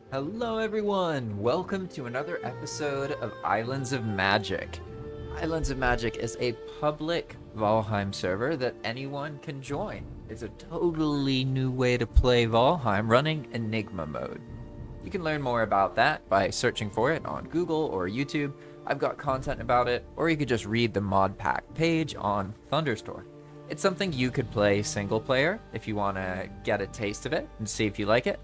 Hello everyone! Welcome to another episode of Islands of Magic. Islands of Magic is a public Valheim server that anyone can join. It's a totally new way to play Valheim running Enigma Mode. You can learn more about that by searching for it on Google or YouTube. I've got content about it, or you could just read the mod pack page on Thunderstore. It's something you could play single player if you want to get a taste of it and see if you like it.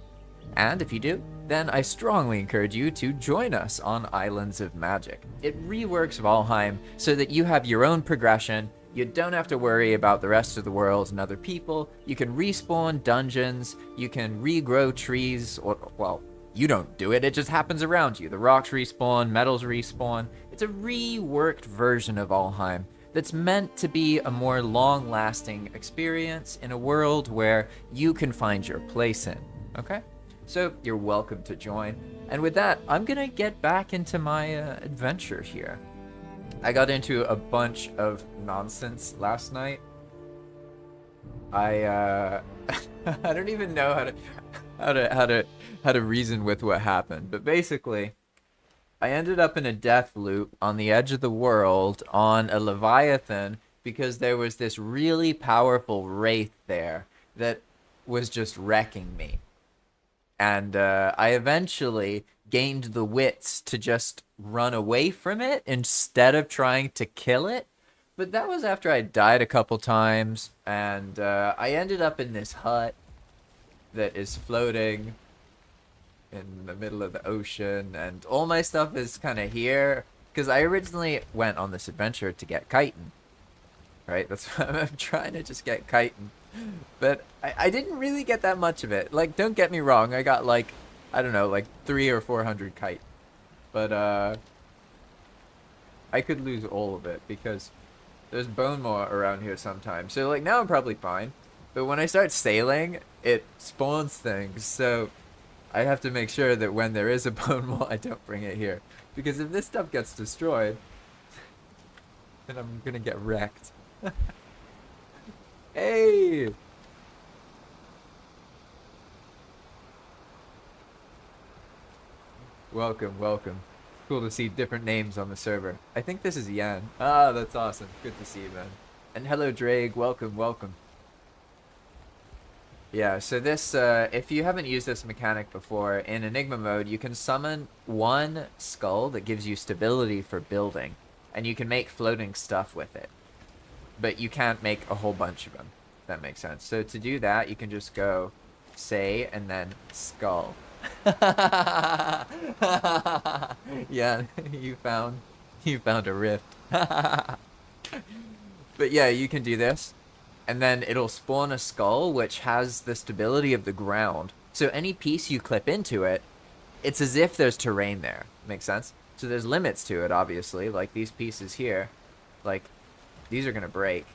And if you do, then I strongly encourage you to join us on Islands of Magic. It reworks Valheim so that you have your own progression. You don't have to worry about the rest of the world and other people. You can respawn dungeons. You can regrow trees. Or, well, you don't do it. It just happens around you. The rocks respawn, metals respawn. It's a reworked version of Valheim that's meant to be a more long-lasting experience in a world where you can find your place in. Okay? So you're welcome to join. And with that, I'm gonna get back into my adventure here. I got into a bunch of nonsense last night. I I don't even know how to reason with what happened, but basically, I ended up in a death loop on the edge of the world on a Leviathan because there was this really powerful wraith there that was just wrecking me. And I eventually gained the wits to just run away from it instead of trying to kill it. But that was after I died a couple times, and I ended up in this hut that is floating in the middle of the ocean, and all my stuff is kind of here. Because I originally went on this adventure to get chitin, right? That's what I'm trying to just get chitin. But I didn't really get that much of it. Like, don't get me wrong, I got like, I don't know, like 300 or 400 kite. But I could lose all of it because there's bone maw around here sometimes. So like now I'm probably fine. But when I start sailing, it spawns things. So I have to make sure that when there is a bone maw, I don't bring it here. Because if this stuff gets destroyed, then I'm gonna get wrecked. Hey! Welcome, welcome. Cool to see different names on the server. I think this is Yan. Ah, that's awesome. Good to see you, man. And hello, Drake. Welcome, welcome. Yeah, so this, if you haven't used this mechanic before, in Enigma mode, you can summon one skull that gives you stability for building, and you can make floating stuff with it. But you can't make a whole bunch of them, if that makes sense. So to do that, you can just go say and then skull. Yeah, you found a rift. But yeah, you can do this, and then it'll spawn a skull which has the stability of the ground. So any piece you clip into it, it's as if there's terrain there. Makes sense? So there's limits to it, obviously, like these pieces here. Like, these are gonna break.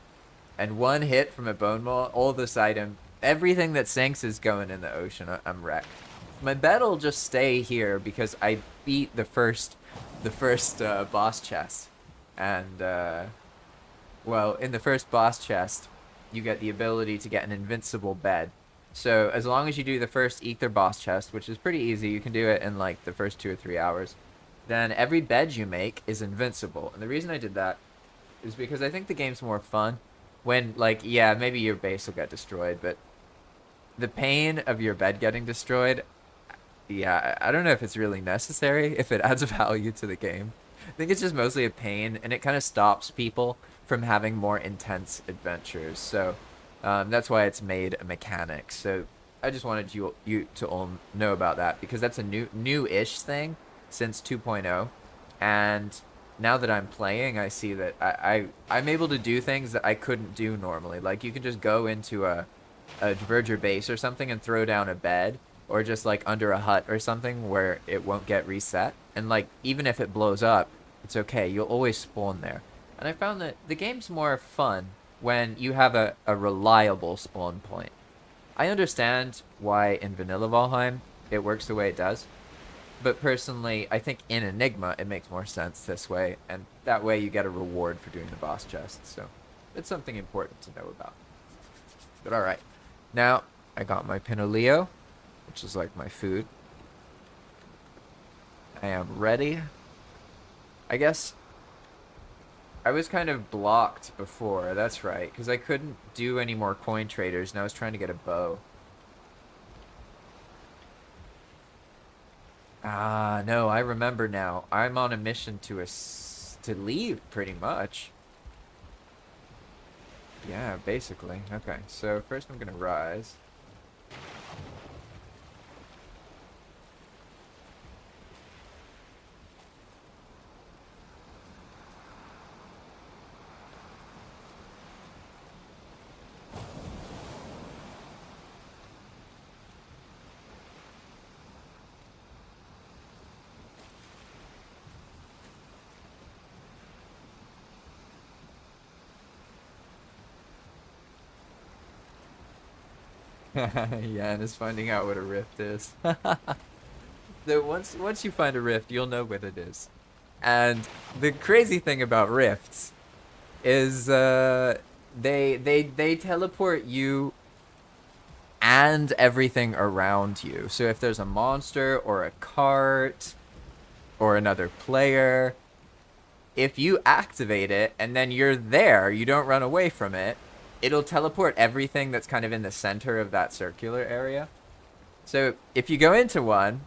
And one hit from a bone maw, all this item, everything that sinks is going in the ocean. I'm wrecked. My bed will just stay here because I beat the first boss chest. And, well, in the first boss chest, you get the ability to get an invincible bed. So as long as you do the first ether boss chest, which is pretty easy, you can do it in like the first 2 or 3 hours, then every bed you make is invincible. And the reason I did that is because I think the game's more fun when, like, yeah, maybe your base will get destroyed, but the pain of your bed getting destroyed, yeah, I don't know if it's really necessary, if it adds value to the game. I think it's just mostly a pain, and it kind of stops people from having more intense adventures. So that's why it's made a mechanic. So I just wanted you to all know about that because that's a new-ish thing since 2.0, and now that I'm playing, I see that I'm able to do things that I couldn't do normally. Like you can just go into a verger base or something and throw down a bed, or just like under a hut or something where it won't get reset. And like even if it blows up, it's okay. You'll always spawn there. And I found that the game's more fun when you have a reliable spawn point. I understand why in Vanilla Valheim it works the way it does. But personally, I think in Enigma, it makes more sense this way, and that way you get a reward for doing the boss chests, so it's something important to know about. But alright, now I got my Pinoleo, which is like my food. I am ready. I guess I was kind of blocked before. That's right, because I couldn't do any more coin traders, and I was trying to get a bow. Ah, no, I remember now. I'm on a mission to leave, pretty much. Yeah, basically. Okay, so first I'm gonna rise. Yeah, and it's finding out what a rift is. So once you find a rift, you'll know what it is. And the crazy thing about rifts is they teleport you and everything around you. So if there's a monster or a cart or another player, if you activate it and then you're there, you don't run away from it, it'll teleport everything that's kind of in the center of that circular area. So if you go into one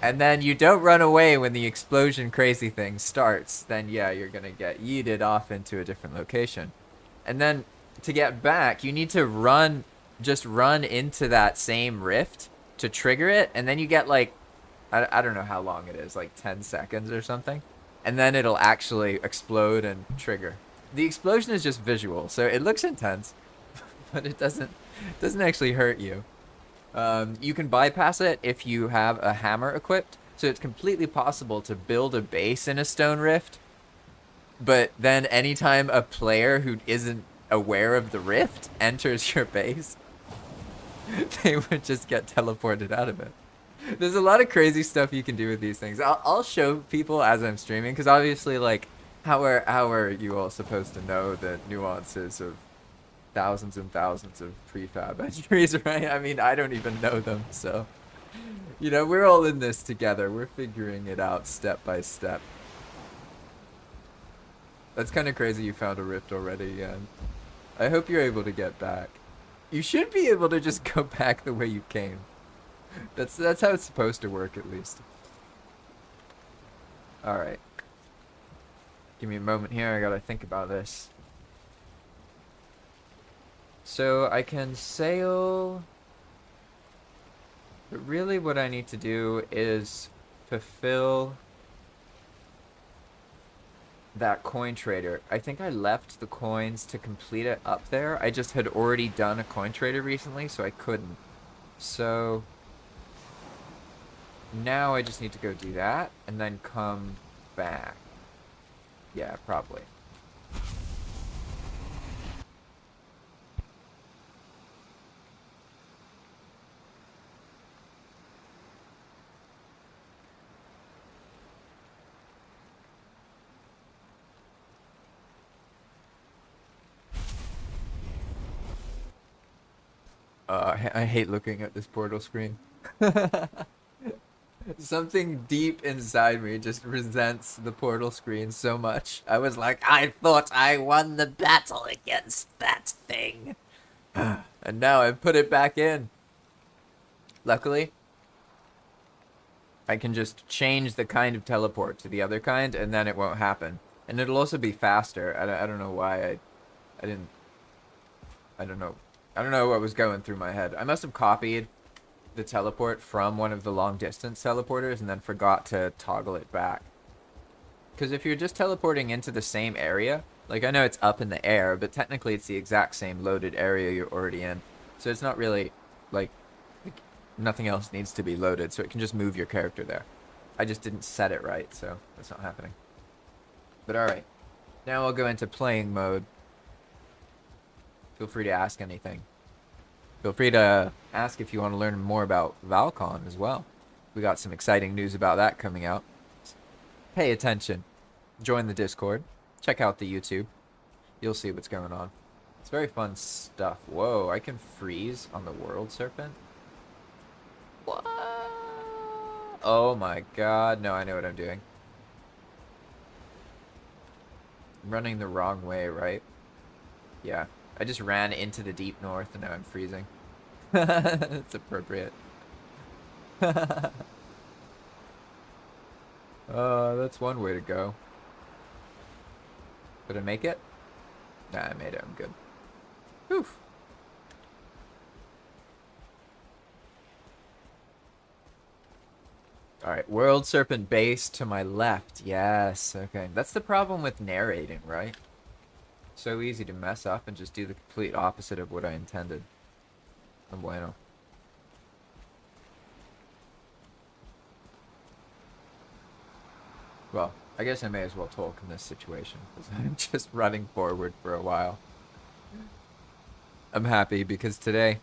and then you don't run away when the explosion crazy thing starts, then yeah, you're gonna get yeeted off into a different location. And then to get back, you need to just run into that same rift to trigger it, and then you get like, I don't know how long it is, like 10 seconds or something. And then it'll actually explode and trigger. The explosion is just visual, so it looks intense, but it doesn't actually hurt you. You can bypass it if you have a hammer equipped, so it's completely possible to build a base in a stone rift, but then anytime a player who isn't aware of the rift enters your base, they would just get teleported out of it. There's a lot of crazy stuff you can do with these things. I'll show people as I'm streaming, because obviously, like, how are you all supposed to know the nuances of thousands and thousands of prefab entries, right? I mean, I don't even know them, so we're all in this together. We're figuring it out step by step. That's kind of crazy you found a rift already, and I hope you're able to get back. You should be able to just go back the way you came. That's how it's supposed to work, at least. Alright. Give me a moment here, I gotta think about this. So I can sail, but really what I need to do is fulfill that coin trader. I think I left the coins to complete it up there. I just had already done a coin trader recently, so I couldn't. So now I just need to go do that and then come back. Yeah, probably. I hate looking at this portal screen. Something deep inside me just resents the portal screen so much. I was like, I thought I won the battle against that thing. And now I've put it back in. Luckily, I can just change the kind of teleport to the other kind, and then it won't happen. And it'll also be faster. I don't know why I didn't... I don't know. I don't know what was going through my head. I must have copied the teleport from one of the long distance teleporters and then forgot to toggle it back. Because if you're just teleporting into the same area, like I know it's up in the air, but technically it's the exact same loaded area you're already in. So it's not really, like nothing else needs to be loaded, so it can just move your character there. I just didn't set it right, so that's not happening. But alright, now I'll go into playing mode. Feel free to ask anything. Feel free to ask if you want to learn more about Valcon as well. We got some exciting news about that coming out. Pay attention. Join the Discord. Check out the YouTube. You'll see what's going on. It's very fun stuff. Whoa, I can freeze on the World Serpent? What? Oh my god. No, I know what I'm doing. I'm running the wrong way, right? Yeah. I just ran into the deep north and now I'm freezing. It's appropriate. That's one way to go. Did I make it? Nah, I made it. I'm good. Whew. Alright, World Serpent Base to my left. Yes, okay. That's the problem with narrating, right? So easy to mess up and just do the complete opposite of what I intended. No bueno. Well, I guess I may as well talk in this situation, because I'm just running forward for a while. I'm happy because today...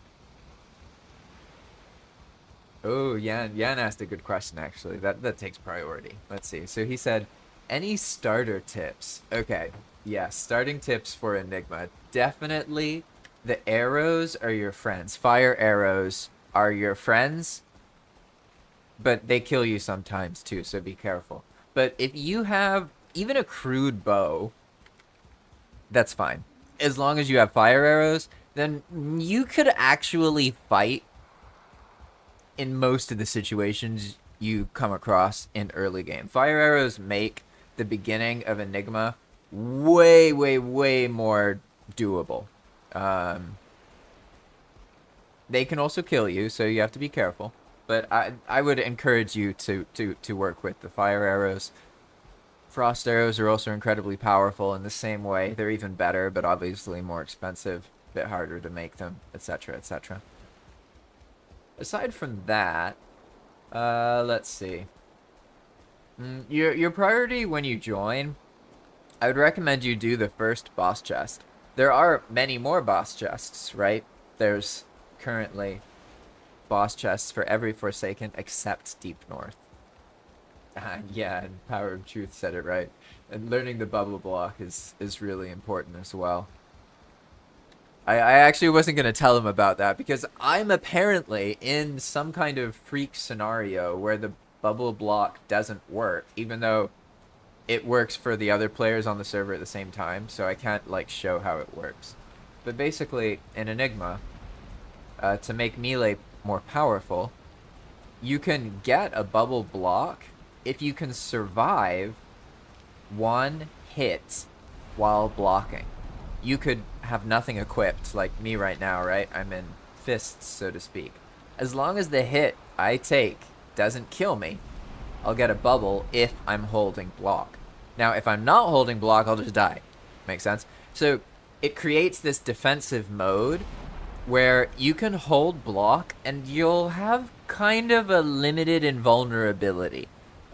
Oh, Yan asked a good question, actually. That takes priority. Let's see. So he said, any starter tips? Okay, yeah, starting tips for Enigma. Definitely the arrows are your friends. Fire arrows are your friends, but they kill you sometimes too, so be careful. But if you have even a crude bow, that's fine. As long as you have fire arrows, then you could actually fight in most of the situations you come across in early game. Fire arrows make the beginning of Enigma way, way, way more doable. They can also kill you, so you have to be careful. But I would encourage you to work with the fire arrows. Frost arrows are also incredibly powerful in the same way. They're even better, but obviously more expensive, a bit harder to make them, etc., etc. Aside from that, let's see. Your priority when you join, I would recommend you do the first boss chest. There are many more boss chests, right? There's currently boss chests for every Forsaken except Deep North. Yeah, and Power of Truth said it right. And learning the bubble block is really important as well. I actually wasn't going to tell him about that because I'm apparently in some kind of freak scenario where the bubble block doesn't work, even though it works for the other players on the server at the same time, so I can't, like, show how it works. But basically, in Enigma, to make melee more powerful, you can get a bubble block if you can survive one hit while blocking. You could have nothing equipped, like me right now, right? I'm in fists, so to speak. As long as the hit I take doesn't kill me, I'll get a bubble if I'm holding block. Now, if I'm not holding block, I'll just die. Make sense? So it creates this defensive mode where you can hold block and you'll have kind of a limited invulnerability.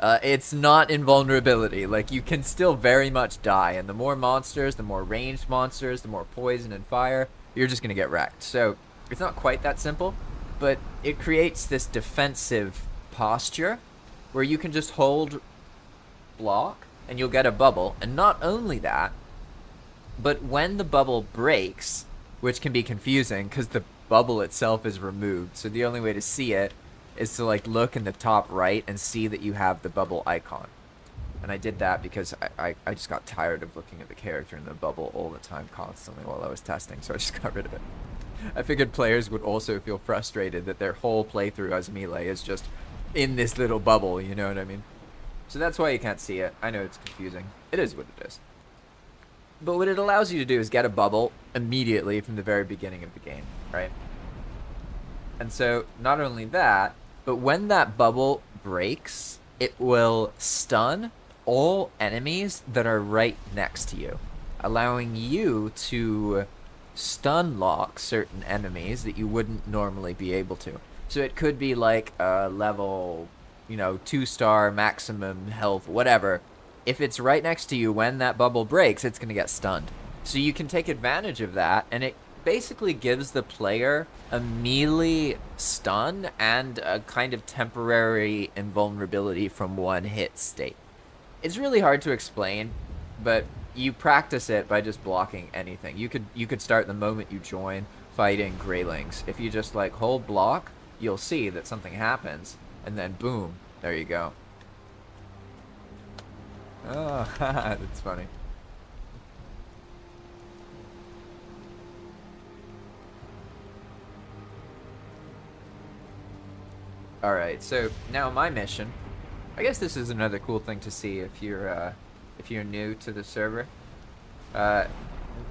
It's not invulnerability. Like, you can still very much die, and the more monsters, the more ranged monsters, the more poison and fire, you're just gonna get wrecked. So it's not quite that simple, but it creates this defensive posture where you can just hold block and you'll get a bubble. And not only that, but when the bubble breaks, which can be confusing because the bubble itself is removed, so the only way to see it is to, like, look in the top right and see that you have the bubble icon. And I did that because I just got tired of looking at the character in the bubble all the time constantly while I was testing, so I just got rid of it. I figured players would also feel frustrated that their whole playthrough as melee is just in this little bubble, you know what I mean? So that's why you can't see it. I know it's confusing. It is what it is. But what it allows you to do is get a bubble immediately from the very beginning of the game, right? And so, not only that, but when that bubble breaks, it will stun all enemies that are right next to you, allowing you to stun lock certain enemies that you wouldn't normally be able to. So it could be like a level, 2-star maximum health, whatever. If it's right next to you when that bubble breaks, it's going to get stunned. So you can take advantage of that, and it basically gives the player a melee stun and a kind of temporary invulnerability from one hit state. It's really hard to explain, but you practice it by just blocking anything. You could start the moment you join fighting Greylings. If you just, like, hold block, you'll see that something happens, and then boom, There you go. Oh, that's funny. Alright, so now my mission. I guess this is another cool thing to see if you're new to the server. Uh,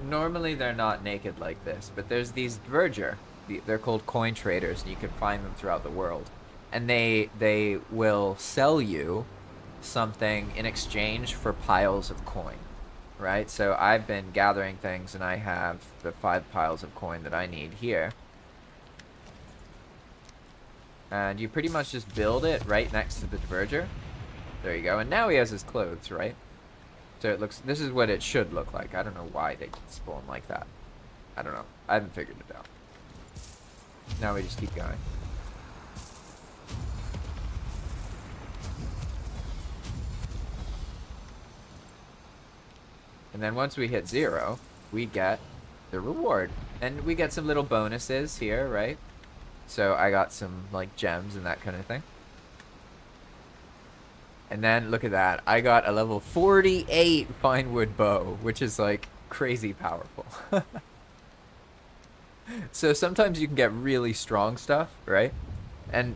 Normally they're not naked like this, but there's these verger. They're called coin traders, and you can find them throughout the world. And they will sell you something in exchange for piles of coin, right? So I've been gathering things, and I have the 5 piles of coin that I need here. And you pretty much just build it right next to the diverger. There you go. And now he has his clothes, right? So it looks, this is what it should look like. I don't know why they spawn like that. I don't know. I haven't figured it out. Now we just keep going. And then once we hit 0, we get the reward. And we get some little bonuses here, right? So I got some, like, gems and that kind of thing. And then, look at that. I got a level 48 fine wood bow, which is, like, crazy powerful. So sometimes you can get really strong stuff, right? And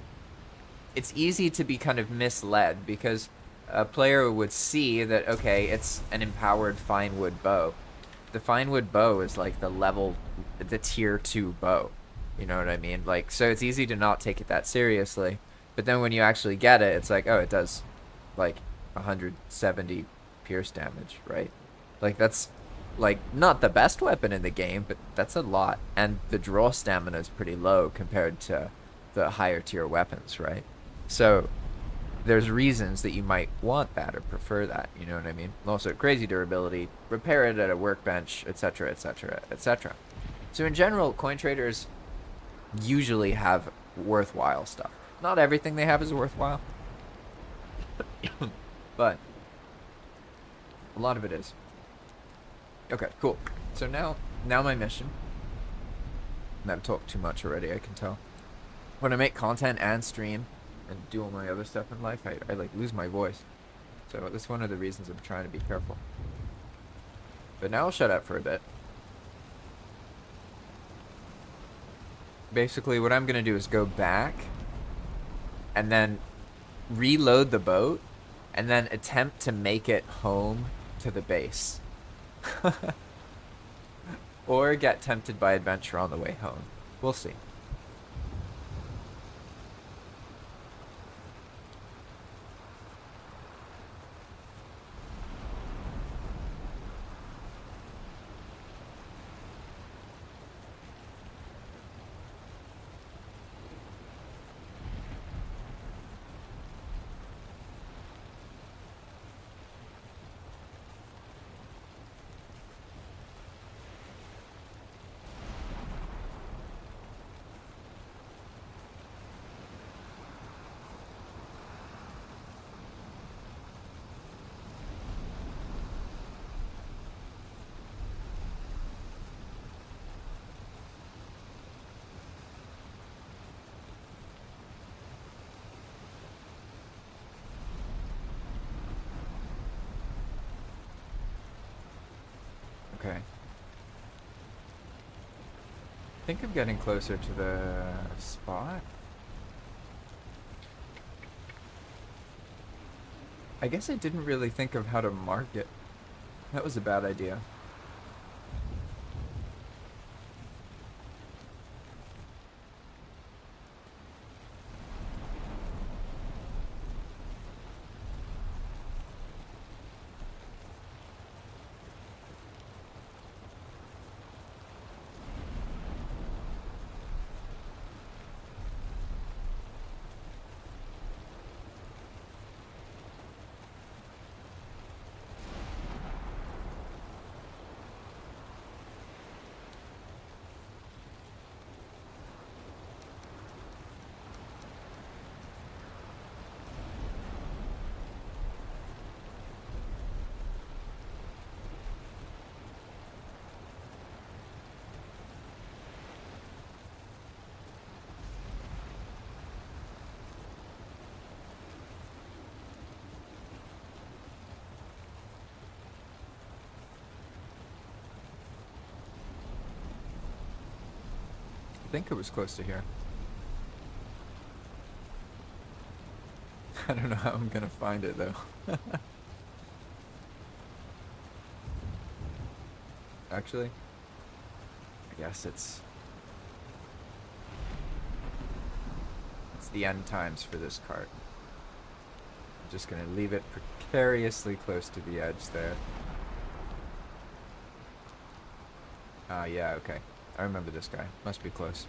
it's easy to be kind of misled, because a player would see that, okay, it's an empowered fine wood bow. The fine wood bow is, like, the tier 2 bow. You know what I mean? Like, so it's easy to not take it that seriously. But then when you actually get it, it's like, oh, it does, like, 170 pierce damage, right? Like, that's, like, not the best weapon in the game, but that's a lot. And the draw stamina is pretty low compared to the higher tier weapons, right? So there's reasons that you might want that or prefer that, you know what I mean? Also, crazy durability, repair it at a workbench, etc., etc., etc. So in general, coin traders usually have worthwhile stuff. Not everything they have is worthwhile, but a lot of it is. Okay, cool. So now my mission. And I've talked too much already, I can tell. When I make content and stream and do all my other stuff in life, I like lose my voice. So that's one of the reasons I'm trying to be careful. But now I'll shut up for a bit. Basically, what I'm going to do is go back and then reload the boat and then attempt to make it home to the base. Or get tempted by adventure on the way home. We'll see. Okay. I think I'm getting closer to the spot. I guess I didn't really think of how to mark it. That was a bad idea. think it was close to here. I don't know how I'm gonna find it though. Actually, I guess it's the end times for this cart. I'm just gonna leave it precariously close to the edge there. Yeah, okay. I remember this guy. Must be close.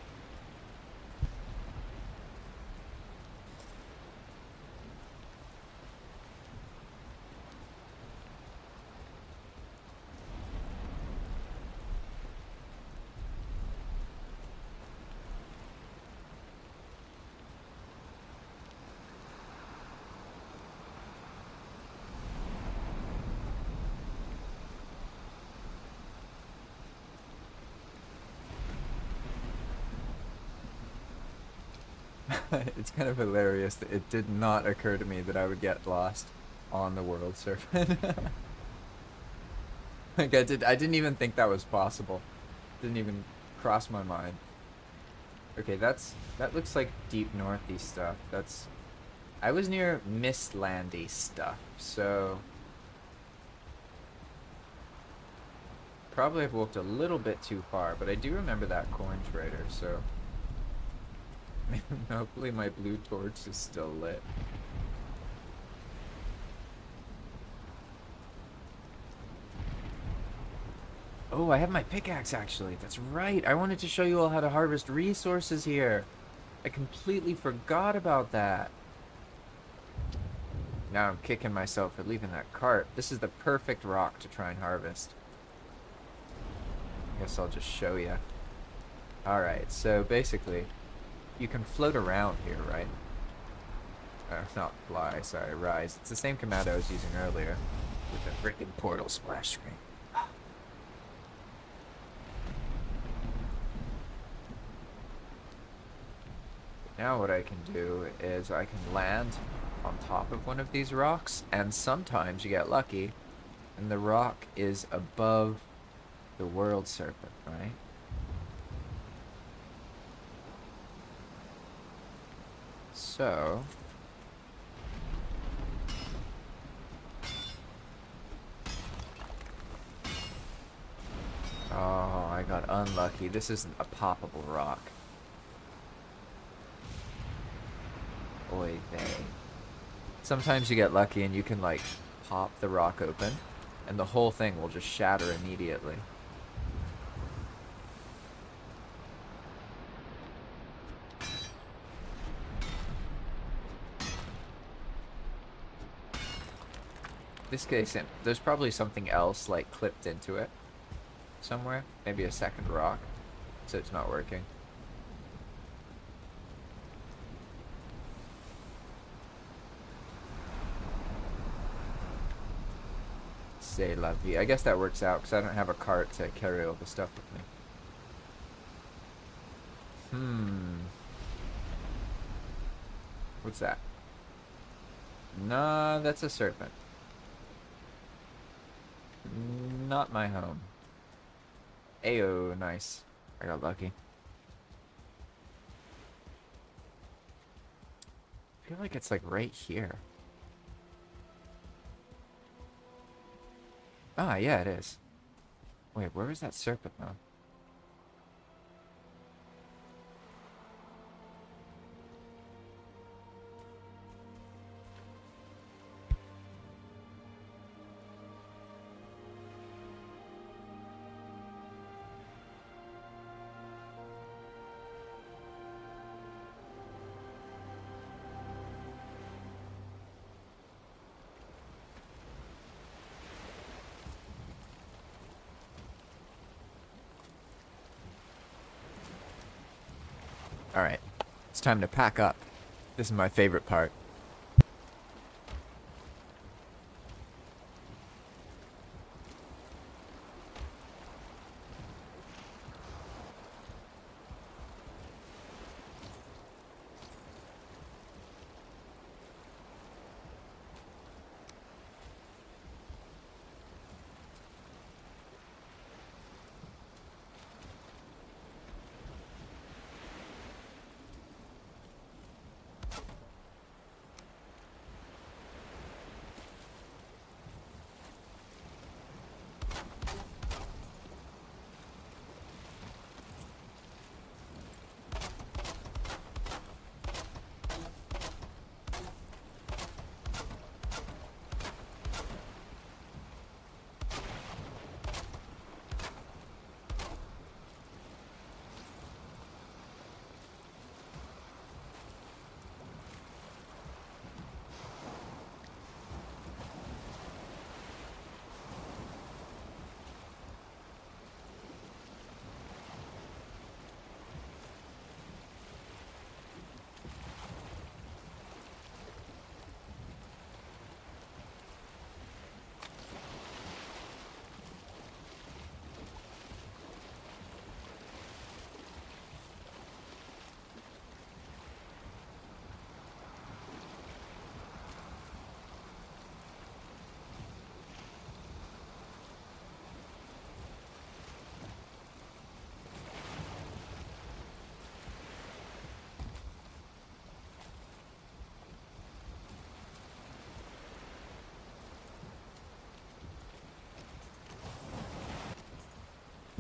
It's kind of hilarious that it did not occur to me that I would get lost on the world serpent. Like I didn't even think that was possible. Didn't even cross my mind. Okay, that looks like deep northy stuff. I was near Mistlandy stuff, so probably I've walked a little bit too far, but I do remember that corn trader, so hopefully my blue torch is still lit. Oh, I have my pickaxe actually. That's right. I wanted to show you all how to harvest resources here. I completely forgot about that. Now I'm kicking myself for leaving that cart. This is the perfect rock to try and harvest. I guess I'll just show you. Alright, so basically, you can float around here, right? Not fly, sorry, rise. It's the same command I was using earlier with the freaking portal splash screen. Now what I can do is I can land on top of one of these rocks, and sometimes you get lucky, and the rock is above the world serpent, right? So oh, I got unlucky. This isn't a poppable rock. Oy vey. Sometimes you get lucky and you can like pop the rock open and the whole thing will just shatter immediately. This case, there's probably something else like clipped into it somewhere. Maybe a second rock, so it's not working. C'est la vie. I guess that works out because I don't have a cart to carry all the stuff with me. What's that? Nah, that's a serpent. Not my home. Ayo, nice. I got lucky. I feel like it's like right here. Ah, yeah, it is. Wait, where is that serpent though? Alright, it's time to pack up. This is my favorite part.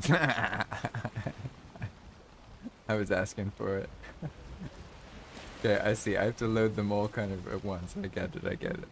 I was asking for it. Okay, I see. I have to load them all kind of at once. I get it, I get it.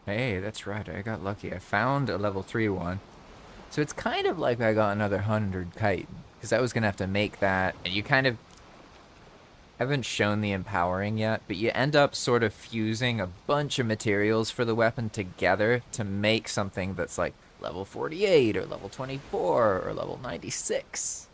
Hey, that's right. I got lucky. I found a level 3 one. So it's kind of like I got another 100 chitin. Because I was going to have to make that. And you kind of haven't shown the empowering yet. But you end up sort of fusing a bunch of materials for the weapon together to make something that's like level 48 or level 24 or level 96.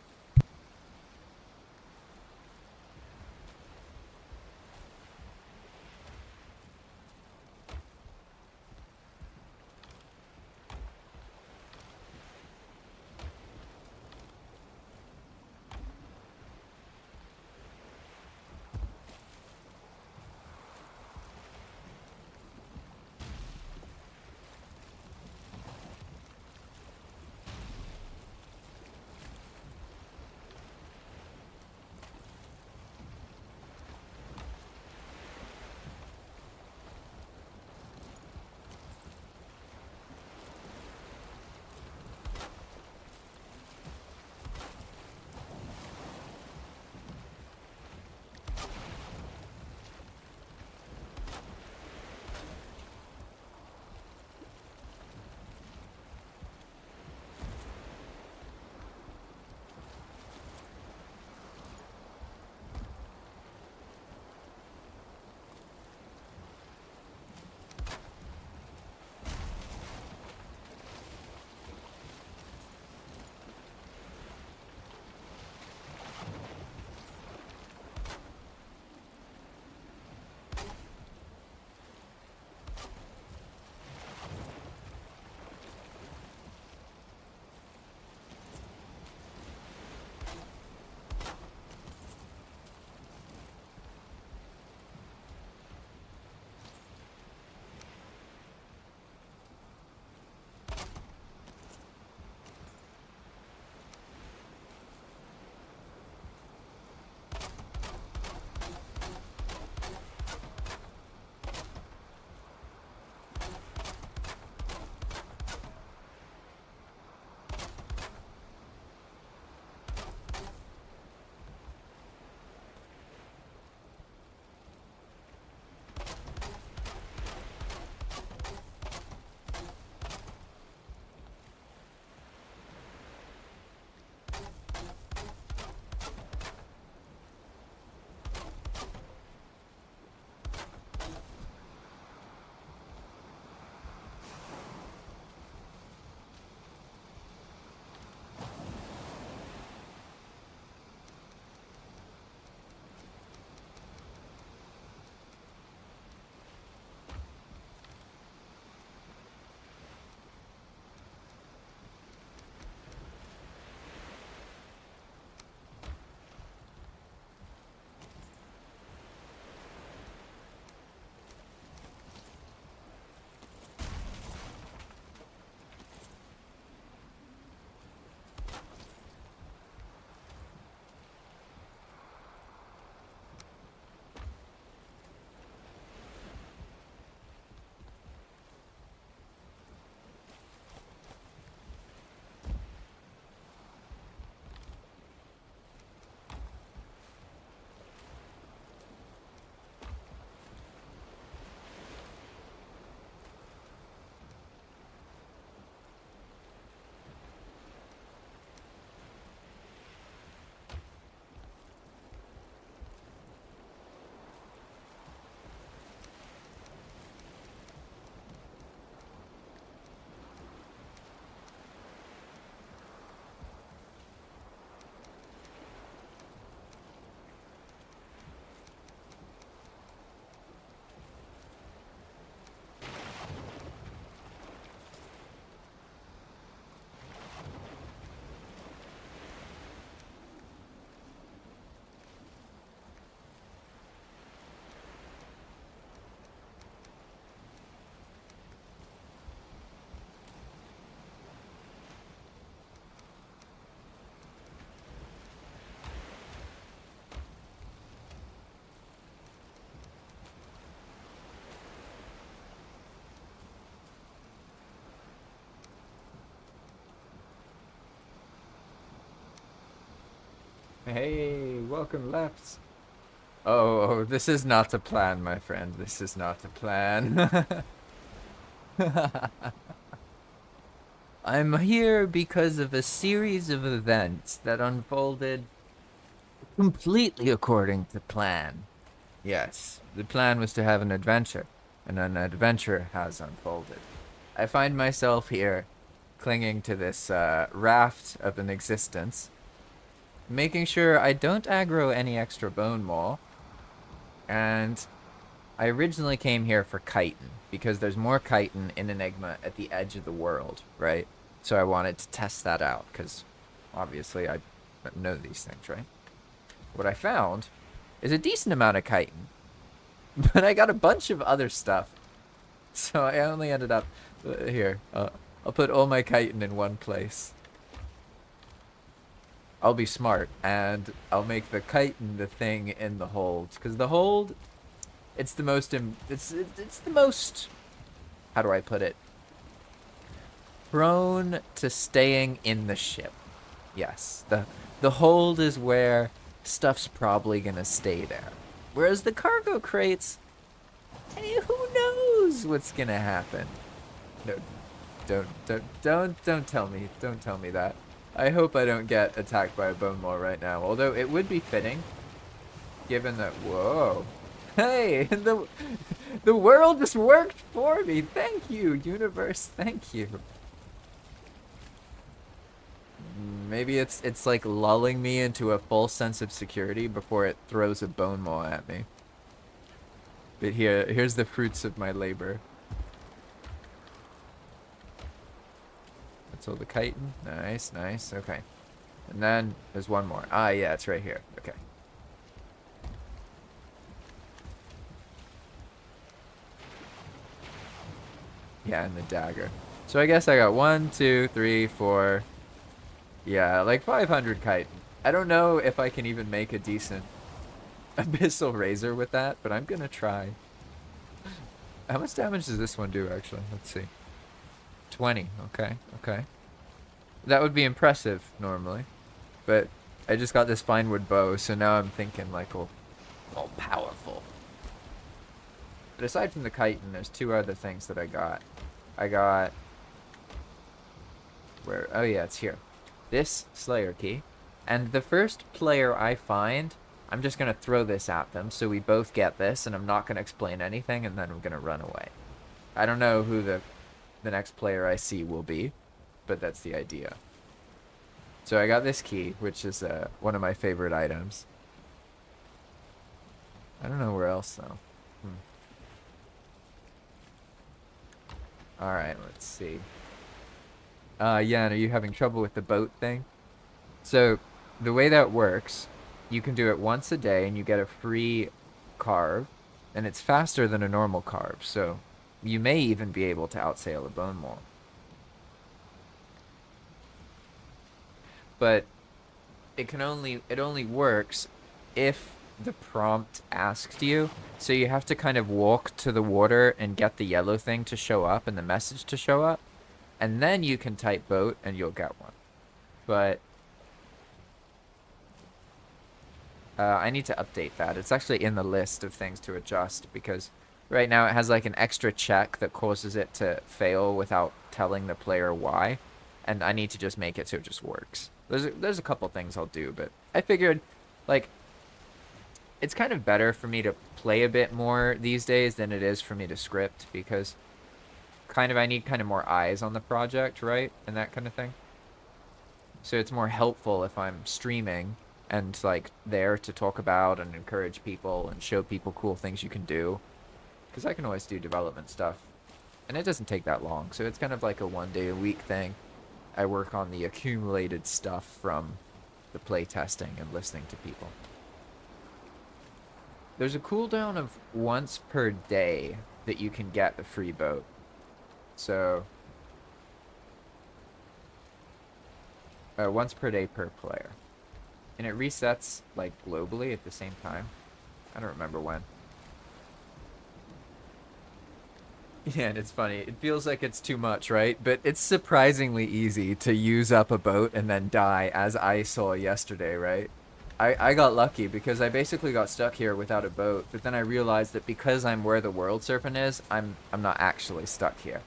Hey, welcome left. Oh, this is not a plan, my friend. This is not a plan. I'm here because of a series of events that unfolded completely according to plan. Yes, the plan was to have an adventure, and an adventure has unfolded. I find myself here, clinging to this raft of an existence, making sure I don't aggro any extra bone maw, and I originally came here for chitin, because there's more chitin in Enigma at the edge of the world, right? So I wanted to test that out, because obviously I know these things, right? What I found is a decent amount of chitin, but I got a bunch of other stuff. So I only ended up here. I'll put all my chitin in one place. I'll be smart, and I'll make the chitin the thing in the hold, because the hold, it's the most it's the most, how do I put it, prone to staying in the ship. Yes, the hold is where stuff's probably gonna stay there, whereas the cargo crates, who knows what's gonna happen. No, don't tell me. Don't tell me that. I hope I don't get attacked by a bone maw right now. Although it would be fitting, given that. Whoa, hey, the world just worked for me. Thank you, universe. Thank you. Maybe it's like lulling me into a false sense of security before it throws a bone maw at me. But here's the fruits of my labor. So the chitin, nice, nice, okay. And then there's one more. Ah, yeah, it's right here. Okay. Yeah, and the dagger. So I guess I got 1, 2, 3, 4. Yeah, like 500 chitin. I don't know if I can even make a decent abyssal razor with that, but I'm gonna try. How much damage does this one do, actually? Let's see. 20. Okay, okay. That would be impressive, normally. But I just got this fine wood bow, so now I'm thinking, like, all powerful. But aside from the chitin, there's 2 other things that I got. I got... Where? Oh, yeah, it's here. This Slayer key. And the first player I find, I'm just going to throw this at them, so we both get this, and I'm not going to explain anything, and then I'm going to run away. I don't know who the next player I see will be, but that's the idea. So I got this key, which is one of my favorite items. I don't know where else, though. Alright, let's see. Yeah, are you having trouble with the boat thing? So, the way that works, you can do it once a day, and you get a free carve, and it's faster than a normal carve, so you may even be able to outsail a bone maw. But it only works if the prompt asked you. So you have to kind of walk to the water and get the yellow thing to show up and the message to show up. And then you can type boat and you'll get one. But I need to update that. It's actually in the list of things to adjust because right now it has like an extra check that causes it to fail without telling the player why. And I need to just make it so it just works. There's a couple things I'll do, but I figured, like, it's kind of better for me to play a bit more these days than it is for me to script, because I need kind of more eyes on the project, right? And that kind of thing. So it's more helpful if I'm streaming and, like, there to talk about and encourage people and show people cool things you can do. Because I can always do development stuff. And it doesn't take that long, so it's kind of like a 1-day-a-week thing. I work on the accumulated stuff from the playtesting and listening to people. There's a cooldown of once per day that you can get the free boat. So, once per day per player. And it resets, like, globally at the same time. I don't remember when. Yeah, and it's funny. It feels like it's too much, right? But it's surprisingly easy to use up a boat and then die, as I saw yesterday, right? I got lucky because I basically got stuck here without a boat, but then I realized that because I'm where the world serpent is, I'm not actually stuck here.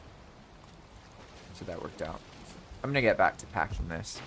So that worked out. I'm gonna get back to packing this.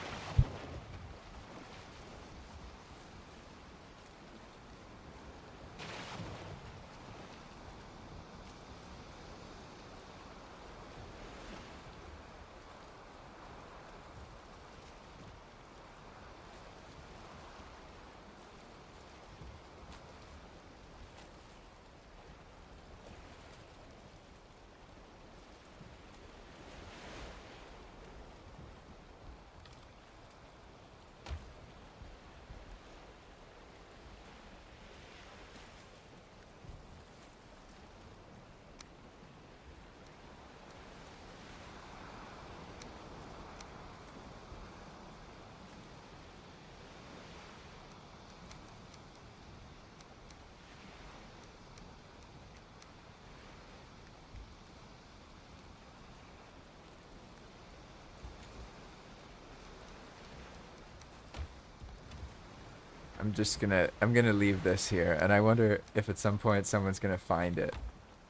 I'm gonna leave this here, and I wonder if at some point someone's gonna find it.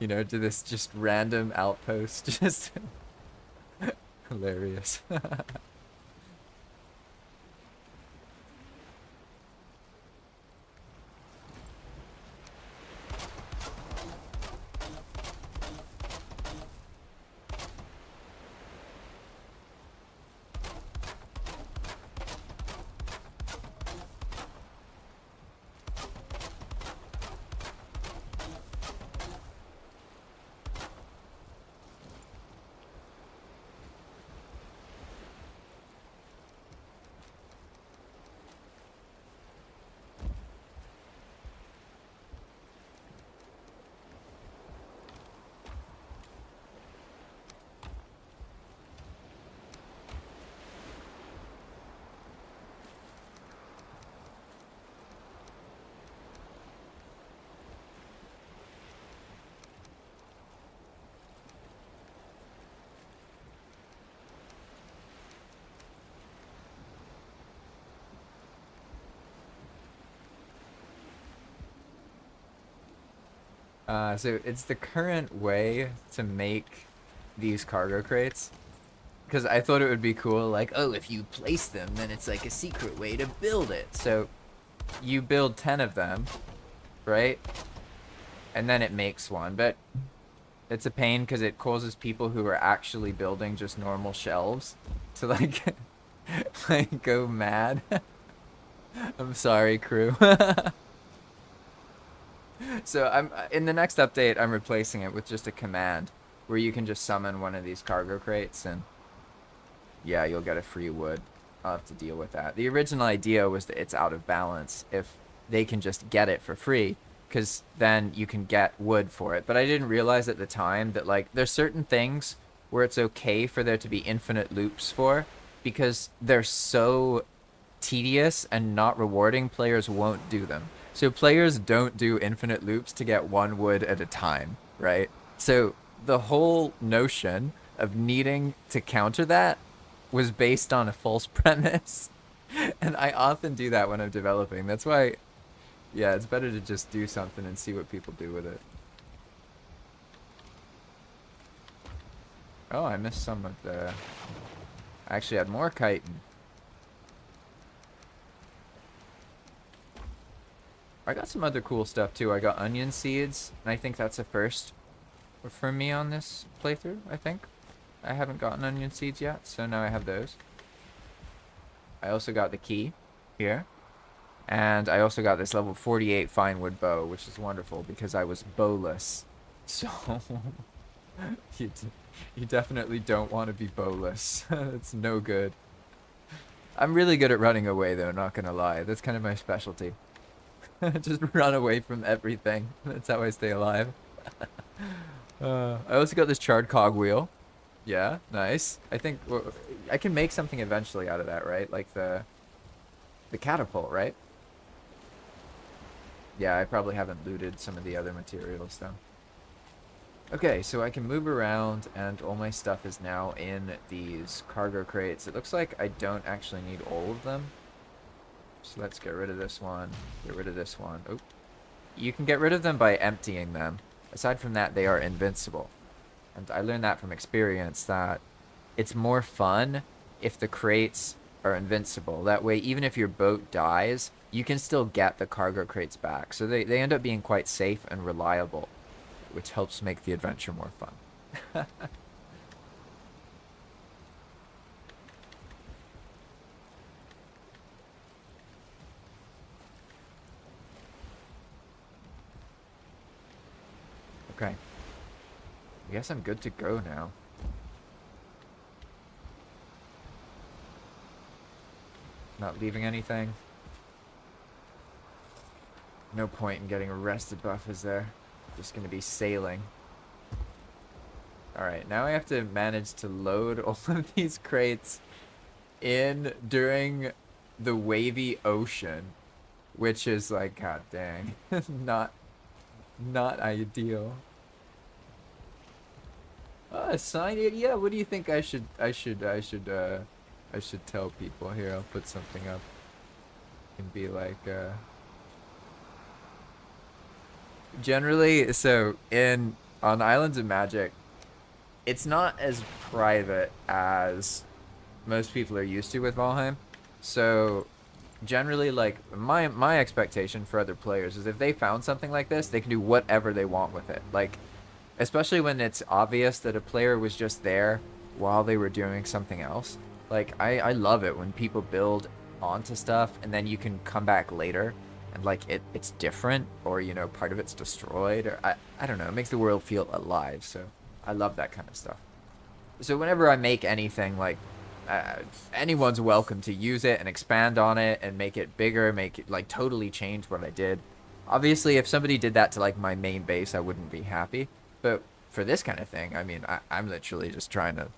You know, to this just random outpost, just hilarious. So it's the current way to make these cargo crates. Because I thought it would be cool, like, oh, if you place them, then it's like a secret way to build it. So you build 10 of them, right? And then it makes one. But it's a pain because it causes people who are actually building just normal shelves to, like, like go mad. I'm sorry, crew. So I'm in the next update, I'm replacing it with just a command where you can just summon one of these cargo crates and yeah, you'll get a free wood. I'll have to deal with that. The original idea was that it's out of balance if they can just get it for free, because then you can get wood for it. But I didn't realize at the time that, like, there's certain things where it's okay for there to be infinite loops for, because they're so tedious and not rewarding, players won't do them. So players don't do infinite loops to get one wood at a time, right? So the whole notion of needing to counter that was based on a false premise. And I often do that when I'm developing. That's why, yeah, it's better to just do something and see what people do with it. Oh, I missed some of the... I actually had more chitin. I got some other cool stuff too. I got onion seeds, and I think that's a first for me on this playthrough, I think. I haven't gotten onion seeds yet, so now I have those. I also got the key here. And I also got this level 48 fine wood bow, which is wonderful because I was bowless. So, you, you definitely don't want to be bowless. It's no good. I'm really good at running away though, not gonna lie. That's kind of my specialty. Just run away from everything. That's how I stay alive. I also got this charred cogwheel. Yeah, nice. I think I can make something eventually out of that, right? Like the catapult, right? Yeah, I probably haven't looted some of the other materials though. Okay, so I can move around and all my stuff is now in these cargo crates. It looks like I don't actually need all of them. So let's get rid of this one. Get rid of this one. Oh, you can get rid of them by emptying them. Aside from that, they are invincible. And I learned that from experience that it's more fun if the crates are invincible. That way, even if your boat dies, you can still get the cargo crates back. So they end up being quite safe and reliable, which helps make the adventure more fun. Okay. I guess I'm good to go now. Not leaving anything. No point in getting arrested, Buff, is there? Just gonna be sailing. Alright, now I have to manage to load all of these crates in during the wavy ocean, which is like, god dang, not ideal. Sign it. Yeah, what do you think I should tell people here? I'll put something up. Can be like, generally, so on Islands of Magic, it's not as private as most people are used to with Valheim. So generally, like, my expectation for other players is if they found something like this, they can do whatever they want with it. Like, especially when it's obvious that a player was just there while they were doing something else. Like, I love it when people build onto stuff and then you can come back later and, like, it's different, or, you know, part of it's destroyed, or I don't know, it makes the world feel alive, so I love that kind of stuff. So whenever I make anything, like, anyone's welcome to use it and expand on it and make it bigger, make it, like, totally change what I did. Obviously, if somebody did that to, like, my main base, I wouldn't be happy. But for this kind of thing, I mean, I'm literally just trying to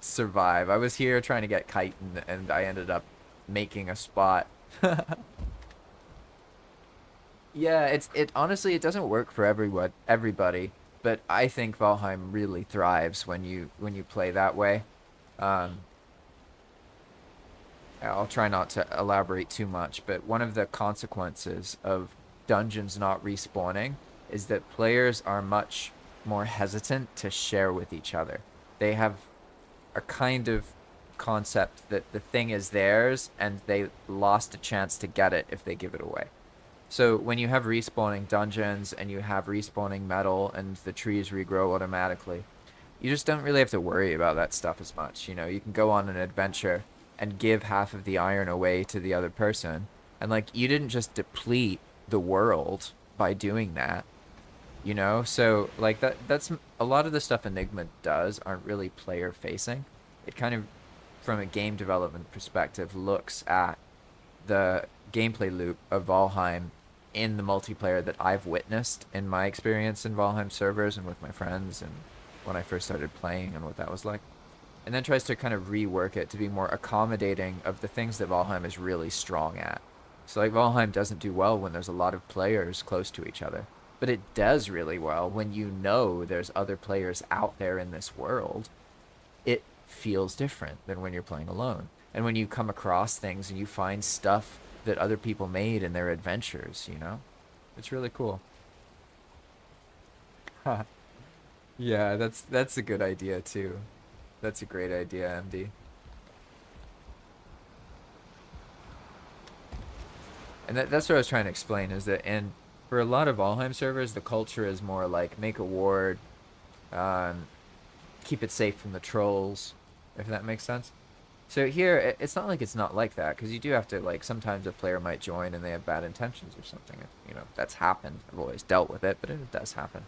survive. I was here trying to get chitin, and I ended up making a spot. Yeah, it honestly, it doesn't work for everybody, but I think Valheim really thrives when you play that way. Um, I'll try not to elaborate too much, but one of the consequences of dungeons not respawning is that players are much more hesitant to share with each other. They have a kind of concept that the thing is theirs and they lost a chance to get it if they give it away. So when you have respawning dungeons and you have respawning metal and the trees regrow automatically, you just don't really have to worry about that stuff as much. You know, you can go on an adventure and give half of the iron away to the other person. And, like, you didn't just deplete the world by doing that, you know? So, like, that's a lot of the stuff Enigma does aren't really player facing. It kind of, from a game development perspective, looks at the gameplay loop of Valheim in the multiplayer that I've witnessed in my experience in Valheim servers and with my friends and when I first started playing and what that was like. And then tries to kind of rework it to be more accommodating of the things that Valheim is really strong at. So, like, Valheim doesn't do well when there's a lot of players close to each other. But it does really well when you know there's other players out there in this world. It feels different than when you're playing alone. And when you come across things and you find stuff that other people made in their adventures, you know? It's really cool. Yeah, that's a good idea too. That's a great idea, MD. And that's what I was trying to explain, is that for a lot of Valheim servers, the culture is more like make a ward, um, keep it safe from the trolls, if that makes sense. So here, it's not like it's not like that, because you do have to, like, sometimes a player might join and they have bad intentions or something. You know, that's happened. I've always dealt with it, but it does happen.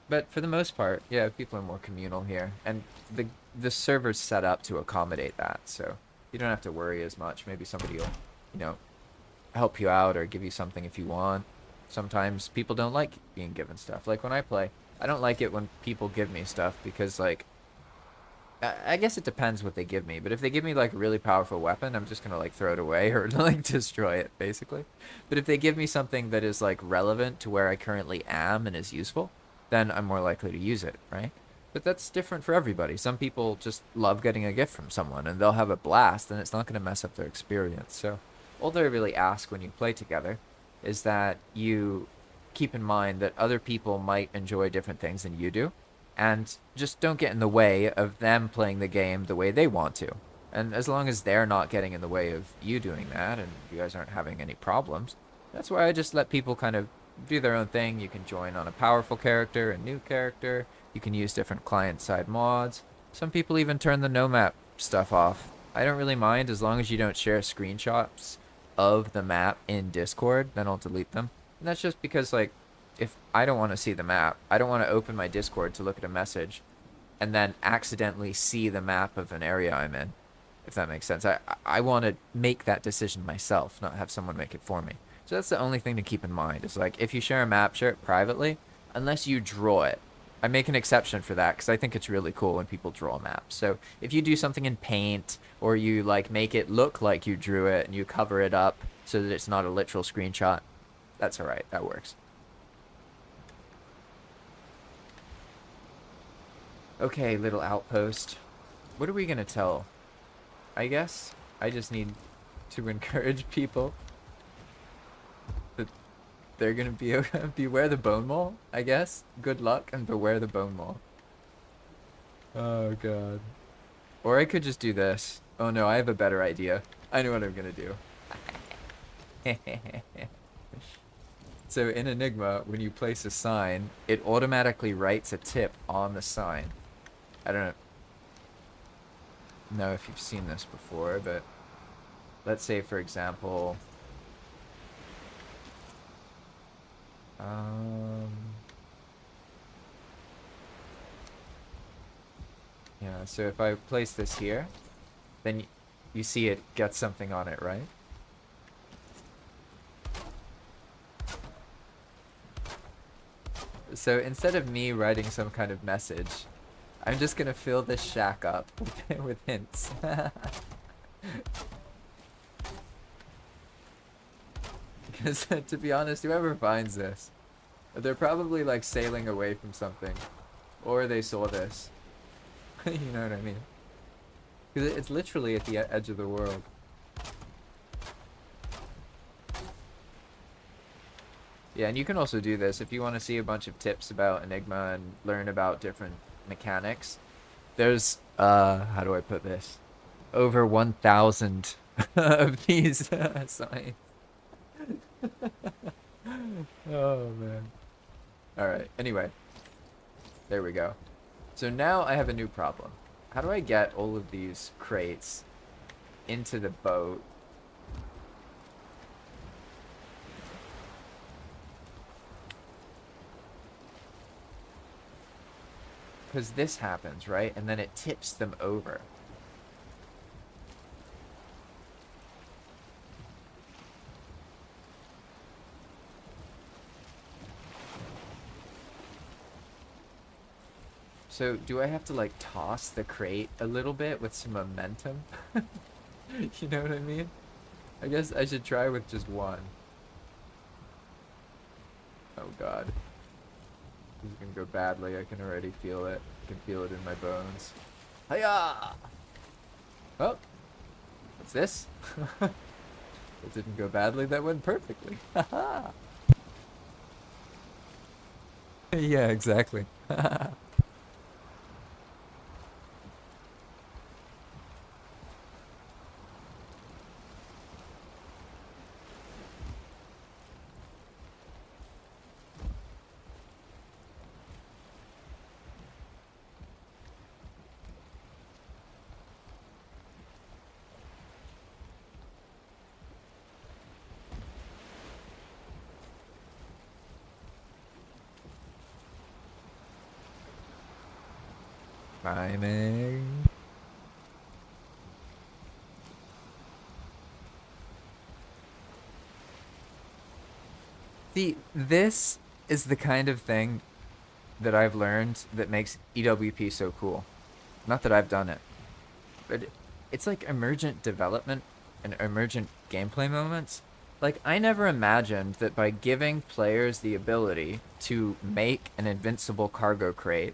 But for the most part, yeah, people are more communal here, and the server's set up to accommodate that, so you don't have to worry as much. Maybe somebody will, you know, help you out or give you something if you want. Sometimes people don't like being given stuff. Like when I play, I don't like it when people give me stuff because, like, I guess it depends what they give me, but if they give me, like, a really powerful weapon, I'm just gonna, like, throw it away or, like, destroy it, basically. But if they give me something that is, like, relevant to where I currently am and is useful, then I'm more likely to use it, right? But that's different for everybody. Some people just love getting a gift from someone, and they'll have a blast, and it's not gonna mess up their experience. So all they really ask when you play together is that you keep in mind that other people might enjoy different things than you do, and just don't get in the way of them playing the game the way they want to. And as long as they're not getting in the way of you doing that, and you guys aren't having any problems, that's why I just let people kind of do their own thing. You can join on a powerful character, a new character. You can use different client-side mods. Some people even turn the no map stuff off. I don't really mind as long as you don't share screenshots of the map in Discord, then I'll delete them. And that's just because, like, if I don't want to see the map, I don't want to open my Discord to look at a message and then accidentally see the map of an area I'm in, if that makes sense. I want to make that decision myself, not have someone make it for me. So that's the only thing to keep in mind, is like, if you share a map, share it privately, unless you draw it. I make an exception for that because I think it's really cool when people draw maps. So if you do something in Paint, or you like make it look like you drew it and you cover it up so that it's not a literal screenshot, that's all right. That works. Okay, little outpost. What are we gonna tell? I guess I just need to encourage people that they're gonna be beware the bone maul, I guess. Good luck and beware the bone maul. Oh god. Or I could just do this. Oh no, I have a better idea. I know what I'm gonna do. So in Enigma, when you place a sign, it automatically writes a tip on the sign. I don't know if you've seen this before, but let's say, for example, yeah, so if I place this here, then you see it gets something on it, right? So instead of me writing some kind of message, I'm just gonna fill this shack up with hints. Because to be honest, whoever finds this, they're probably like sailing away from something, or they saw this. You know what I mean? Because it's literally at the edge of the world. Yeah, and you can also do this if you want to see a bunch of tips about Enigma and learn about different mechanics. There's, how do I put this? Over 1,000 of these signs. Oh, man. Alright, anyway. There we go. So now I have a new problem. How do I get all of these crates into the boat? Because this happens, right? And then it tips them over. So do I have to like toss the crate a little bit with some momentum? You know what I mean? I guess I should try with just one. Oh god. This is gonna go badly. I can already feel it. I can feel it in my bones. Hiya! Oh! What's this? It didn't go badly. That went perfectly. Haha! Yeah, exactly. Timing. See, this is the kind of thing that I've learned that makes EWP so cool. Not that I've done it, but it's like emergent development and emergent gameplay moments. Like, I never imagined that by giving players the ability to make an invincible cargo crate,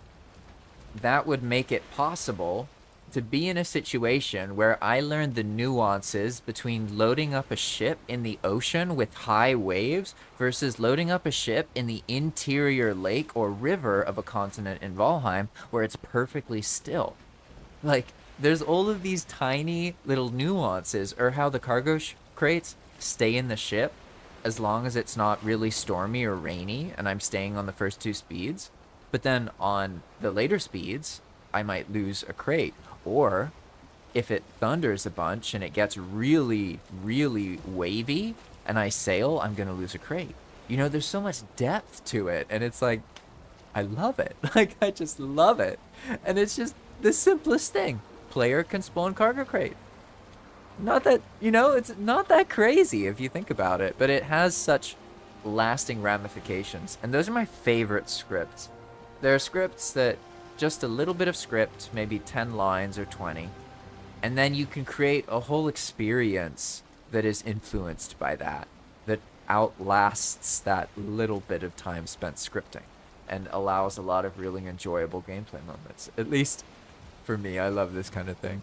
that would make it possible to be in a situation where I learned the nuances between loading up a ship in the ocean with high waves versus loading up a ship in the interior lake or river of a continent in Valheim where it's perfectly still. Like, there's all of these tiny little nuances, or how the cargo crates stay in the ship as long as it's not really stormy or rainy and I'm staying on the first two speeds. But then on the later speeds, I might lose a crate. Or if it thunders a bunch and it gets really, really wavy and I sail, I'm going to lose a crate. You know, there's so much depth to it. And it's like, I love it. Like, I just love it. And it's just the simplest thing. Player can spawn cargo crate. Not that, you know, it's not that crazy if you think about it, but it has such lasting ramifications. And those are my favorite scripts. There are scripts that just a little bit of script, maybe 10 lines or 20, and then you can create a whole experience that is influenced by that, that outlasts that little bit of time spent scripting and allows a lot of really enjoyable gameplay moments. At least for me, I love this kind of thing.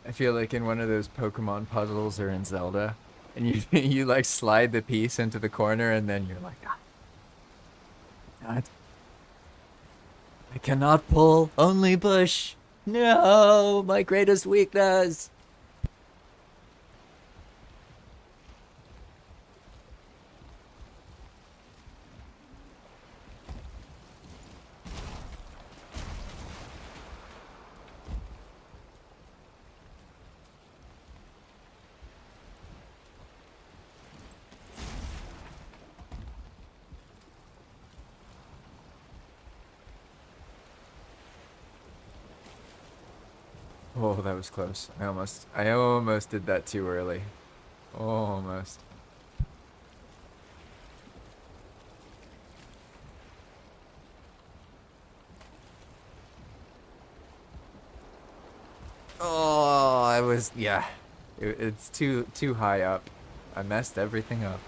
I feel like in one of those Pokemon puzzles or in Zelda, and you you like slide the piece into the corner, and then you're like, ah, God, I cannot pull, only push. No, my greatest weakness. Oh, that was close. I almost did that too early. Almost. Oh, I was, yeah. It's too high up. I messed everything up.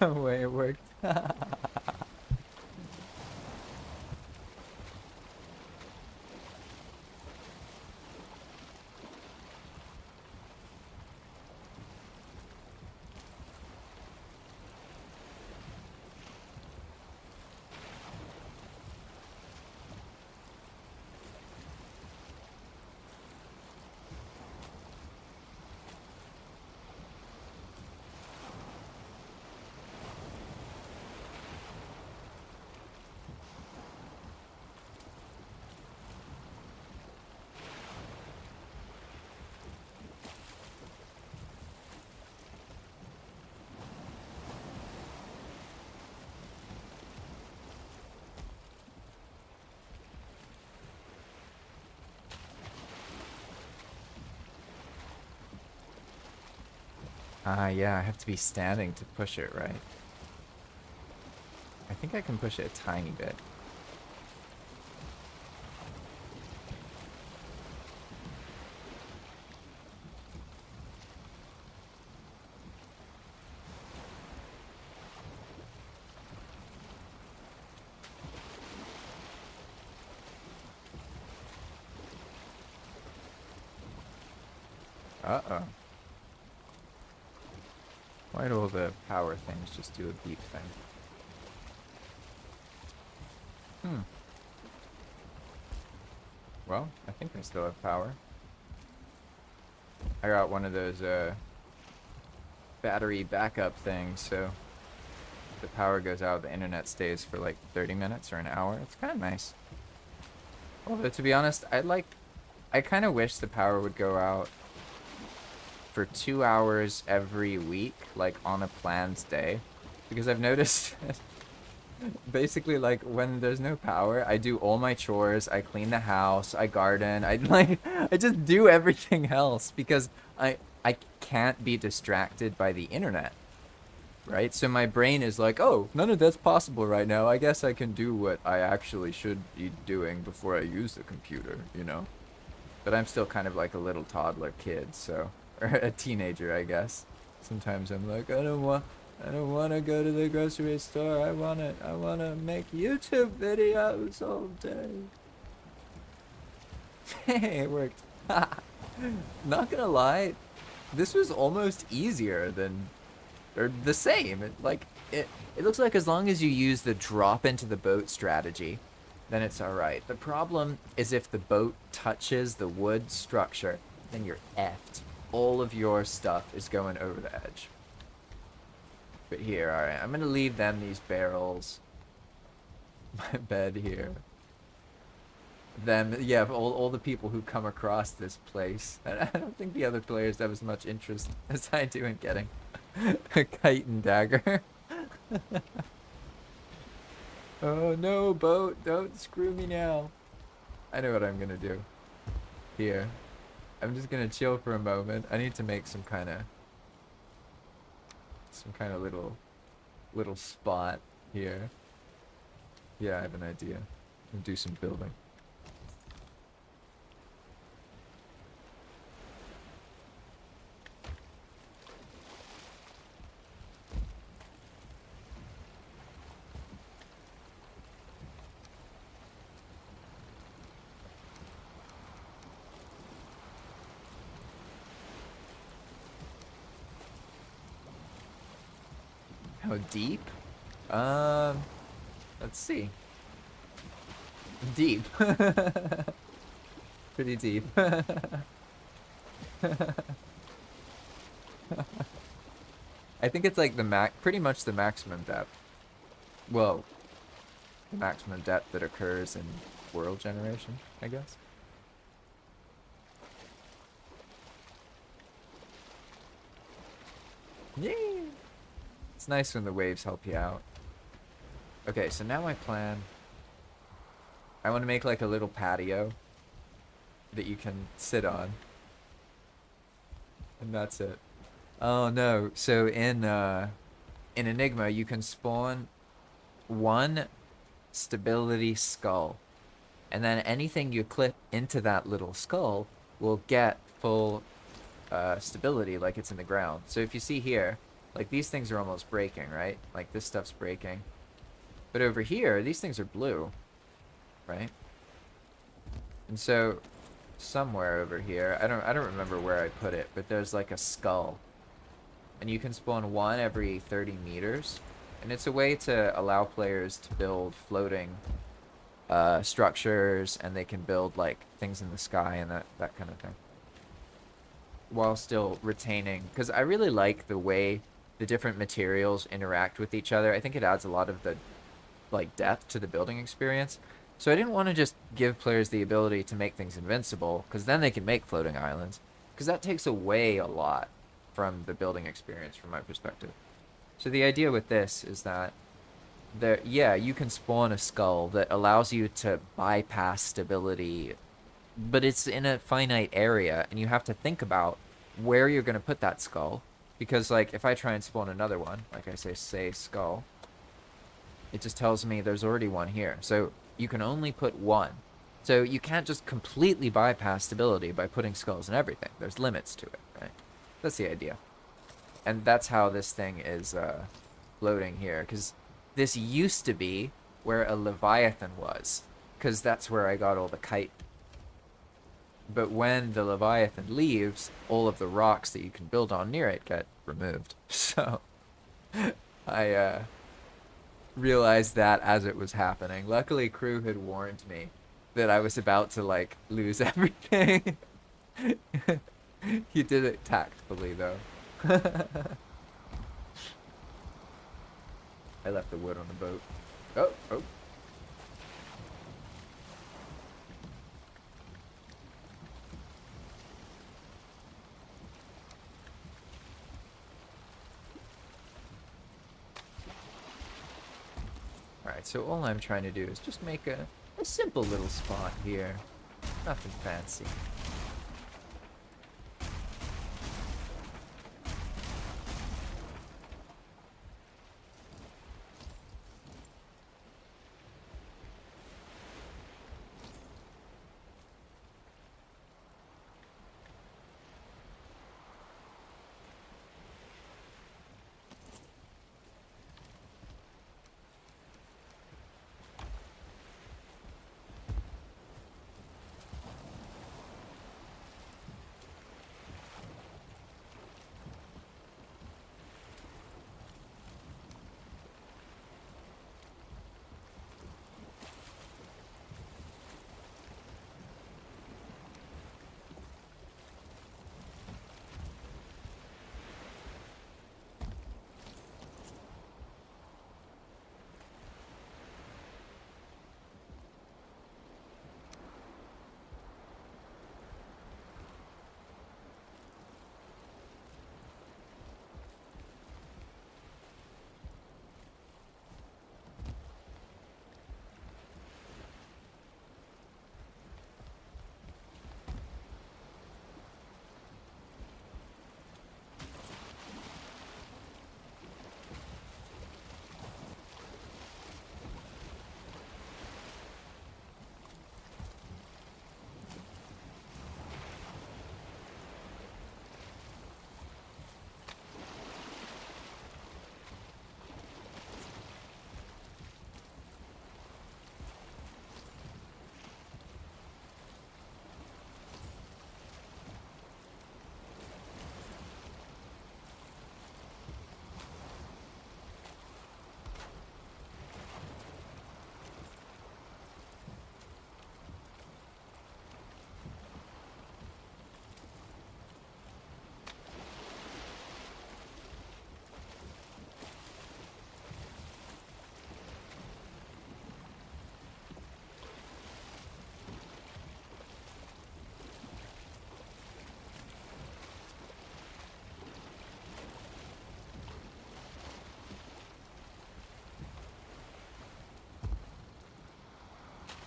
No way it worked. Ah, yeah, I have to be standing to push it, right? I think I can push it a tiny bit. Uh-oh. Why do all the power things just do a beep thing? Hmm. Well, I think I still have power. I got one of those, battery backup things, so if the power goes out, the internet stays for like 30 minutes or an hour. It's kind of nice. Although, to be honest, I kind of wish the power would go out for 2 hours every week, like on a planned day. Because I've noticed basically, like, when there's no power, I do all my chores, I clean the house, I garden, I just do everything else because I can't be distracted by the internet, right? So my brain is like, oh, none of that's possible right now. I guess I can do what I actually should be doing before I use the computer, you know? But I'm still kind of like a little toddler kid, so, or a teenager, I guess. Sometimes I'm like, I don't want to go to the grocery store. I want to make YouTube videos all day. Hey, it worked. Not gonna lie, this was almost easier than, or the same. It looks like as long as you use the drop into the boat strategy, then it's alright. The problem is if the boat touches the wood structure, then you're effed. All of your stuff is going over the edge. But here, alright, I'm gonna leave them these barrels. My bed here. Them, yeah, all the people who come across this place. I don't think the other players have as much interest as I do in getting a kite and dagger. Oh no, boat, don't screw me now. I know what I'm gonna do. Here. I'm just gonna chill for a moment. I need to make some kind of little spot here. Yeah, I have an idea. I'll do some building. How deep? Let's see. Deep. Pretty deep. I think it's like pretty much the maximum depth. Well, the maximum depth that occurs in world generation, I guess. Yay! It's nice when the waves help you out. Okay, so now my plan. I want to make like a little patio that you can sit on. And that's it. Oh no, so in Enigma you can spawn one stability skull. And then anything you clip into that little skull will get full stability like it's in the ground. So if you see here, like these things are almost breaking, right? Like this stuff's breaking. But over here, these things are blue, right? And so somewhere over here, I don't remember where I put it, but there's like a skull. And you can spawn one every 30 meters. And it's a way to allow players to build floating structures, and they can build like things in the sky and that kind of thing. While still retaining, because I really like the way the different materials interact with each other. I think it adds a lot of the like depth to the building experience. So I didn't want to just give players the ability to make things invincible, because then they can make floating islands, because that takes away a lot from the building experience from my perspective. So the idea with this is that yeah, you can spawn a skull that allows you to bypass stability, but it's in a finite area, and you have to think about where you're going to put that skull. Because, like, if I try and spawn another one, like I say skull, it just tells me there's already one here. So you can only put one. So you can't just completely bypass stability by putting skulls in everything. There's limits to it, right? That's the idea. And that's how this thing is floating here. Because this used to be where a Leviathan was. Because that's where I got all the kite But when the Leviathan leaves, all of the rocks that you can build on near it get removed. So I realized that as it was happening. Luckily, crew had warned me that I was about to like lose everything. He did it tactfully though. I left the wood on the boat. Oh, oh. Alright, so all I'm trying to do is just make a simple little spot here. Nothing fancy.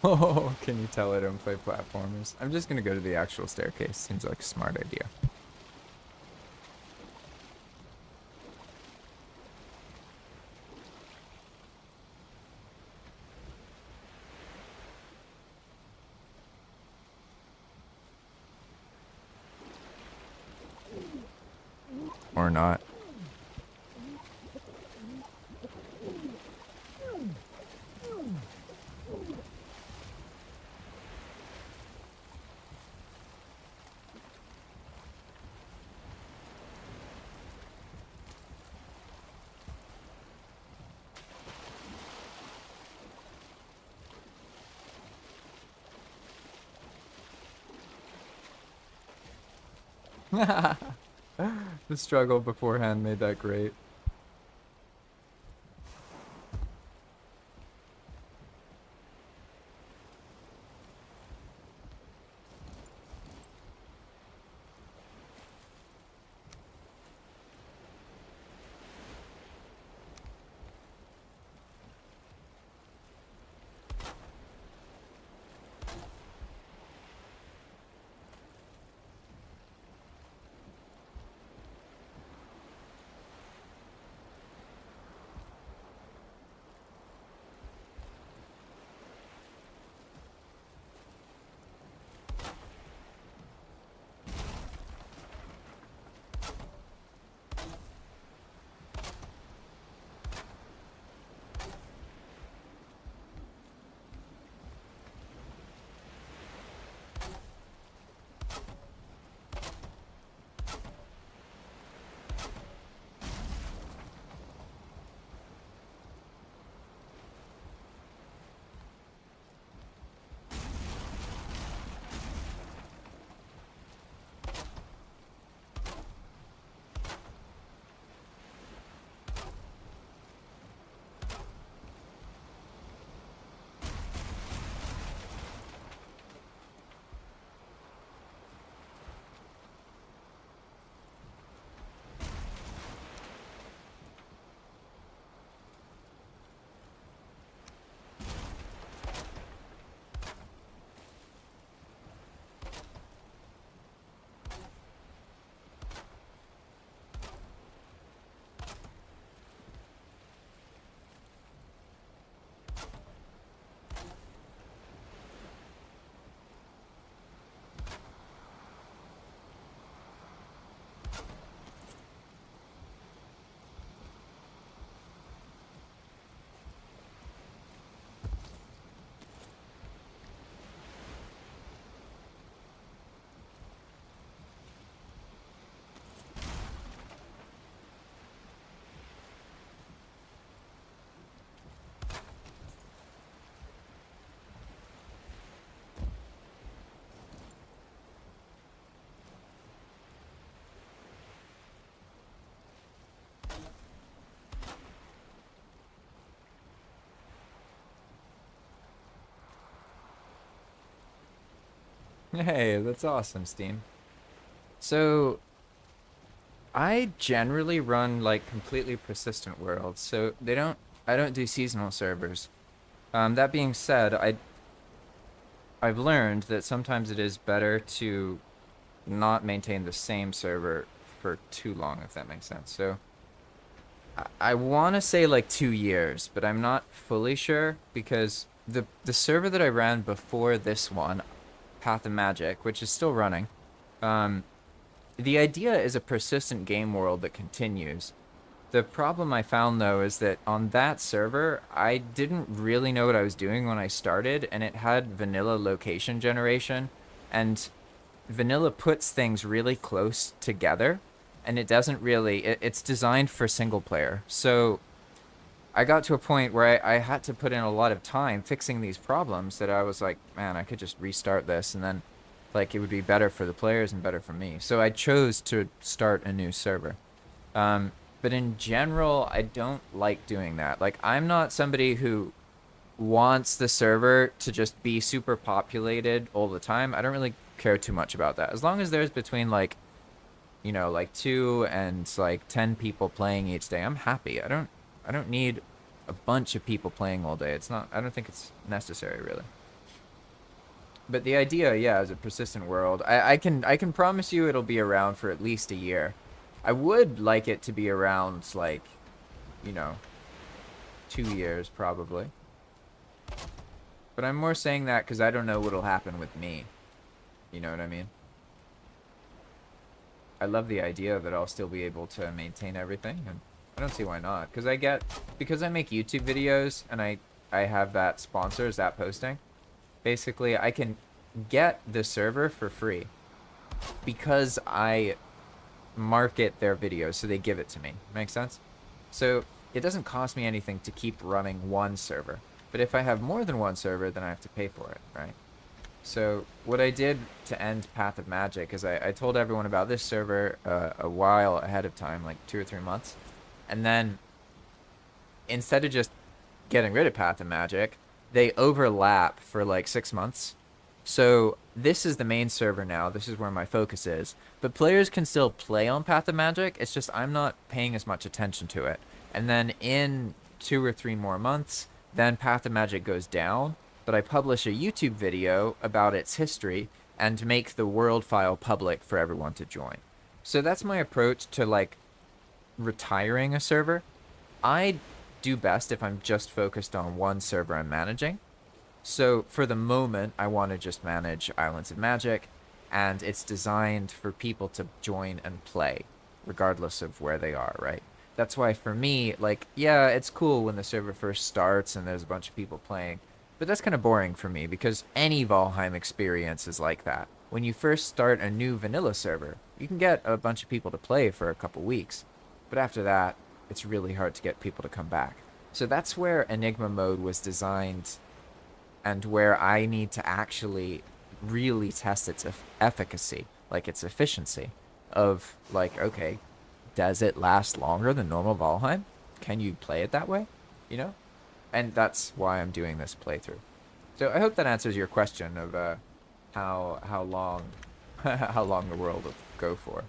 Oh, can you tell I don't play platformers? I'm just gonna go to the actual staircase. Seems like a smart idea. Or not. The struggle beforehand made that great. Hey, that's awesome, Steam. So I generally run like completely persistent worlds, so I don't do seasonal servers. That being said, I've learned that sometimes it is better to not maintain the same server for too long, if that makes sense. So I want to say like 2 years, but I'm not fully sure because the server that I ran before this one, Path of Magic, which is still running, um, the idea is a persistent game world that continues. The problem I found though is that on that server, I didn't really know what I was doing when I started, and it had vanilla location generation, and vanilla puts things really close together, and it doesn't really, it's designed for single player. So I got to a point where I had to put in a lot of time fixing these problems that I was like, man, I could just restart this and then like it would be better for the players and better for me. So I chose to start a new server. But in general, I don't like doing that. Like, I'm not somebody who wants the server to just be super populated all the time. I don't really care too much about that. As long as there's between like, you know, like 2 and like 10 people playing each day, I'm happy. I don't need a bunch of people playing all day. It's not I don't think it's necessary really. But the idea, yeah, is a persistent world. I can promise you it'll be around for at least a year. I would like it to be around like, you know, 2 years probably. But I'm more saying that because I don't know what'll happen with me. You know what I mean? I love the idea that I'll still be able to maintain everything, and I don't see why not. Because I make YouTube videos and I have that sponsors that posting. Basically, I can get the server for free because I market their videos, so they give it to me. Make sense? So it doesn't cost me anything to keep running one server. But if I have more than one server, then I have to pay for it, right? So what I did to end Path of Magic is I told everyone about this server a while ahead of time, like 2 or 3 months. And then instead of just getting rid of Path of Magic, they overlap for like 6 months. So this is the main server now. This is where my focus is. But players can still play on Path of Magic. It's just I'm not paying as much attention to it. And then in 2 or 3 more months, then Path of Magic goes down. But I publish a YouTube video about its history and make the world file public for everyone to join. So that's my approach to like retiring a server. I do best if I'm just focused on one server I'm managing. So for the moment, I want to just manage Islands of Magic, and it's designed for people to join and play, regardless of where they are, right? That's why for me, like, yeah, it's cool when the server first starts and there's a bunch of people playing, but that's kind of boring for me because any Valheim experience is like that. When you first start a new vanilla server, you can get a bunch of people to play for a couple weeks, but after that, it's really hard to get people to come back. So that's where Enigma Mode was designed and where I need to actually really test its efficacy, like its efficiency of like, okay, does it last longer than normal Valheim? Can you play it that way? You know? And that's why I'm doing this playthrough. So I hope that answers your question of how long how long the world will go for.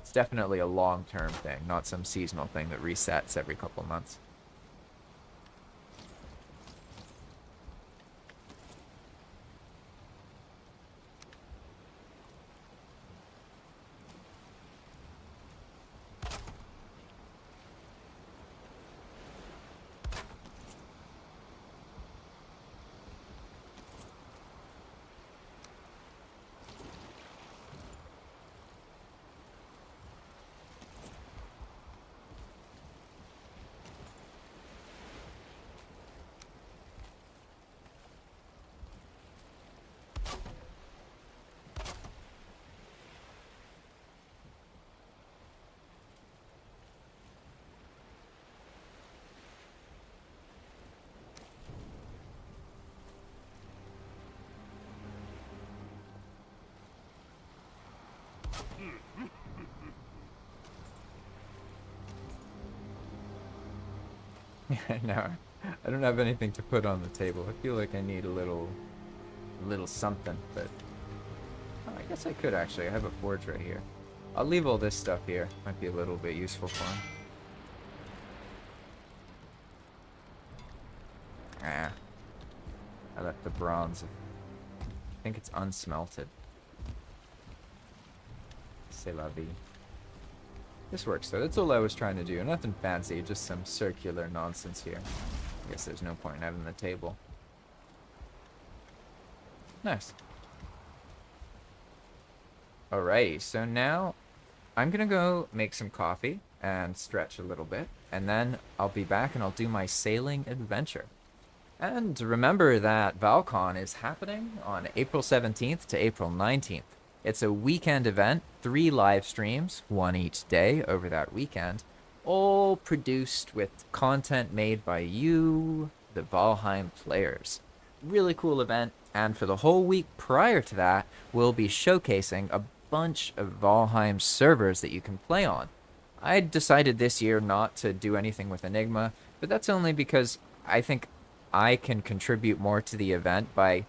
It's definitely a long-term thing, not some seasonal thing that resets every couple of months. No, I don't have anything to put on the table. I feel like I need a little a little something, but oh, I guess I could actually. I have a forge right here. I'll leave all this stuff here. Might be a little bit useful for him. Ah. I left the bronze. I think it's unsmelted. C'est la vie. This works though. That's all I was trying to do. Nothing fancy, just some circular nonsense here. I guess there's no point in having the table. Nice. Alrighty, so now I'm gonna go make some coffee and stretch a little bit, and then I'll be back and I'll do my sailing adventure. And remember that ValCon is happening on April 17th to April 19th. It's a weekend event, 3 live streams, 1 each day over that weekend, all produced with content made by you, the Valheim players. Really cool event, and for the whole week prior to that, we'll be showcasing a bunch of Valheim servers that you can play on. I decided this year not to do anything with Enigma, but that's only because I think I can contribute more to the event by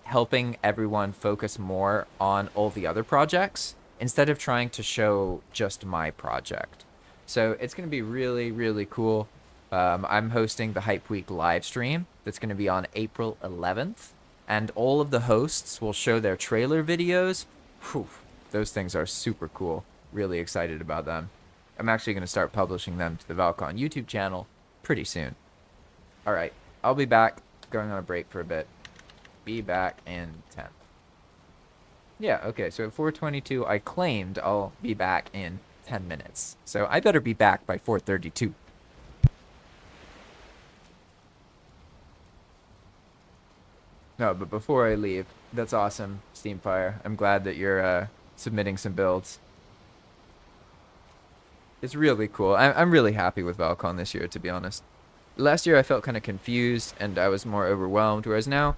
helping everyone focus more on all the other projects instead of trying to show just my project. So it's going to be really, really cool. I'm hosting the Hype Week live stream that's going to be on April 11th, and all of the hosts will show their trailer videos. Whew, those things are super cool. Really excited about them. I'm actually going to start publishing them to the ValCon YouTube channel pretty soon. All right, I'll be back. Going on a break for a bit. Be back in 10. Yeah, okay, so at 4:22, I claimed I'll be back in 10 minutes. So I better be back by 4:32. No, but before I leave, that's awesome, Steamfire. I'm glad that you're submitting some builds. It's really cool. I'm really happy with ValCon this year, to be honest. Last year I felt kind of confused and I was more overwhelmed, whereas now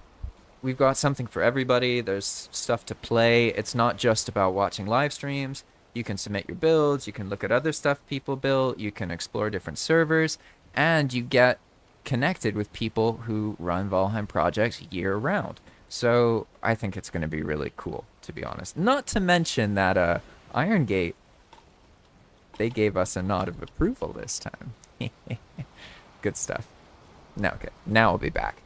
we've got something for everybody. There's stuff to play. It's not just about watching live streams. You can submit your builds. You can look at other stuff people build. You can explore different servers. And you get connected with people who run Valheim projects year round. So I think it's going to be really cool, to be honest. Not to mention that Iron Gate, they gave us a nod of approval this time. Good stuff. Now, okay. Now I'll be back.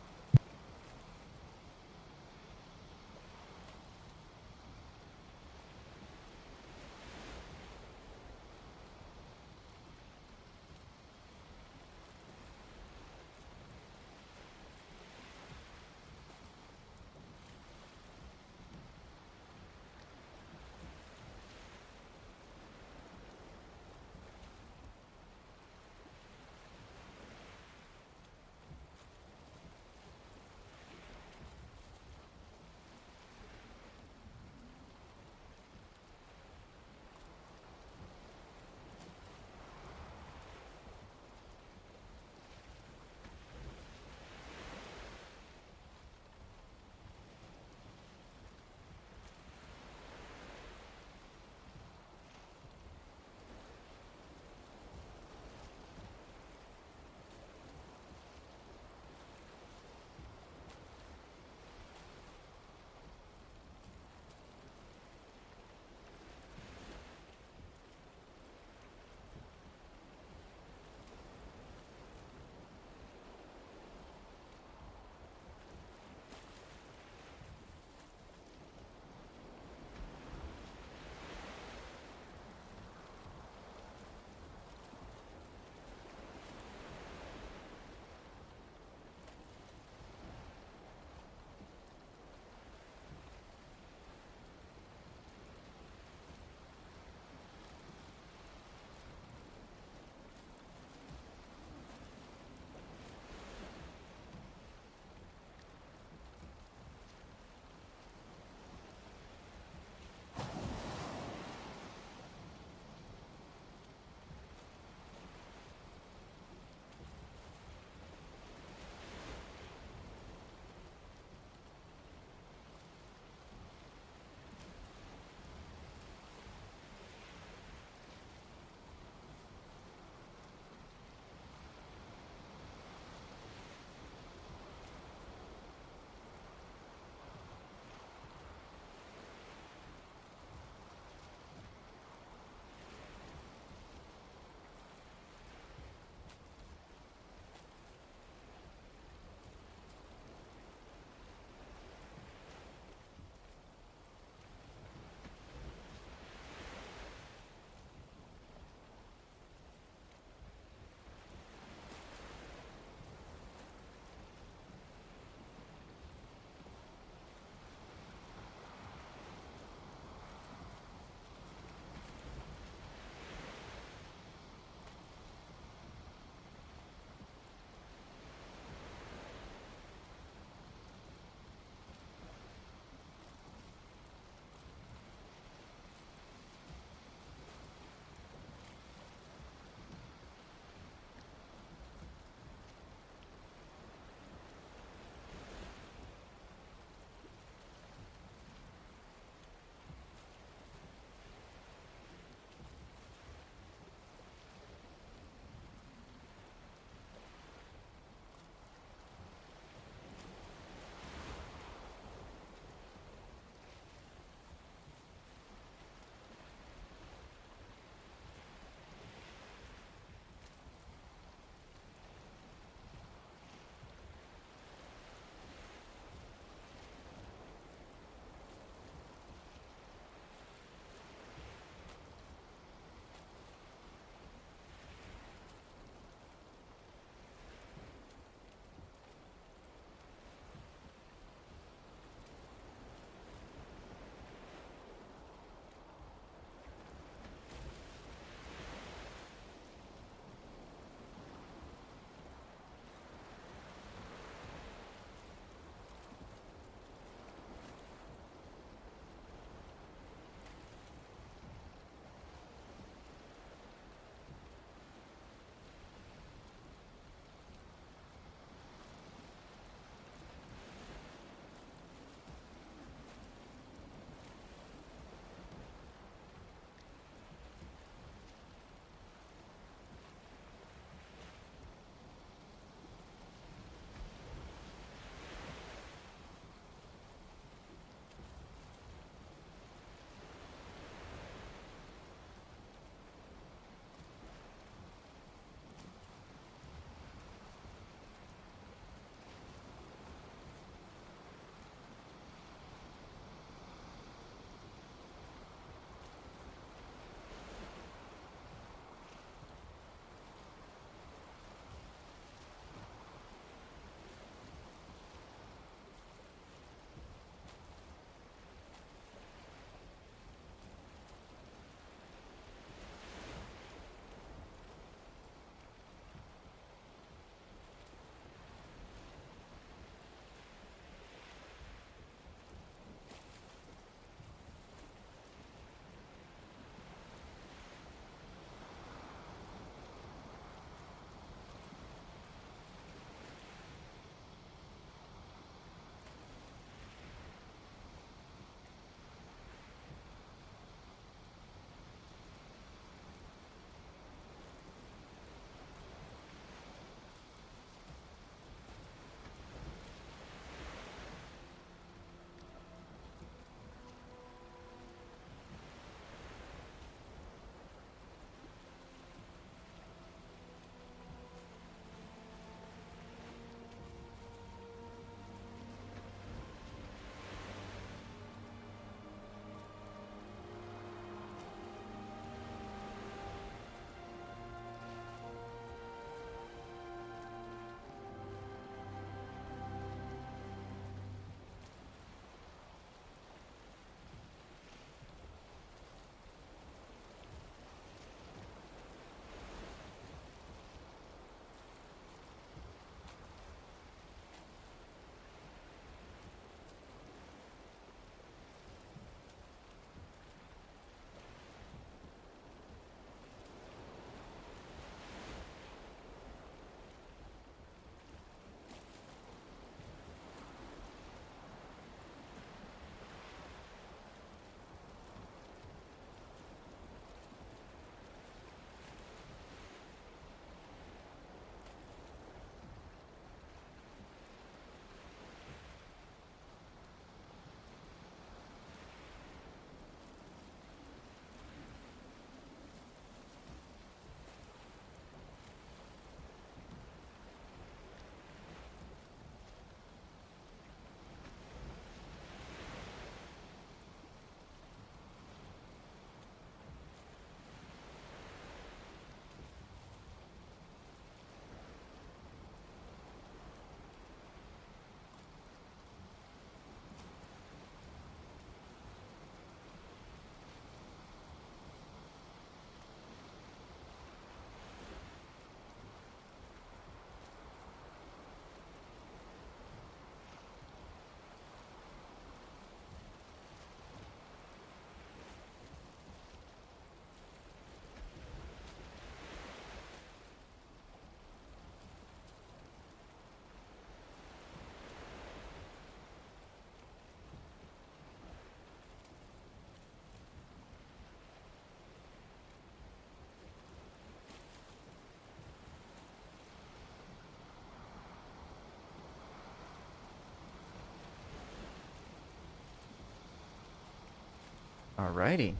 Alrighty.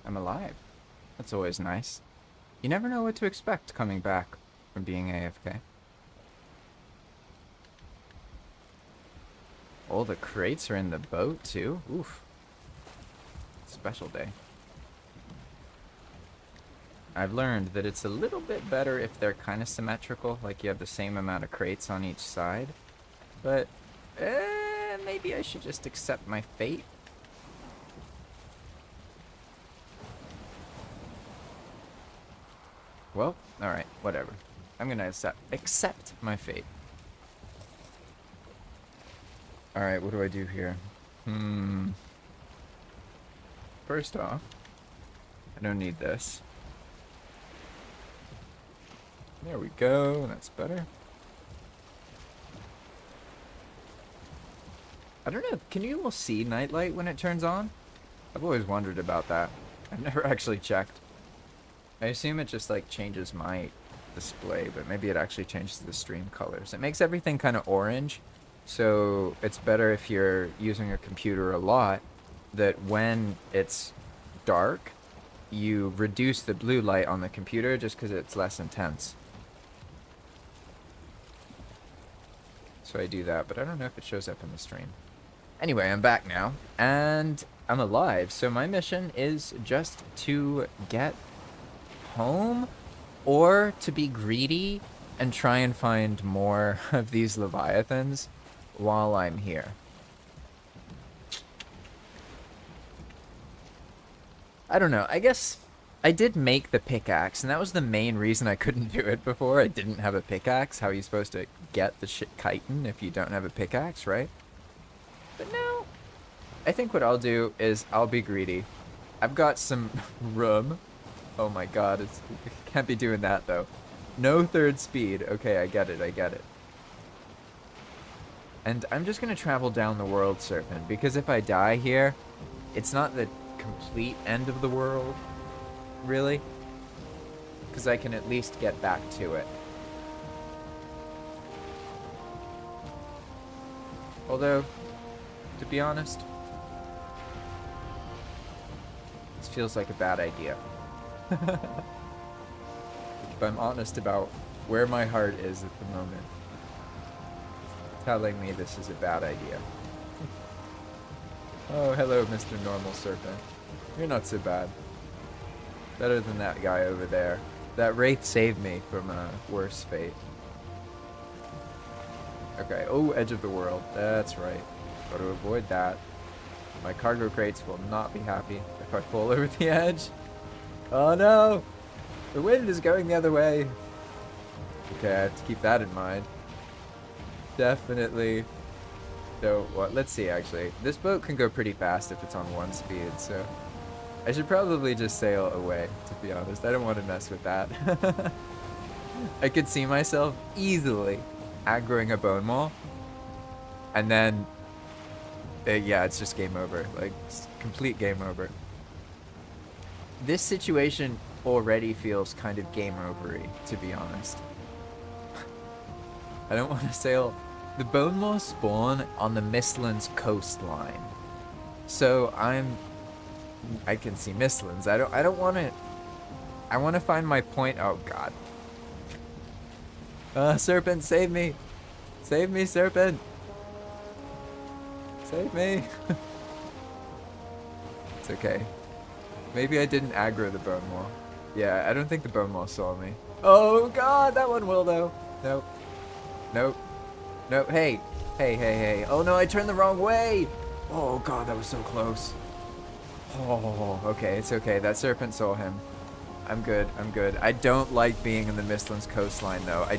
I'm alive. That's always nice. You never know what to expect coming back from being AFK. Oh, the crates are in the boat too? Oof. Special day. I've learned that it's a little bit better if they're kind of symmetrical, like you have the same amount of crates on each side. But, maybe I should just accept my fate. Well, alright, whatever. I'm gonna accept my fate. Alright, what do I do here? First off, I don't need this. There we go, that's better. I don't know, can you almost see nightlight when it turns on? I've always wondered about that. I've never actually checked. I assume it just like changes my display, but maybe it actually changes the stream colors. It makes everything kind of orange, so it's better if you're using a computer a lot, that when it's dark, you reduce the blue light on the computer just because it's less intense. So I do that, but I don't know if it shows up in the stream. Anyway, I'm back now, and I'm alive, so my mission is just to get home, or to be greedy and try and find more of these leviathans while I'm here. I don't know, I guess I did make the pickaxe, and that was the main reason I couldn't do it before. I didn't have a pickaxe. How are you supposed to get the chitin if you don't have a pickaxe, right? But no, I think what I'll do is I'll be greedy. I've got some room. Oh my god, it can't be doing that though. No third speed. Okay, I get it, I get it. And I'm just gonna travel down the world serpent, because if I die here, it's not the complete end of the world, really. Because I can at least get back to it. Although, to be honest, this feels like a bad idea. If I'm honest about where my heart is at the moment, it's telling me this is a bad idea. Oh, hello, Mr. Normal Serpent. You're not so bad. Better than that guy over there. That wraith saved me from a worse fate. Okay, oh, edge of the world. That's right. Got to avoid that. My cargo crates will not be happy if I fall over the edge. Oh no! The wind is going the other way. Okay, I have to keep that in mind. Definitely don't want... Let's see, actually. This boat can go pretty fast if it's on 1 speed, so... I should probably just sail away, to be honest. I don't want to mess with that. I could see myself easily aggroing a bone maul. And then... yeah, it's just game over. Like, complete game over. This situation already feels kind of game over-y, to be honest. I don't want to sail... The bone maw spawn on the Mistlands coastline. So I can see Mistlands. I don't want to... I want to find my point... Oh, God. Serpent, save me! Save me, Serpent! Save me! It's okay. Maybe I didn't aggro the bone maw. Yeah, I don't think the bone maw saw me. Oh god, that one will though. Nope. Nope. Nope. Hey. Hey, hey, hey. Oh no, I turned the wrong way! Oh god, that was so close. Oh, okay, it's okay. That serpent saw him. I'm good, I'm good. I don't like being in the Mistlands coastline though. I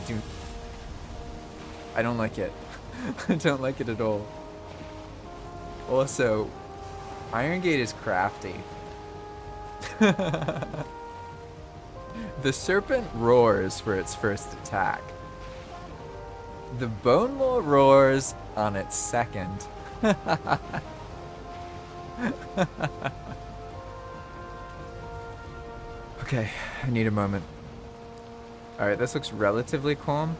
don't like it. I don't like it at all. Also, Iron Gate is crafty. The serpent roars for its first attack. The bone maw roars on its second. Okay, I need a moment. Alright, this looks relatively calm.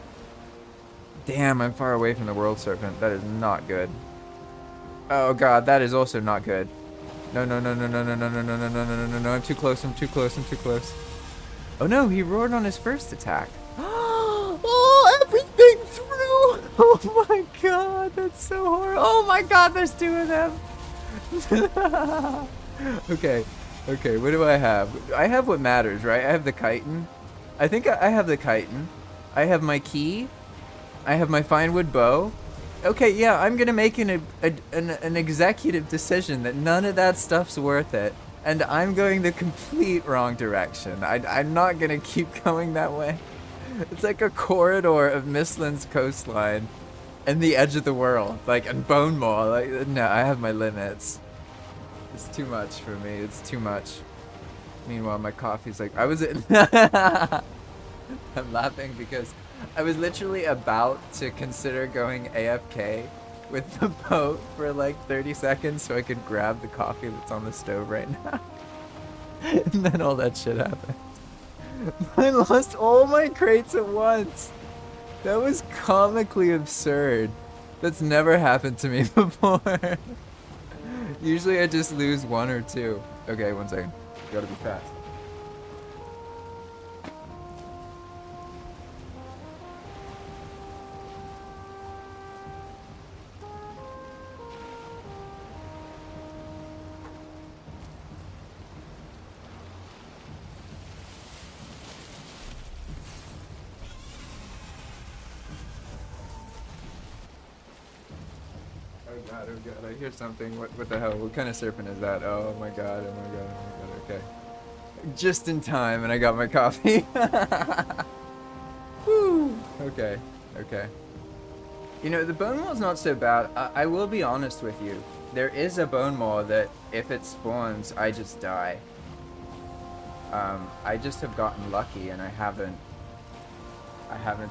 Damn, I'm far away from the world serpent. That is not good. Oh god, that is also not good. No, no, no, no, no, no, no, no, no, no, no, no, no, no, I'm too close, I'm too close, I'm too close. Oh no, he roared on his first attack. Oh, everything through! Oh my god, that's so horrible. Oh my god, there's two of them. Okay, okay, what do I have? I have what matters, right? I have the chitin. I think I have the chitin. I have my key. I have my fine wood bow. Okay, yeah, I'm gonna make an executive decision that none of that stuff's worth it. And I'm going the complete wrong direction. I'm not gonna keep going that way. It's like a corridor of Mistland's coastline and the edge of the world. Like, and Bone Maw. Like, no, I have my limits. It's too much for me. It's too much. Meanwhile, my coffee's like, I was in. I'm laughing because I was literally about to consider going AFK with the boat for like 30 seconds so I could grab the coffee that's on the stove right now. And then all that shit happened. I lost all my crates at once. That was comically absurd. That's never happened to me before. Usually I just lose one or two. Okay, one second. Gotta be fast. Oh god, I hear something. What the hell? What kind of serpent is that? Oh my god, oh my god, oh my god, okay. Just in time, and I got my coffee. Woo! Okay, okay. You know, the bone maw's not so bad. I will be honest with you. There is a bone maw that, if it spawns, I just die. I just have gotten lucky, and I haven't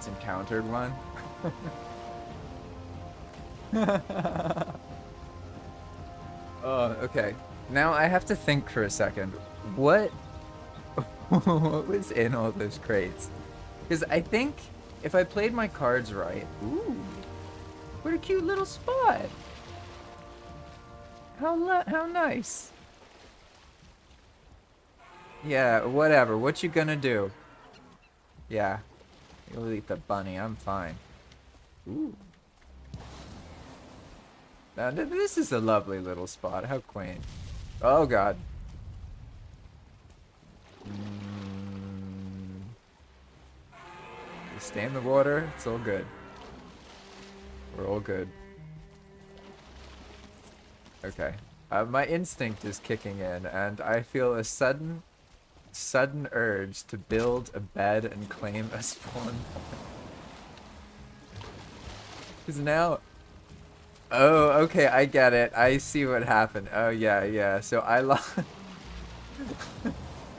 encountered one. Oh, okay. Now I have to think for a second. What was in all those crates? Because I think if I played my cards right... Ooh, what a cute little spot. How nice. Yeah, whatever. What you gonna do? Yeah. You'll eat the bunny. I'm fine. Ooh. Now, this is a lovely little spot. How quaint. Oh, God. You stay in the water. It's all good. We're all good. Okay. My instinct is kicking in, and I feel a sudden urge to build a bed and claim a spawn point. Because now... Oh, okay, I get it. I see what happened. Oh, yeah, yeah. So I lost...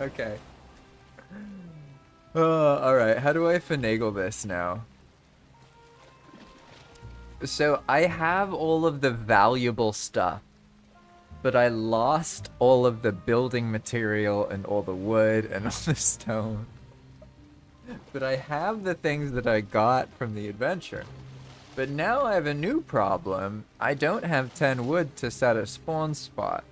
Okay. Alright. How do I finagle this now? So I have all of the valuable stuff, but I lost all of the building material and all the wood and all the stone. But I have the things that I got from the adventure. But now I have a new problem. I don't have 10 wood to set a spawn spot.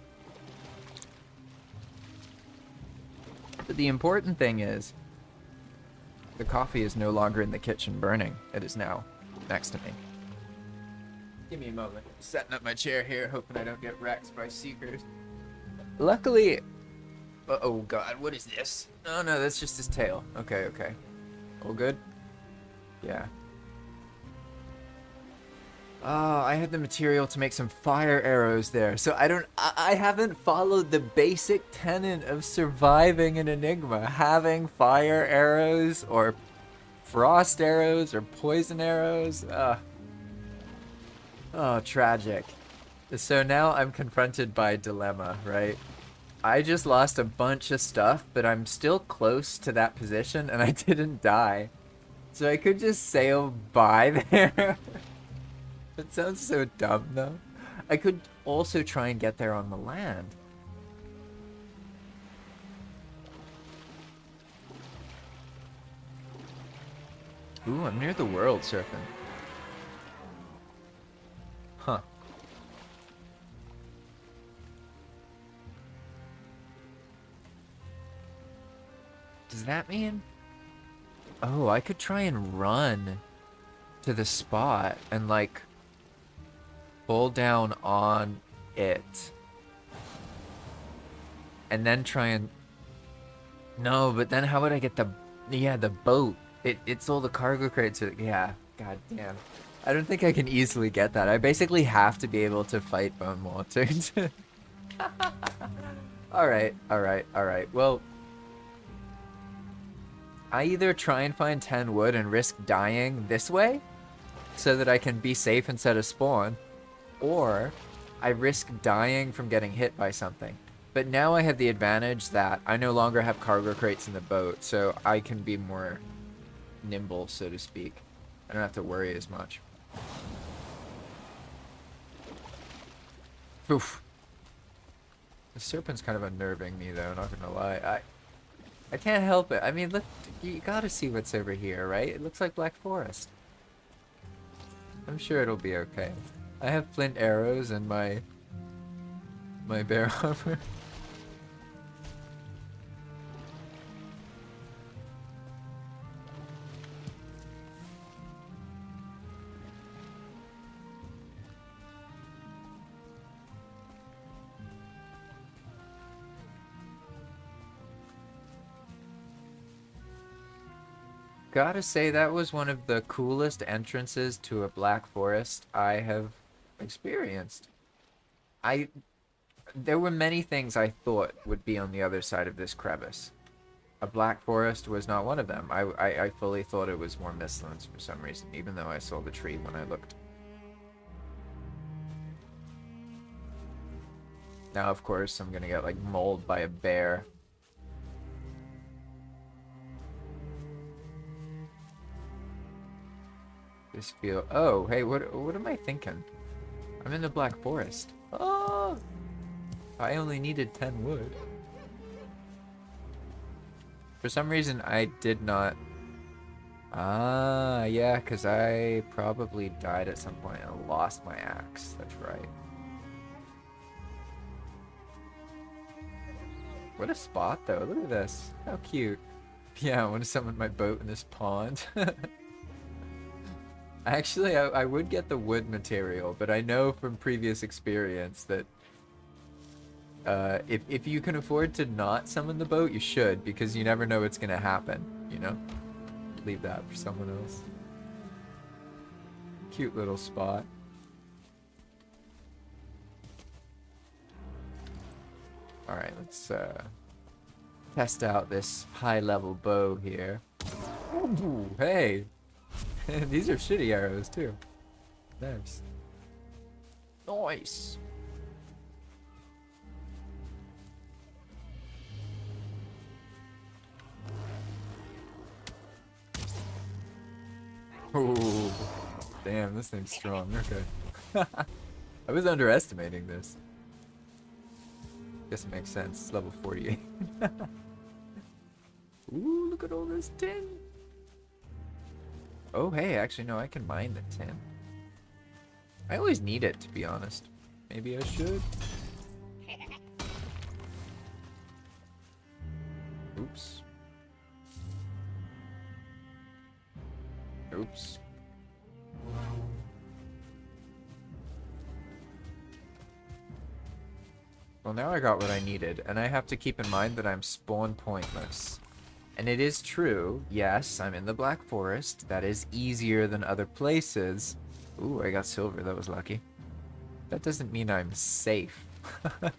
But the important thing is, the coffee is no longer in the kitchen burning. It is now next to me. Give me a moment. Setting up my chair here, hoping I don't get wrecked by seekers. Luckily... Oh god, what is this? Oh no, that's just his tail. Okay, okay. All good? Yeah. Oh, I had the material to make some fire arrows there. So I haven't followed the basic tenet of surviving an Enigma. Having fire arrows or frost arrows or poison arrows. Oh, tragic. So now I'm confronted by a dilemma, right? I just lost a bunch of stuff, but I'm still close to that position and I didn't die. So I could just sail by there. That sounds so dumb, though. I could also try and get there on the land. Ooh, I'm near the world surfing. Huh. Does that mean... Oh, I could try and run to the spot and, like, pull down on it. And then try and... No, but then how would I get the... Yeah, the boat. It's all the cargo crates. Yeah, god damn. I don't think I can easily get that. I basically have to be able to fight bone mortars. Alright, alright, alright. Well, I either try and find 10 wood and risk dying this way, so that I can be safe instead of spawn, or I risk dying from getting hit by something. But now I have the advantage that I no longer have cargo crates in the boat, so I can be more nimble, so to speak. I don't have to worry as much. Oof. The serpent's kind of unnerving me, though, not gonna lie. I can't help it. I mean, look, you gotta see what's over here, right? It looks like Black Forest. I'm sure it'll be okay. I have flint arrows and my bear armor. Gotta say, that was one of the coolest entrances to a Black Forest I have experienced. There were many things I thought would be on the other side of this crevice. A Black Forest was not one of them. I fully thought it was more Mistlands for some reason, even though I saw the tree when I looked. Now, of course, I'm gonna get, like, mauled by a bear. This feel... Oh, hey, what am I thinking? I'm in the Black Forest. Oh! I only needed 10 wood. For some reason, I did not... Ah, yeah, because I probably died at some point and lost my axe. That's right. What a spot, though. Look at this. How cute. Yeah, I want to summon my boat in this pond. Actually, I would get the wood material, but I know from previous experience that if you can afford to not summon the boat, you should, because you never know what's going to happen, you know? Leave that for someone else. Cute little spot. Alright, let's test out this high-level bow here. Ooh, hey! These are shitty arrows, too. Nice. Nice! Ooh. Damn, this thing's strong. Okay. I was underestimating this. Guess it makes sense. It's level 48. Ooh, look at all this tin! Oh, hey, actually, no, I can mine the tin. I always need it, to be honest. Maybe I should. Oops. Oops. Well, now I got what I needed, and I have to keep in mind that I'm spawn pointless. And it is true, yes, I'm in the Black Forest. That is easier than other places. Ooh, I got silver, that was lucky. That doesn't mean I'm safe. I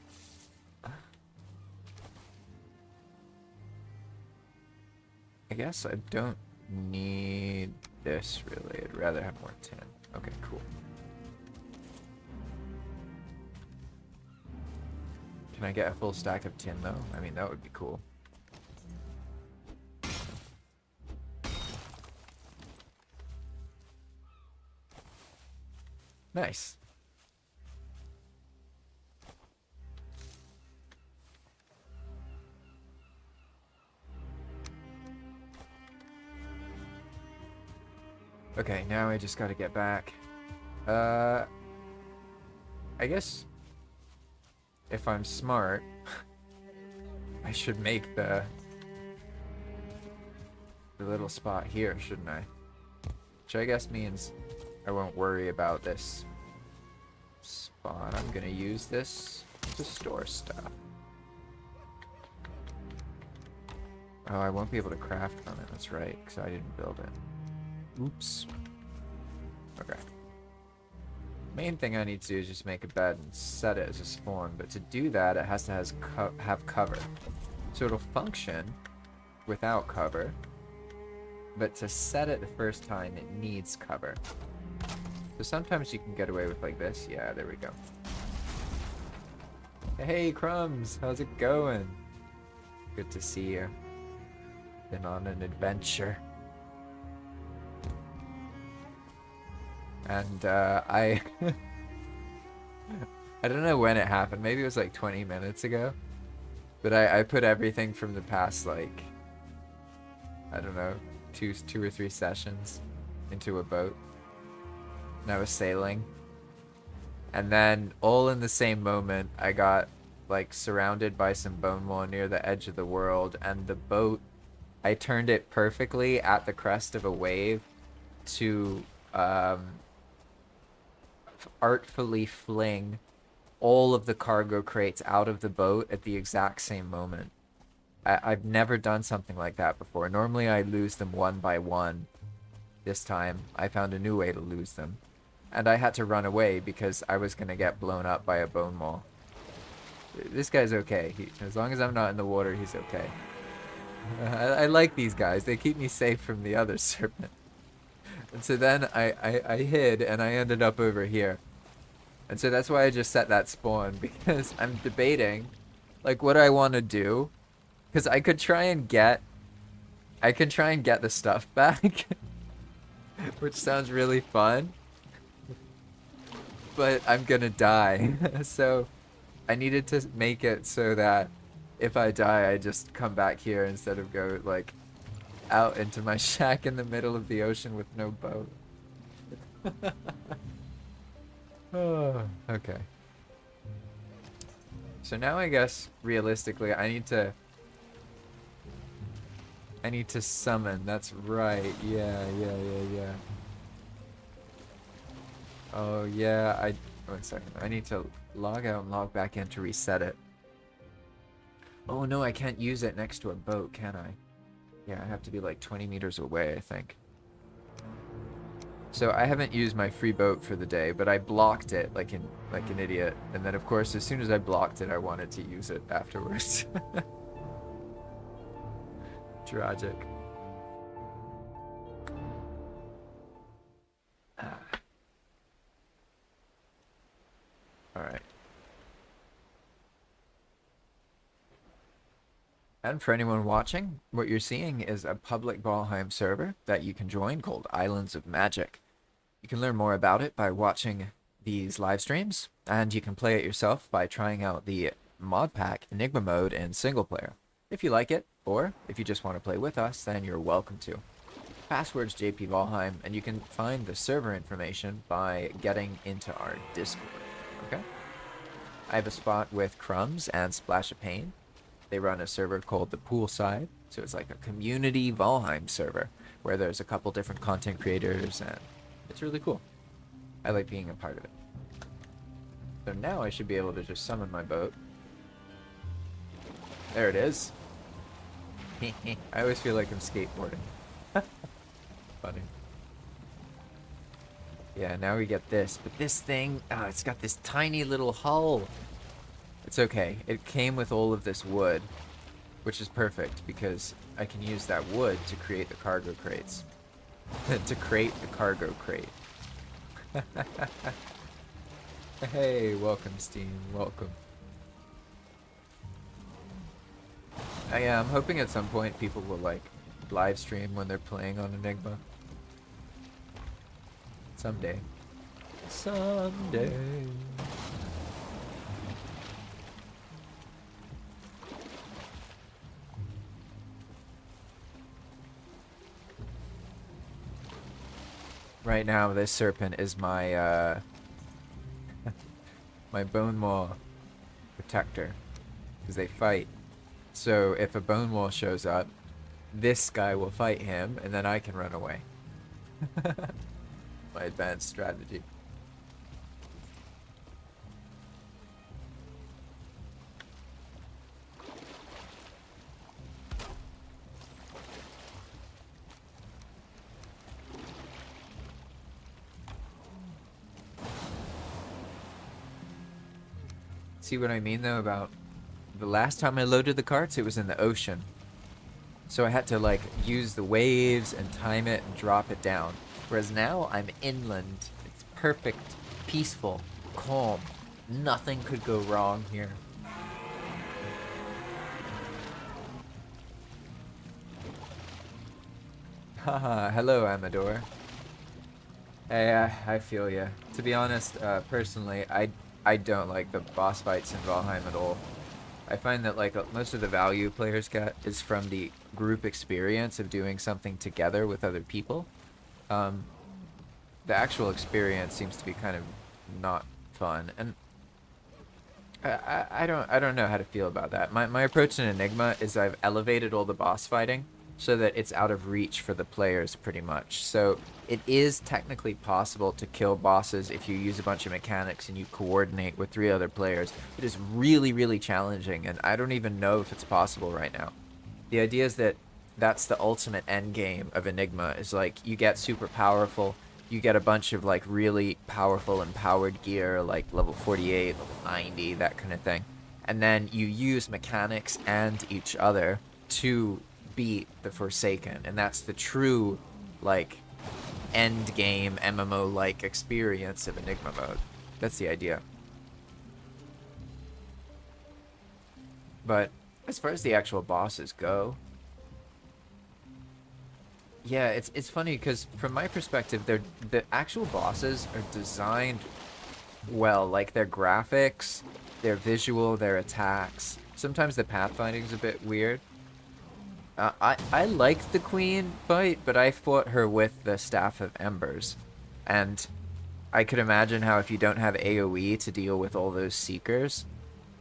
guess I don't need this, really. I'd rather have more tin. Okay, cool. Can I get a full stack of tin, though? I mean, that would be cool. Nice. Okay, now I just gotta get back. I guess if I'm smart, I should make the the little spot here, shouldn't I? Which I guess means I won't worry about this spot. I'm gonna use this to store stuff. Oh, I won't be able to craft from it. That's right, because I didn't build it. Oops. Okay. Main thing I need to do is just make a bed and set it as a spawn, but to do that, it has to have cover. So it'll function without cover, but to set it the first time, it needs cover. So sometimes you can get away with like this. Yeah, there we go. Hey, Crumbs, how's it going? Good to see you. Been on an adventure. And I don't know when it happened. Maybe it was like 20 minutes ago. But I put everything from the past, like, I don't know, two or three sessions into a boat. And I was sailing. And then all in the same moment, I got like surrounded by some bone wall near the edge of the world, and the boat, I turned it perfectly at the crest of a wave to artfully fling all of the cargo crates out of the boat at the exact same moment. I've never done something like that before. Normally I lose them one by one. This time I found a new way to lose them. And I had to run away because I was going to get blown up by a bone wall. This guy's okay. As long as I'm not in the water, he's okay. I like these guys. They keep me safe from the other serpent. And so then I hid and I ended up over here. And so that's why I just set that spawn, because I'm debating like what I want to do. Because I could try and get the stuff back. Which sounds really fun. But I'm gonna die. So I needed to make it so that if I die, I just come back here instead of go like out into my shack in the middle of the ocean with no boat. Oh, okay. So now I guess realistically I need to summon. That's right. Yeah. Oh yeah, one second. I need to log out and log back in to reset it. Oh no, I can't use it next to a boat, can I? Yeah, I have to be like 20 meters away, I think. So I haven't used my free boat for the day, but I blocked it like an idiot. And then of course, as soon as I blocked it, I wanted to use it afterwards. Tragic. Alright. And for anyone watching, what you're seeing is a public Valheim server that you can join called Islands of Magic. You can learn more about it by watching these live streams, and you can play it yourself by trying out the mod pack Enigma Mode in single player. If you like it, or if you just want to play with us, then you're welcome to. Password's JP Valheim, and you can find the server information by getting into our Discord. Okay? I have a spot with Crumbs and Splash of Pain. They run a server called the Poolside, so it's like a community Valheim server where there's a couple different content creators, and it's really cool. I like being a part of it. So now I should be able to just summon my boat. There it is. I always feel like I'm skateboarding. Funny. Yeah, now we get this, but this thing, it's got this tiny little hull. It's okay. It came with all of this wood, which is perfect because I can use that wood to create the cargo crates. To create the cargo crate. Hey, welcome Steam, welcome. Yeah, I'm hoping at some point people will like live stream when they're playing on Enigma. Someday. Someday. Right now, this serpent is my my bone wall protector, because they fight. So if a bone wall shows up, this guy will fight him, and then I can run away. My advanced strategy. See what I mean though about the last time I loaded the carts, it was in the ocean. So I had to like use the waves and time it and drop it down. Whereas now I'm inland. It's perfect, peaceful, calm. Nothing could go wrong here. Haha, hello Amador. Hey, I feel ya. To be honest, personally, I don't like the boss fights in Valheim at all. I find that like most of the value players get is from the group experience of doing something together with other people. The actual experience seems to be kind of not fun, and I don't know how to feel about that. My approach in Enigma is I've elevated all the boss fighting so that it's out of reach for the players pretty much. So it is technically possible to kill bosses if you use a bunch of mechanics and you coordinate with 3 other players. It is really, really challenging, and I don't even know if it's possible right now. The idea is that that's the ultimate end game of Enigma, is like you get super powerful, you get a bunch of like really powerful empowered gear like level 48, level 90, that kind of thing. And then you use mechanics and each other to beat the Forsaken, and that's the true like end game MMO like experience of Enigma mode. That's the idea. But as far as the actual bosses go, yeah, it's funny because from my perspective, the actual bosses are designed well, like their graphics, their visual, their attacks. Sometimes the pathfinding's a bit weird. I liked the queen fight, but I fought her with the Staff of Embers. And I could imagine how if you don't have AoE to deal with all those seekers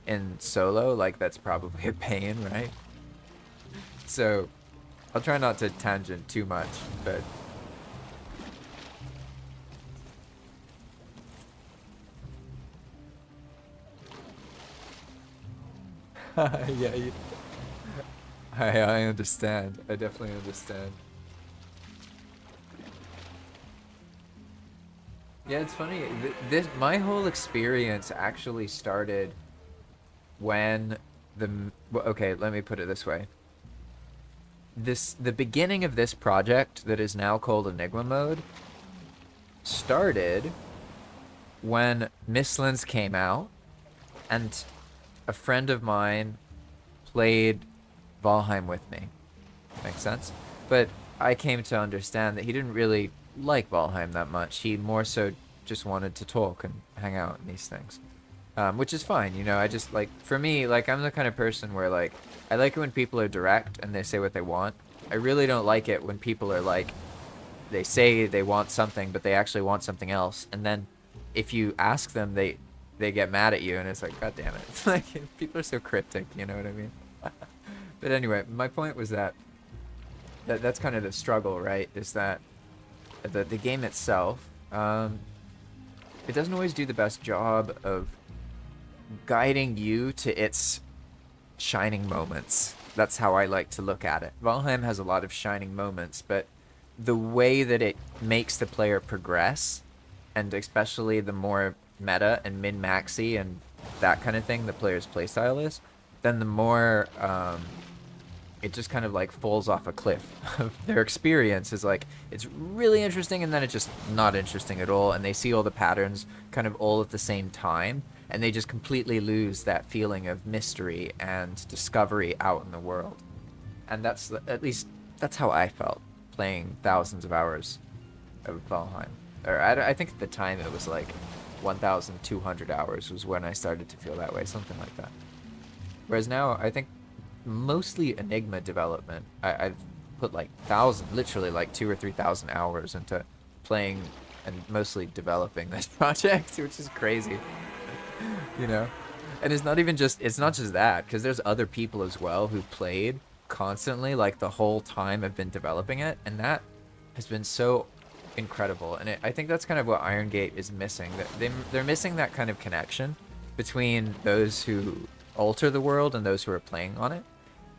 in solo, like that's probably a pain, right? So I'll try not to tangent too much, but yeah, I understand. I definitely understand. Yeah, it's funny. This my whole experience actually started when okay, let me put it this way. The beginning of this project that is now called Enigma Mode started when Mistlands came out, and a friend of mine played Valheim with me. Makes sense? But I came to understand that he didn't really like Valheim that much. He more so just wanted to talk and hang out and these things. Which is fine, you know, I just, like, for me, like, I'm the kind of person where, like, I like it when people are direct and they say what they want. I really don't like it when people are, like, they say they want something, but they actually want something else. And then if you ask them, they get mad at you, and it's like, God damn it. It's like, people are so cryptic, you know what I mean? But anyway, my point was that's kind of the struggle, right? Is that the game itself, it doesn't always do the best job of guiding you to its shining moments. That's how I like to look at it. Valheim has a lot of shining moments, but the way that it makes the player progress, and especially the more meta and min-maxy and that kind of thing the player's playstyle is, then the more it just kind of like falls off a cliff. Their experience is like, it's really interesting, and then it's just not interesting at all, and they see all the patterns kind of all at the same time, and they just completely lose that feeling of mystery and discovery out in the world. And that's, at least, that's how I felt playing thousands of hours of Valheim. Or I think at the time it was like 1,200 hours was when I started to feel that way, something like that. Whereas now, I think mostly Enigma development, I've put like literally like 2,000 or 3,000 hours into playing and mostly developing this project, which is crazy, you know? And it's not just that, because there's other people as well who played constantly, like the whole time I've been developing it, and that has been so incredible. And I think that's kind of what Iron Gate is missing. That they're missing that kind of connection between those who alter the world and those who are playing on it.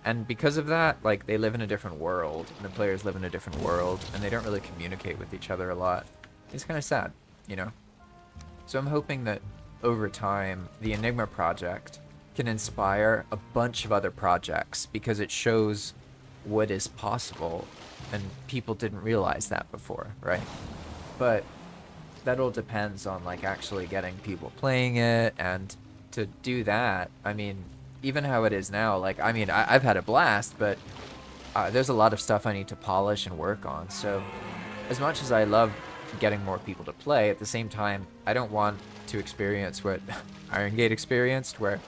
And because of that, like, they live in a different world, and the players live in a different world, and they don't really communicate with each other a lot. It's kind of sad, you know? So I'm hoping that over time, the Enigma project can inspire a bunch of other projects, because it shows what is possible, and people didn't realize that before, right? But that all depends on, like, actually getting people playing it, and to do that, I mean, even how it is now, like, I mean, I've had a blast, but there's a lot of stuff I need to polish and work on. So as much as I love getting more people to play, at the same time, I don't want to experience what Iron Gate experienced, where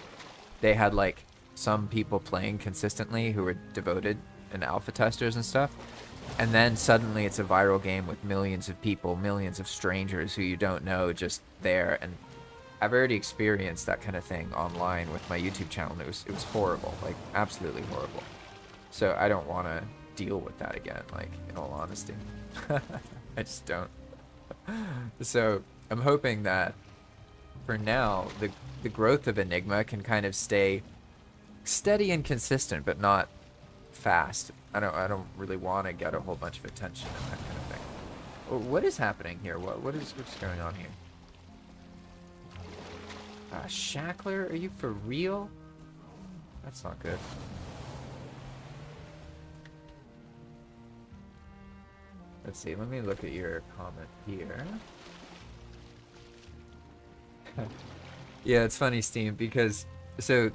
they had, like, some people playing consistently who were devoted and alpha testers and stuff, and then suddenly it's a viral game with millions of people, millions of strangers who you don't know just there. And I've already experienced that kind of thing online with my YouTube channel, and it was horrible, like, absolutely horrible. So I don't want to deal with that again, like, in all honesty. I just don't. So I'm hoping that for now, the growth of Enigma can kind of stay steady and consistent, but not fast. I don't really want to get a whole bunch of attention and that kind of thing. What is happening here? What's going on here? Shackler, are you for real? That's not good. Let's see, let me look at your comment here. Yeah, it's funny, Steam, because, so,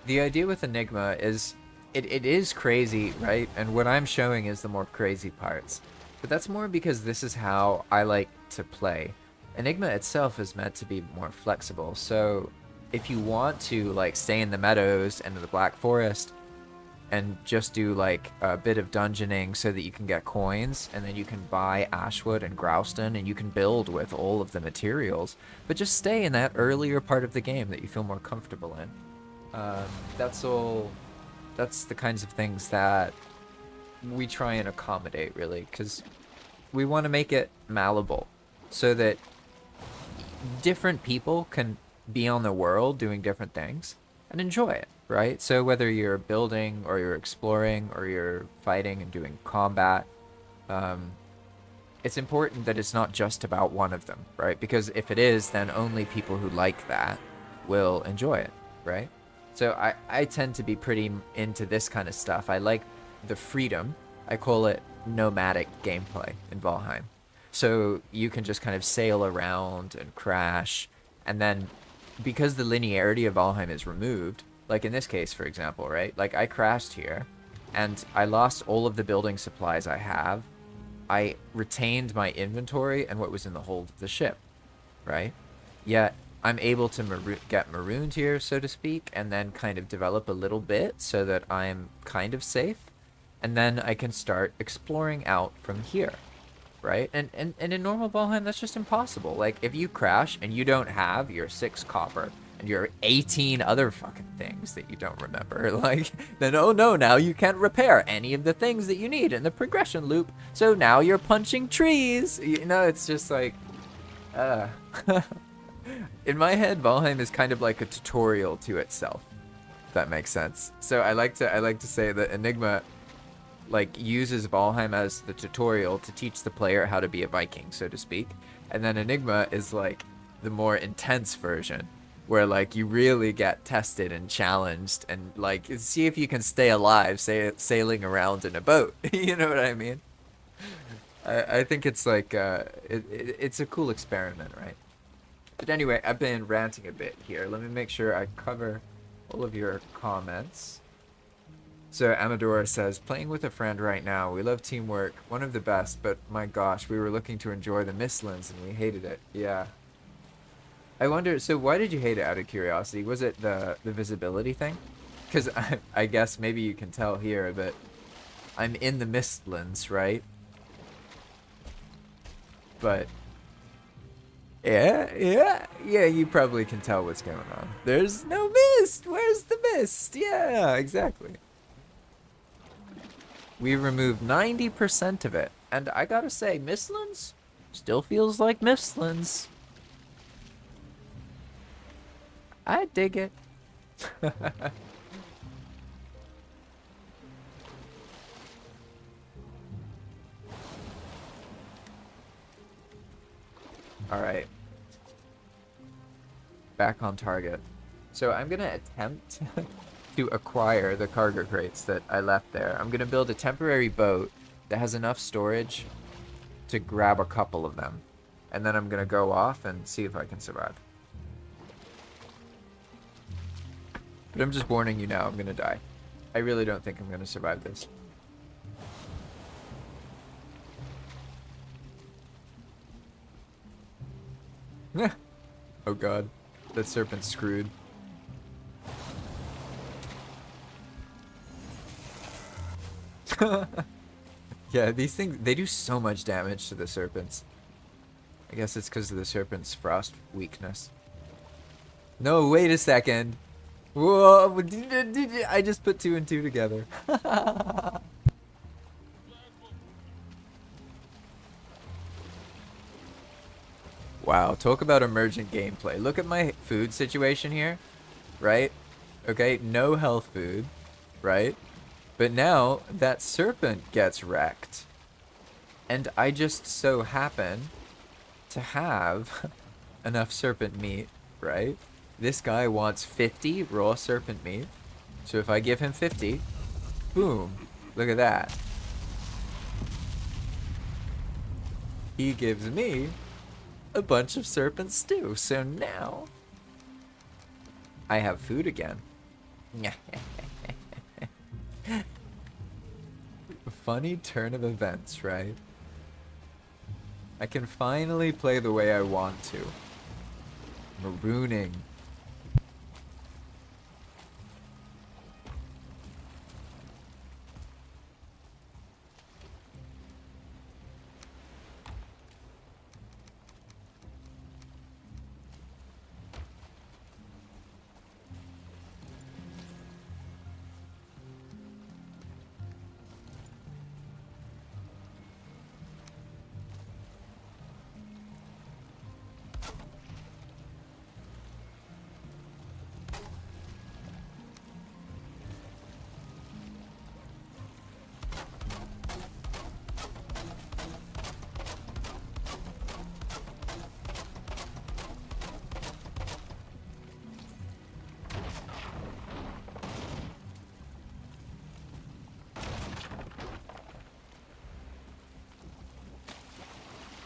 the idea with Enigma is, it is crazy, right? And what I'm showing is the more crazy parts. But that's more because this is how I like to play. Enigma itself is meant to be more flexible, so if you want to, like, stay in the meadows and the Black Forest and just do, like, a bit of dungeoning so that you can get coins, and then you can buy Ashwood and Grouston, and you can build with all of the materials, but just stay in that earlier part of the game that you feel more comfortable in. That's the kinds of things that we try and accommodate, really, because we want to make it malleable so that different people can be on the world doing different things and enjoy it, right? So whether you're building or you're exploring or you're fighting and doing combat, it's important that it's not just about one of them, right? Because if it is, then only people who like that will enjoy it, right? So I tend to be pretty into this kind of stuff. I like the freedom. I call it nomadic gameplay in Valheim. So you can just kind of sail around and crash, and then because the linearity of Valheim is removed, like in this case, for example, right? Like, I crashed here, and I lost all of the building supplies I have. I retained my inventory and what was in the hold of the ship, right? Yet I'm able to get marooned here, so to speak, and then kind of develop a little bit so that I'm kind of safe, and then I can start exploring out from here, right? And in normal Valheim, that's just impossible. Like, if you crash and you don't have your 6 copper and your 18 other fucking things that you don't remember, like, then oh no, now you can't repair any of the things that you need in the progression loop, so now you're punching trees. You know, it's just like, in my head, Valheim is kind of like a tutorial to itself, if that makes sense. So I like to say that Enigma, like, uses Valheim as the tutorial to teach the player how to be a Viking, so to speak. And then Enigma is, like, the more intense version, where, like, you really get tested and challenged and, like, see if you can stay alive, sailing around in a boat. You know what I mean? I think it's, like, it's a cool experiment, right? But anyway, I've been ranting a bit here. Let me make sure I cover all of your comments. So Amadora says, playing with a friend right now. We love teamwork. One of the best, but my gosh, we were looking to enjoy the Mistlands and we hated it. Yeah. I wonder, so why did you hate it out of curiosity? Was it the visibility thing? Because I guess maybe you can tell here, but I'm in the Mistlands, right? But yeah, you probably can tell what's going on. There's no mist! Where's the mist? Yeah, exactly. We removed 90% of it. And I gotta say, Mistlands still feels like Mistlands. I dig it. Alright. Back on target. So I'm gonna attempt to acquire the cargo crates that I left there. I'm gonna build a temporary boat that has enough storage to grab a couple of them. And then I'm gonna go off and see if I can survive. But I'm just warning you now, I'm gonna die. I really don't think I'm gonna survive this. Oh god, that serpent's screwed. Yeah, these things, they do so much damage to the serpents. I guess it's because of the serpent's frost weakness. No, wait a second. Whoa, I just put 2 and 2 together. Wow, talk about emergent gameplay. Look at my food situation here, right? Okay, no health food, right? But now that serpent gets wrecked. And I just so happen to have enough serpent meat, right? This guy wants 50 raw serpent meat. So if I give him 50, boom, look at that. He gives me a bunch of serpent stew. So now I have food again. Funny turn of events, right? I can finally play the way I want to. Marooning.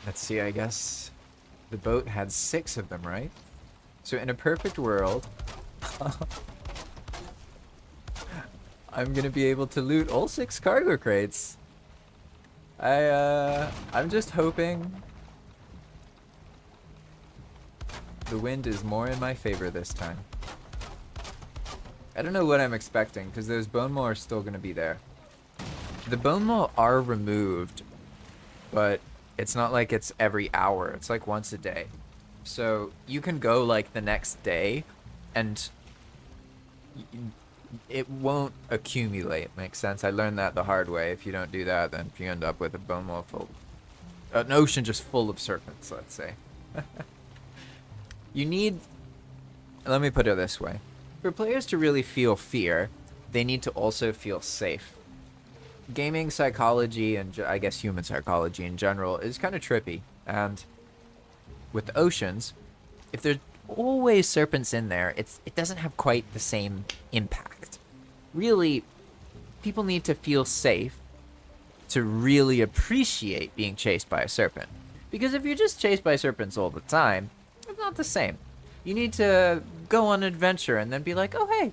Let's see, I guess the boat had 6 of them, right? So in a perfect world, I'm gonna be able to loot all 6 cargo crates. I'm just hoping the wind is more in my favor this time. I don't know what I'm expecting, because those bone maw are still gonna be there. The bone maw are removed, but it's not like it's every hour. It's like once a day. So you can go like the next day and it won't accumulate. Makes sense? I learned that the hard way. If you don't do that, then you end up with a bone maw full, an ocean just full of serpents, let's say. You need, let me put it this way. For players to really feel fear, they need to also feel safe. Gaming psychology, and I guess human psychology in general, is kind of trippy. And with the oceans, if there's always serpents in there, it doesn't have quite the same impact. Really, people need to feel safe to really appreciate being chased by a serpent. Because if you're just chased by serpents all the time, it's not the same. You need to go on an adventure and then be like, oh hey,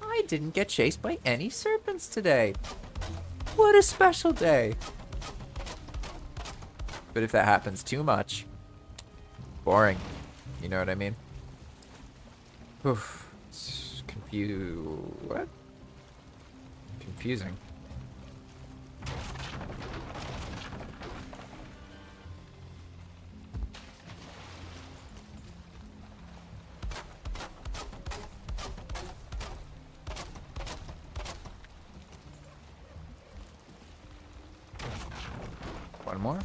I didn't get chased by any serpents today. What a special day. But if that happens too much, boring. You know what I mean? Oof. It's what? Confusing. One more.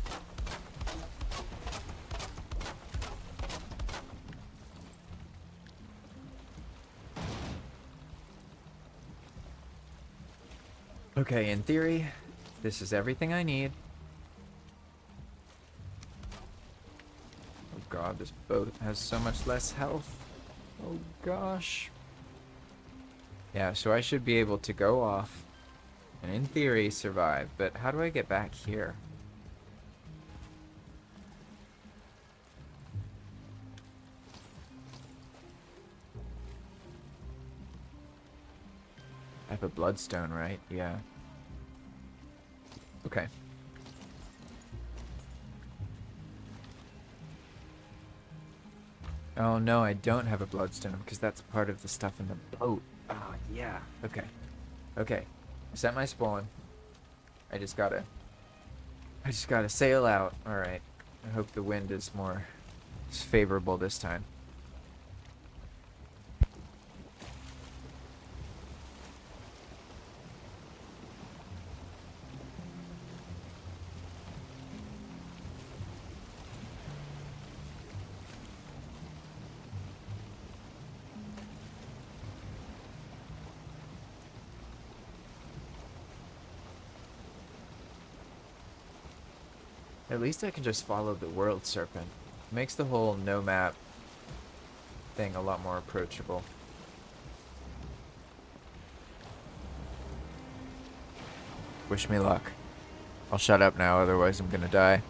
Okay, in theory, this is everything I need. Oh god, this boat has so much less health. Oh gosh. Yeah, so I should be able to go off and in theory survive, but how do I get back here? I have a bloodstone, right? Yeah. Okay. Oh no, I don't have a bloodstone because that's part of the stuff in the boat. Oh yeah. Okay. Okay. Set my spawn. I just gotta sail out. Alright. I hope the wind is more favorable this time. At least I can just follow the world serpent. Makes the whole no map thing a lot more approachable. Wish me luck. I'll shut up now, otherwise I'm gonna die.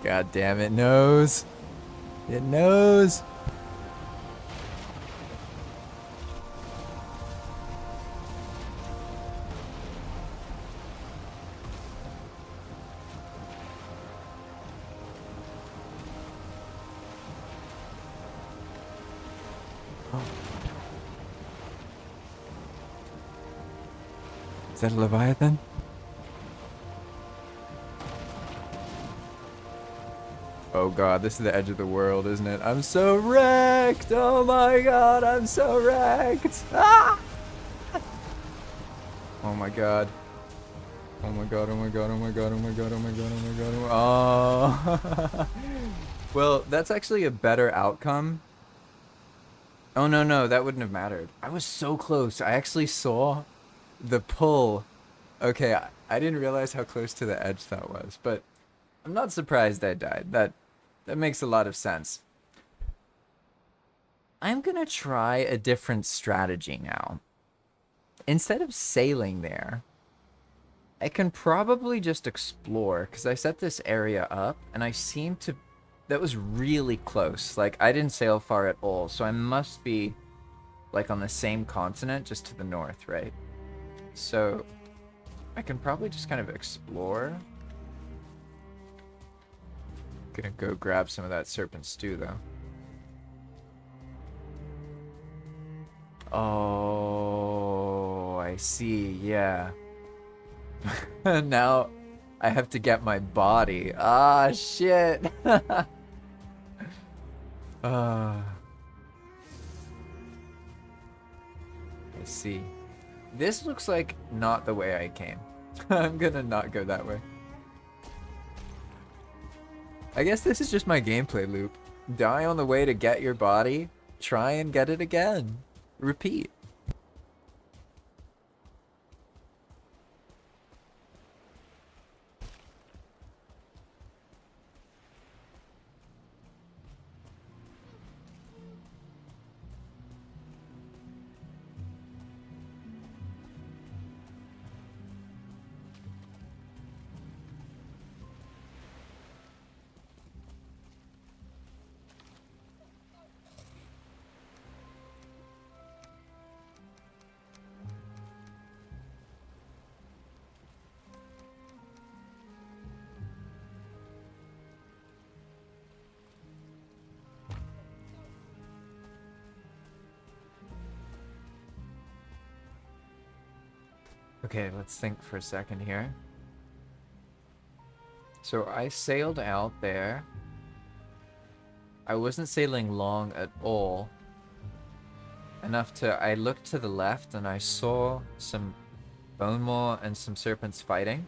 God damn, it knows. It knows. Is that a Leviathan? Oh god, this is the edge of the world, isn't it? I'm so wrecked! Oh my god, I'm so wrecked! Ah! Oh my god. Oh my god, oh my god, oh my god, oh my god, oh my god, oh my god, oh my... Oh. Well, that's actually a better outcome. Oh no, no, that wouldn't have mattered. I was so close. I actually saw the pull. Okay, I didn't realize how close to the edge that was, but I'm not surprised I died. That makes a lot of sense. I'm gonna try a different strategy now. Instead of sailing there, I can probably just explore, because I set this area up, and I seem to... That was really close. Like, I didn't sail far at all, so I must be, like, on the same continent, just to the north, right? So, I can probably just kind of explore. Gonna go grab some of that serpent stew, though. Oh, I see, yeah. Now I have to get my body. Ah, shit. I see. This looks like not the way I came. I'm gonna not go that way. I guess this is just my gameplay loop. Die on the way to get your body, try and get it again. Repeat. Okay, let's think for a second here. So I sailed out there. I wasn't sailing long at all. Enough to... I looked to the left and I saw some bone maw and some serpents fighting.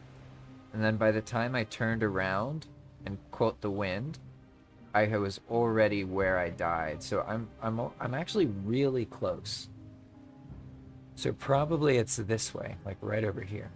And then by the time I turned around and caught the wind, I was already where I died. So I'm actually really close. So probably it's this way, like right over here.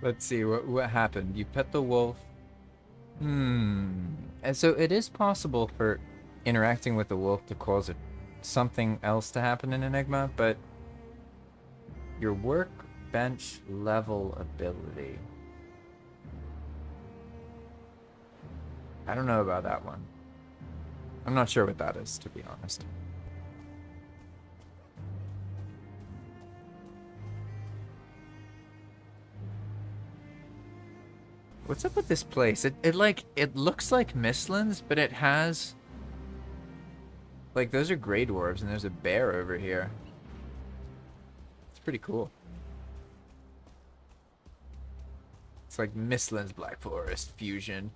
Let's see, what happened? You pet the wolf. And so it is possible for interacting with the wolf to cause something else to happen in Enigma, but your workbench level ability. I don't know about that one. I'm not sure what that is, to be honest. What's up with this place? It looks like Mistlands, but it has... Like, those are Grey Dwarves, and there's a bear over here. It's pretty cool. It's like Mistlands Black Forest fusion.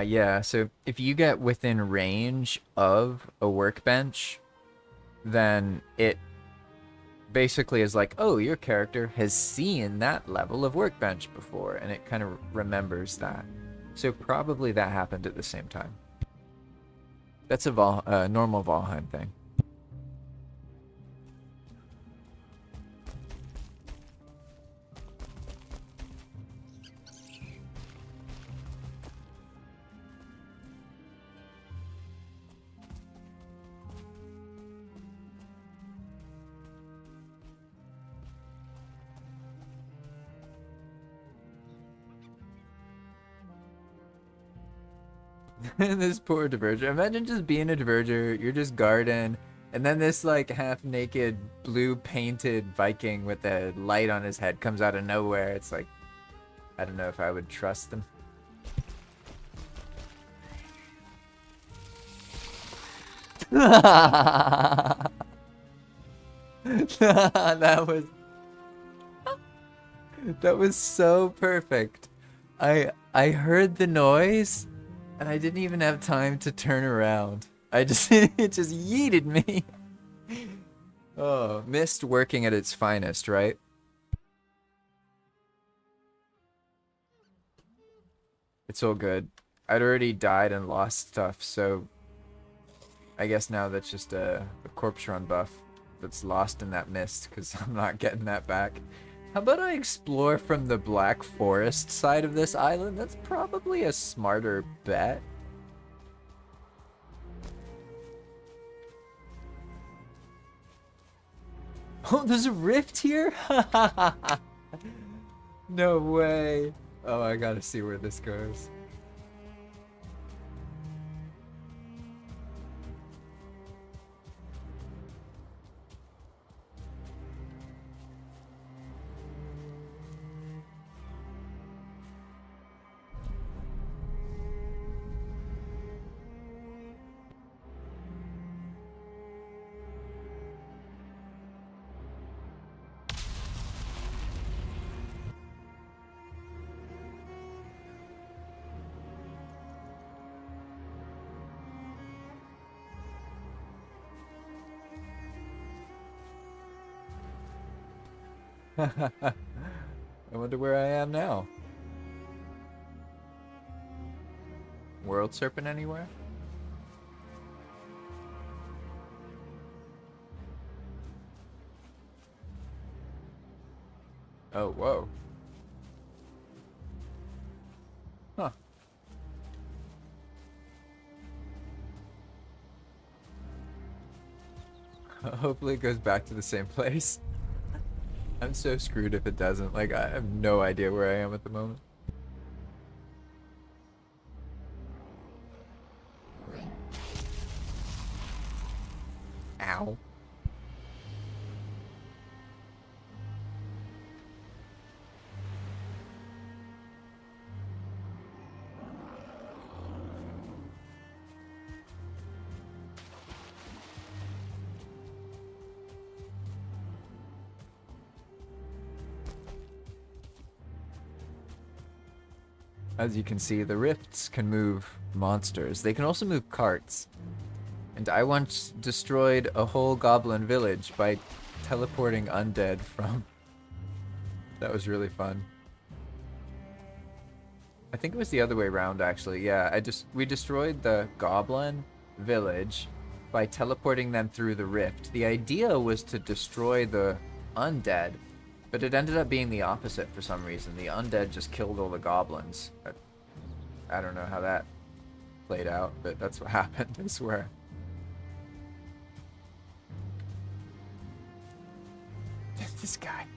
Yeah, so if you get within range of a workbench, then it basically is like, oh, your character has seen that level of workbench before, and it kind of remembers that. So probably that happened at the same time. That's a normal Valheim thing. This poor diverger. Imagine just being a diverger, you're just guarding, and then this like half-naked, blue-painted Viking with a light on his head comes out of nowhere. It's like, I don't know if I would trust them. That was so perfect. I heard the noise and I didn't even have time to turn around. I just it just yeeted me. Oh, mist working at its finest, right? It's all good. I'd already died and lost stuff, so I guess now that's just a corpse run buff that's lost in that mist, because I'm not getting that back. How about I explore from the Black Forest side of this island? That's probably a smarter bet. Oh, there's a rift here? No way. Oh, I gotta see where this goes. I wonder where I am now. World serpent anywhere? Oh, whoa. Huh. Hopefully it goes back to the same place. I'm so screwed if it doesn't. Like, I have no idea where I am at the moment. Ow. As you can see, the rifts can move monsters. They can also move carts. And I once destroyed a whole goblin village by teleporting undead from... That was really fun. I think it was the other way around, actually. Yeah, we destroyed the goblin village by teleporting them through the rift. The idea was to destroy the undead, but it ended up being the opposite for some reason. The undead just killed all the goblins. I don't know how that played out, but that's what happened, I swear. This guy.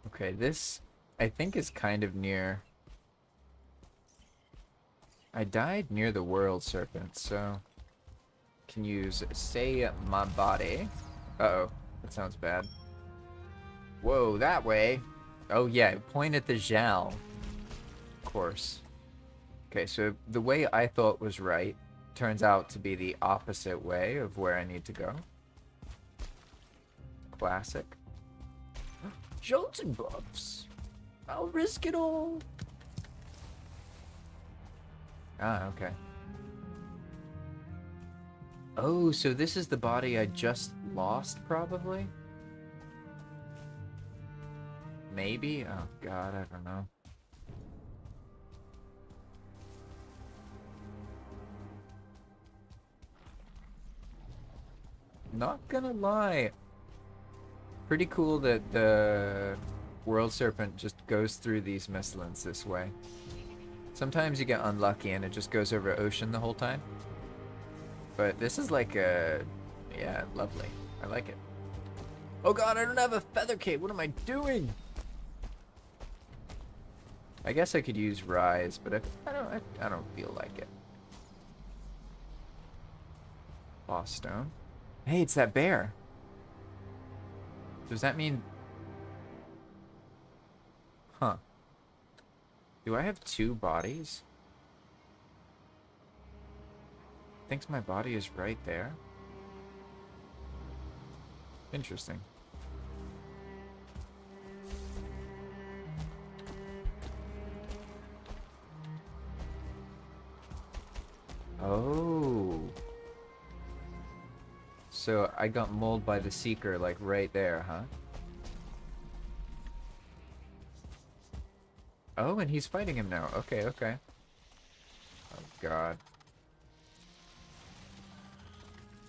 Okay, this I think is kind of near. I died near the world serpent, so can use say my body. Uh-oh, that sounds bad. Whoa, that way. Oh yeah, point at the Zhao. Of course. Okay, so the way I thought was right turns out to be the opposite way of where I need to go. Classic. Jolting buffs. I'll risk it all. Ah, okay. Oh, so this is the body I just lost, probably? Maybe? Oh, God, I don't know. Not gonna lie. Pretty cool that the world serpent just goes through these mistlands this way. Sometimes you get unlucky and it just goes over ocean the whole time. But this is like a... yeah, lovely. I like it. Oh god, I don't have a feather cape. What am I doing? I guess I could use rise, but I don't feel like it. Boss stone. Hey, it's that bear. Does that mean... huh. Do I have two bodies? Thinks my body is right there. Interesting. Oh. So I got mauled by the Seeker, like, right there, huh? Oh, and he's fighting him now. Okay, okay. Oh, God.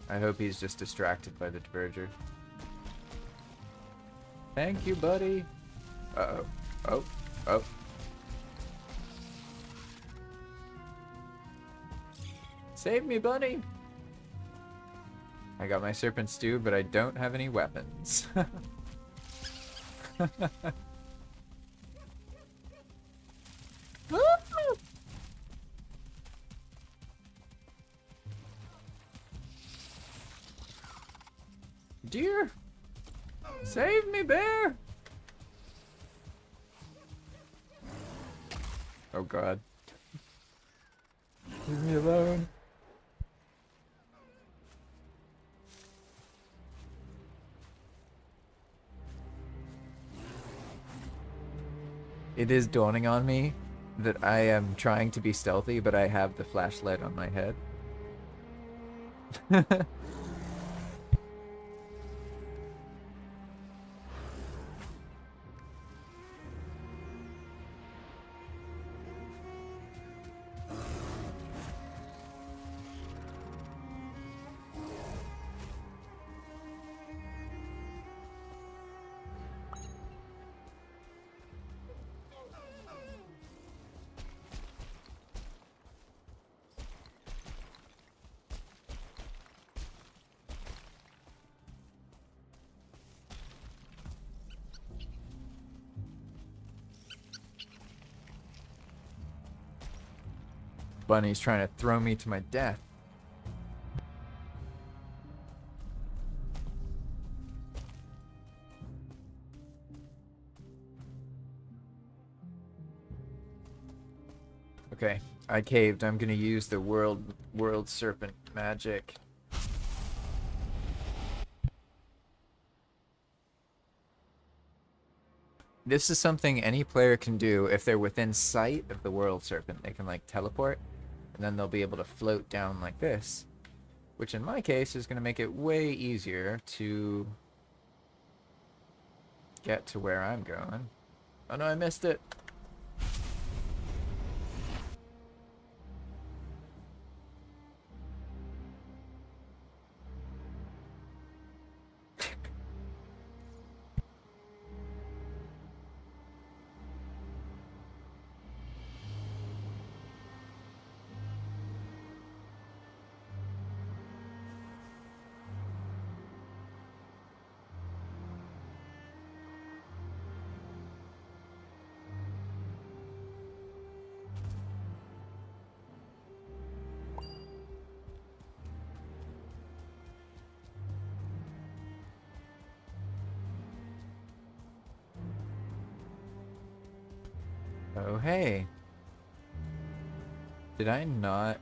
I hope he's just distracted by the Diverger. Thank you, buddy. Uh-oh. Oh. Oh. Save me, buddy! I got my serpent stew, but I don't have any weapons. Dear! Save me, bear! Oh god. Leave me alone. It is dawning on me that I am trying to be stealthy, but I have the flashlight on my head. Bunny's trying to throw me to my death. Okay, I caved. I'm gonna use the world serpent magic. This is something any player can do if they're within sight of the world serpent. They can like teleport, and then they'll be able to float down like this, which in my case is gonna make it way easier to get to where I'm going. Oh no, I missed it. Oh, hey. Did I not?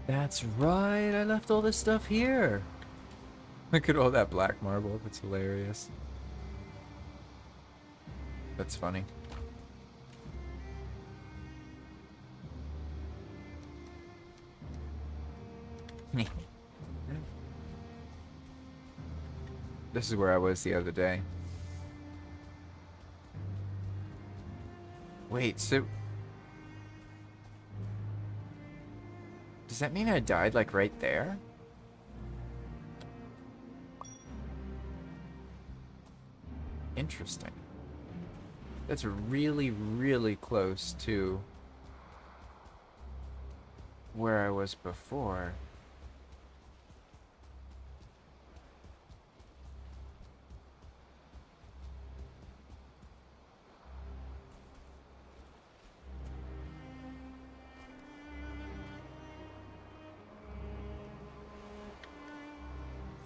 That's right. I left all this stuff here. Look at all that black marble. That's hilarious. That's funny. This is where I was the other day. Wait, so... does that mean I died, like, right there? Interesting. That's really, really close to where I was before.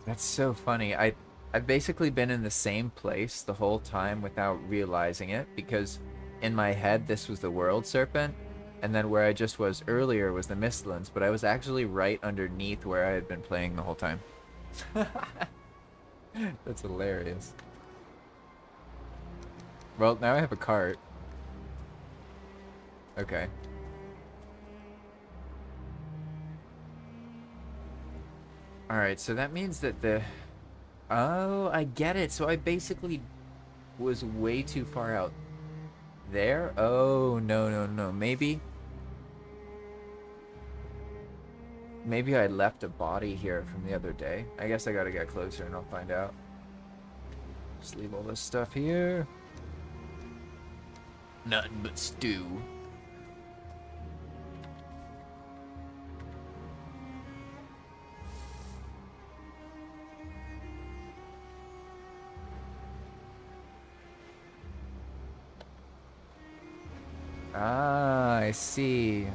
That's so funny. I've basically been in the same place the whole time without realizing it, because in my head this was the world serpent, and then where I just was earlier was the Mistlands, but I was actually right underneath where I had been playing the whole time. That's hilarious. Well, now I have a cart. Okay. Alright, so that means that the... oh, I get it. So I basically was way too far out there? Oh, no, no, no. Maybe I left a body here from the other day. I guess I gotta get closer and I'll find out. Just leave all this stuff here. Nothing but stew. Ah, I see.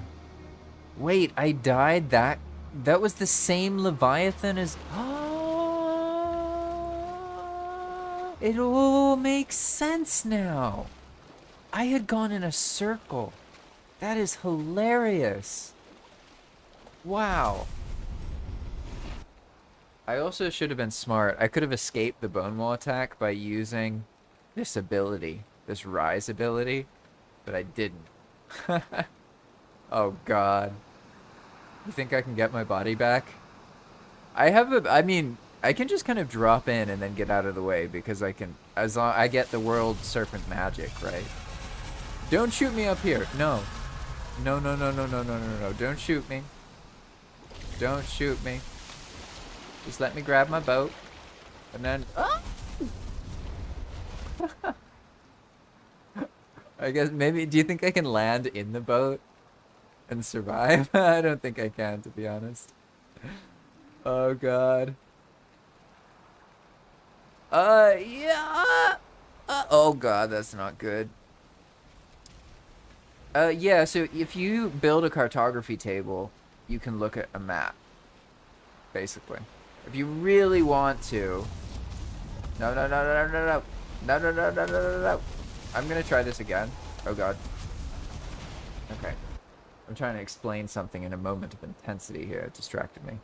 Wait, I died that was the same Leviathan as... oh, it all makes sense now. I had gone in a circle. That is hilarious. Wow. I also should have been smart. I could have escaped the bone wall attack by using this ability, this rise ability, but I didn't. Oh God. You think I can get my body back? I mean, I can just kind of drop in and then get out of the way because I can, as long I get the world serpent magic, right? Don't shoot me up here. No. No, no, no, no, no, no, no, no. Don't shoot me. Don't shoot me. Just let me grab my boat. And then... Ah! I guess maybe... Do you think I can land in the boat and survive? I don't think I can, to be honest. Oh, God. Yeah. Oh, God, that's not good. Yeah, so if you build a cartography table, you can look at a map, basically. If you really want to... No, no, no, no, no, no, no, no, no, no, no, no, no. I'm gonna try this again. Oh, God. Okay. I'm trying to explain something in a moment of intensity here. It distracted me.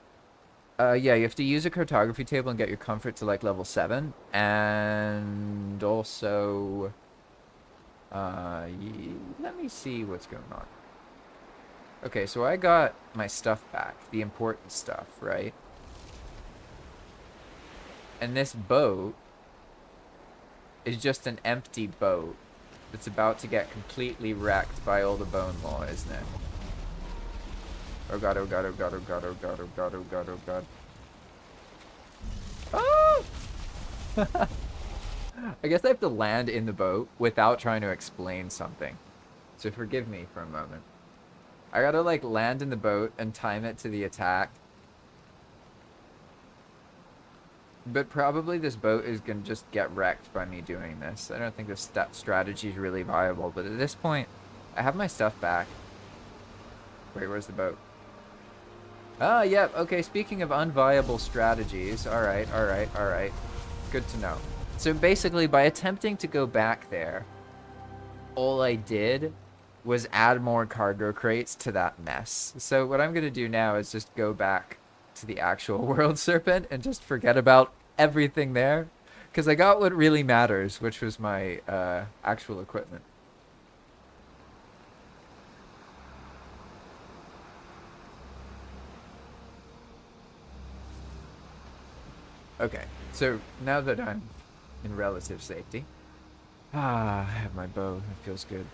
Yeah, you have to use a cartography table and get your comfort to, like, level 7. And also... let me see what's going on. Okay, so I got my stuff back. The important stuff, right? And this boat is just an empty boat that's about to get completely wrecked by all the bone law, isn't it? Oh God, oh God, oh God, oh God, oh God, oh God, oh God, oh God. Oh! I guess I have to land in the boat without trying to explain something. So forgive me for a moment. I gotta, like, land in the boat and time it to the attack. But probably this boat is gonna just get wrecked by me doing this. I don't think this strategy is really viable. But at this point, I have my stuff back. Wait, where's the boat? Ah, yep. Yeah, okay, speaking of unviable strategies. Alright, alright, alright. Good to know. So basically, by attempting to go back there, all I did was add more cargo crates to that mess. So what I'm going to do now is just go back to the actual world serpent and just forget about everything there. Because I got what really matters, which was my actual equipment. Okay, so now that I'm in relative safety. Ah, I have my bow. It feels good.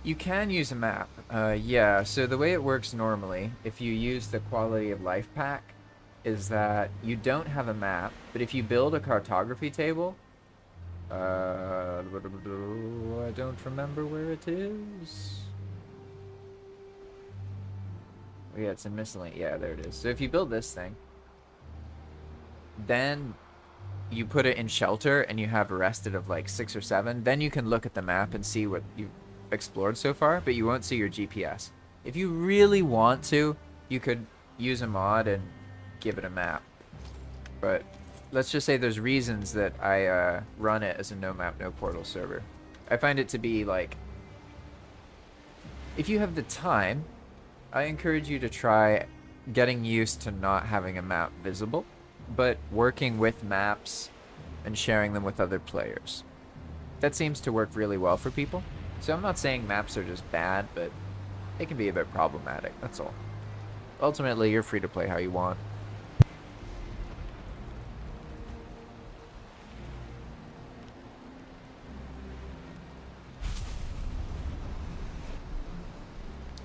You can use a map. Yeah, so the way it works normally, if you use the quality of life pack, is that you don't have a map, but if you build a cartography table, I don't remember where it is. Oh, yeah, it's in miscellaneous. Yeah, there it is. So if you build this thing, then you put it in shelter and you have rested of like 6 or 7, then you can look at the map and see what you've explored so far, but you won't see your GPS. If you really want to, you could use a mod and give it a map. But let's just say there's reasons that I run it as a no map, no portal server. I find it to be like, if you have the time, I encourage you to try getting used to not having a map visible, but working with maps and sharing them with other players. That seems to work really well for people. So I'm not saying maps are just bad, but they can be a bit problematic, that's all. Ultimately, you're free to play how you want.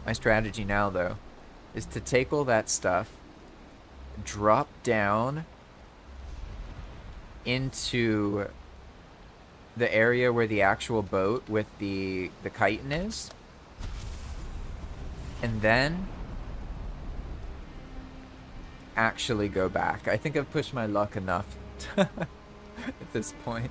My strategy now, though, is to take all that stuff, drop down into the area where the actual boat with the chitin is, and then actually go back. I think I've pushed my luck enough at this point.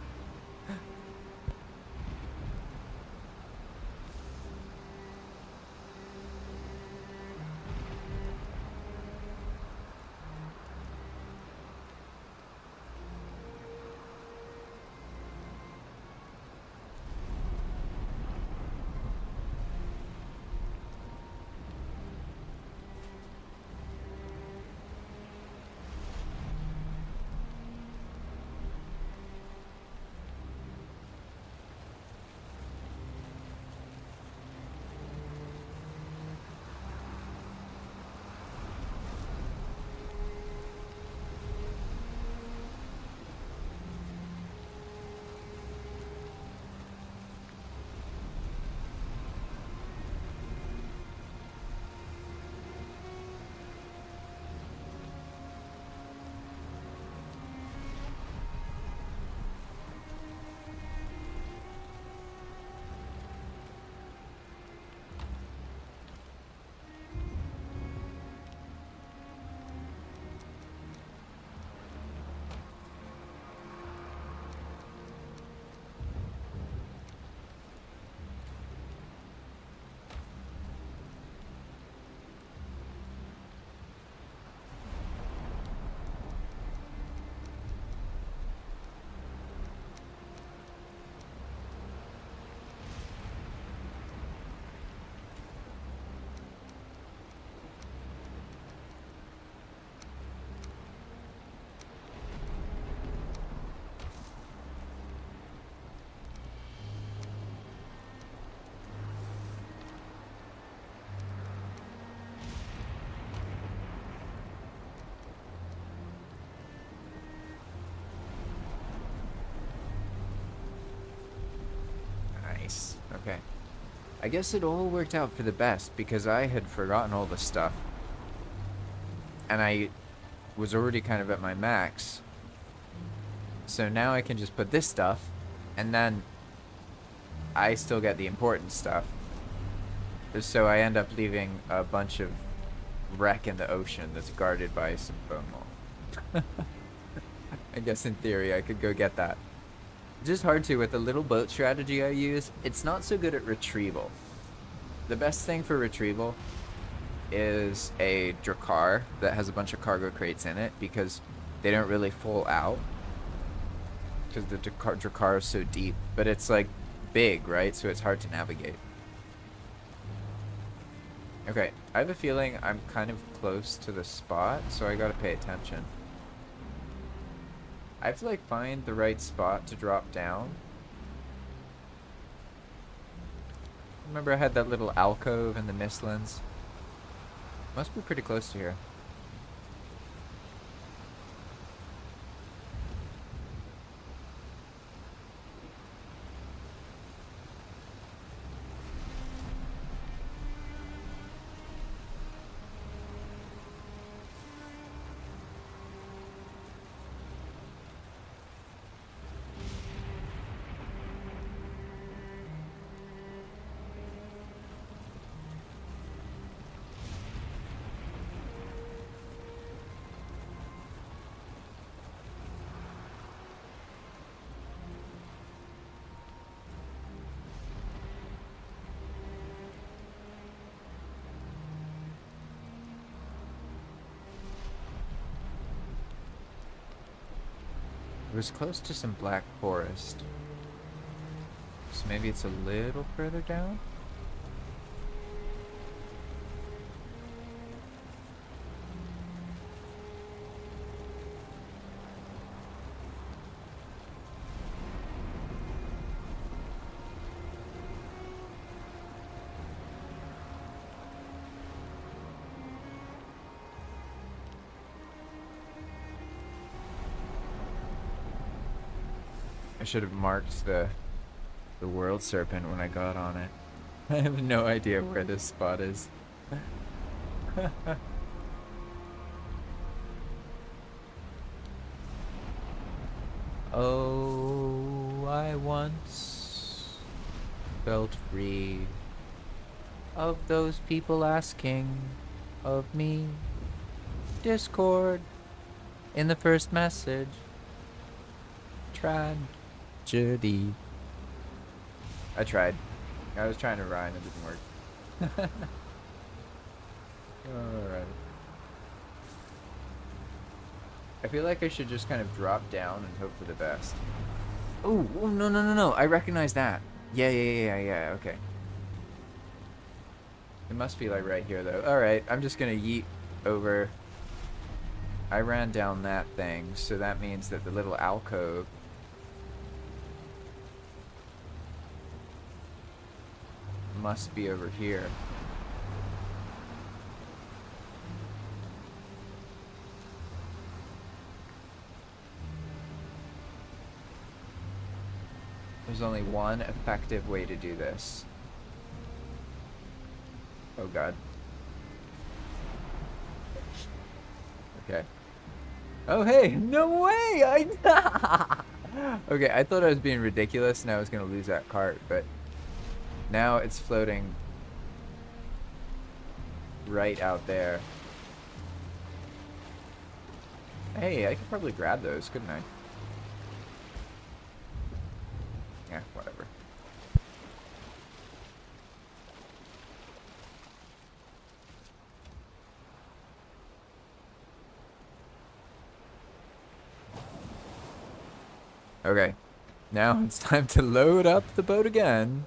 Okay. I guess it all worked out for the best because I had forgotten all this stuff. And I was already kind of at my max. So now I can just put this stuff, and then I still get the important stuff. So I end up leaving a bunch of wreck in the ocean that's guarded by some bone wall. I guess in theory I could go get that. It's just hard to with the little boat strategy I use. It's not so good at retrieval. The best thing for retrieval is a Drakkar that has a bunch of cargo crates in it because they don't really fall out because the Drakkar is so deep, but it's like big, right? So it's hard to navigate. Okay, I have a feeling I'm kind of close to the spot, so I gotta pay attention. I have to like find the right spot to drop down. Remember I had that little alcove in the Mistlands? Must be pretty close to here. It was close to some black forest. So maybe it's a little further down? I should have marked the world serpent when I got on it. I have no idea where this spot is. Oh, I once felt free of those people asking of me. Discord in the first message. Tragedy. I tried. I was trying to rhyme, it didn't work. Alright. I feel like I should just kind of drop down and hope for the best. Oh, no. I recognize that. Yeah, okay. It must be like right here though. Alright, I'm just gonna yeet over. I ran down that thing, so that means that the little alcove must be over here. There's only one effective way to do this. Oh god. Okay. Oh hey, no way! Okay, I thought I was being ridiculous and I was gonna lose that cart, but now it's floating right out there. Hey, I could probably grab those, couldn't I? Yeah, whatever. Okay, now it's time to load up the boat again.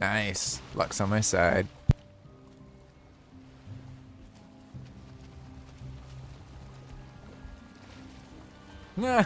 Nice. Luck's on my side. Nah.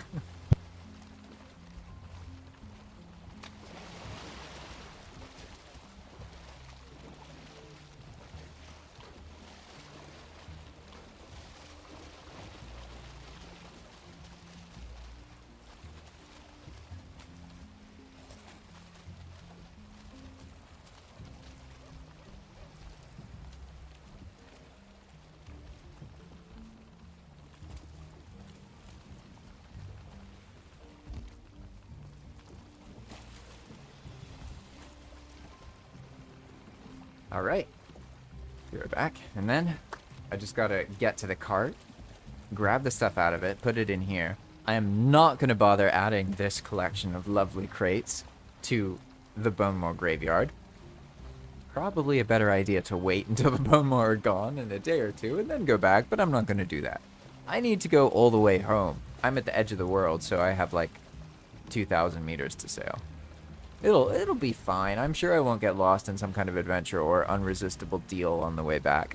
All right, we're back, and then I just gotta get to the cart, grab the stuff out of it, put it in here. I am not gonna bother adding this collection of lovely crates to the bone maw graveyard. Probably a better idea to wait until the bone maw are gone in a day or two and then go back, but I'm not gonna do that. I need to go all the way home. I'm at the edge of the world, so I have like 2,000 meters to sail. It'll be fine. I'm sure I won't get lost in some kind of adventure or unresistible deal on the way back.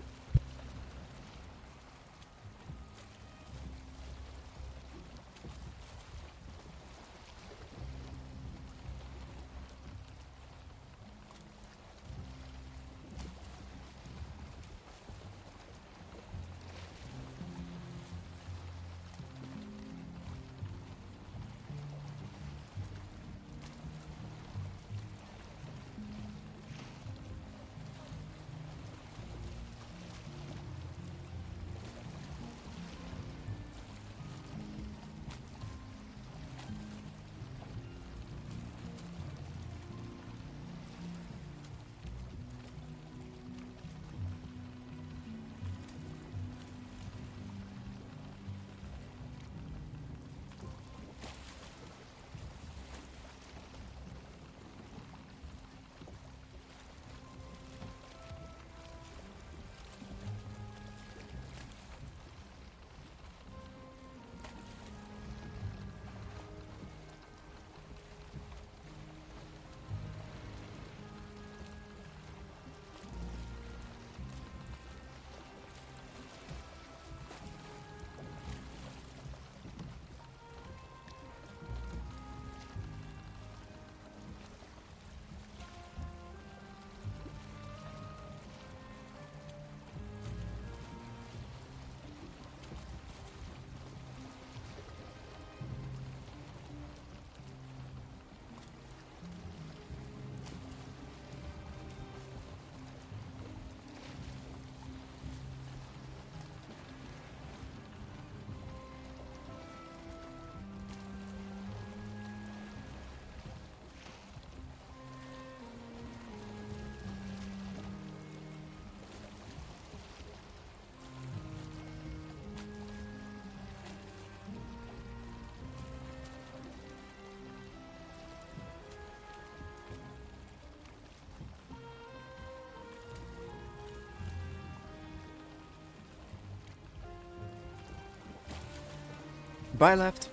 Bye, Left.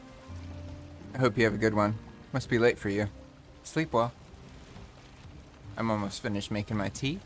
I hope you have a good one. Must be late for you. Sleep well. I'm almost finished making my tea.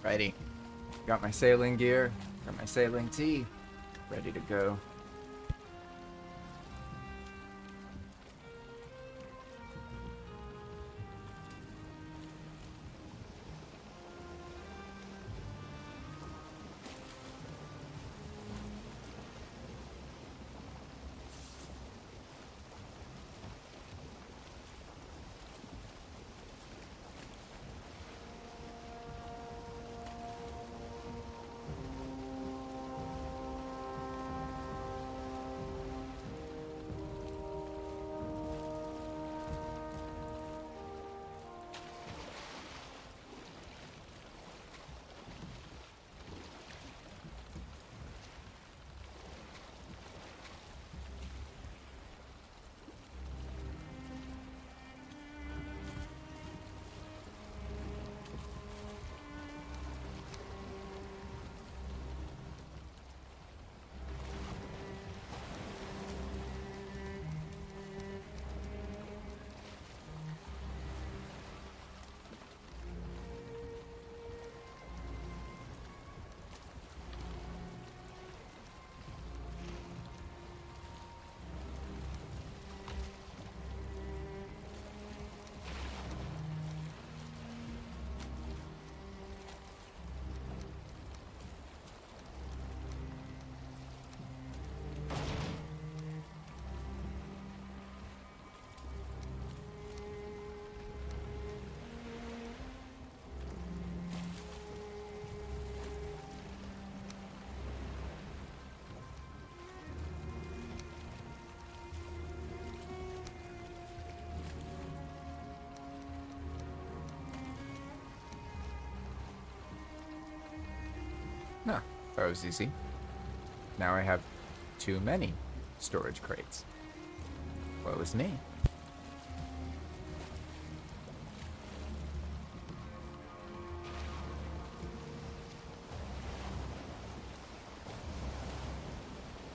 Alrighty. Got my sailing gear, got my sailing tea, ready to go. No, that was easy. Now I have too many storage crates. Well, it was me.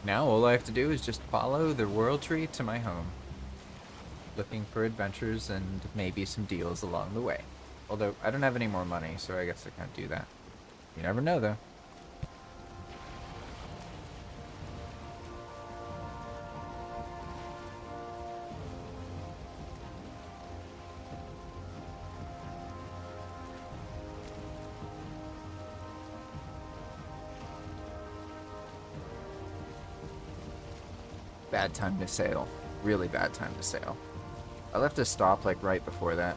Now all I have to do is just follow the world tree to my home. Looking for adventures and maybe some deals along the way. Although, I don't have any more money, so I guess I can't do that. You never know, though. Bad time to sail. Really bad time to sail. I left a stop like right before that.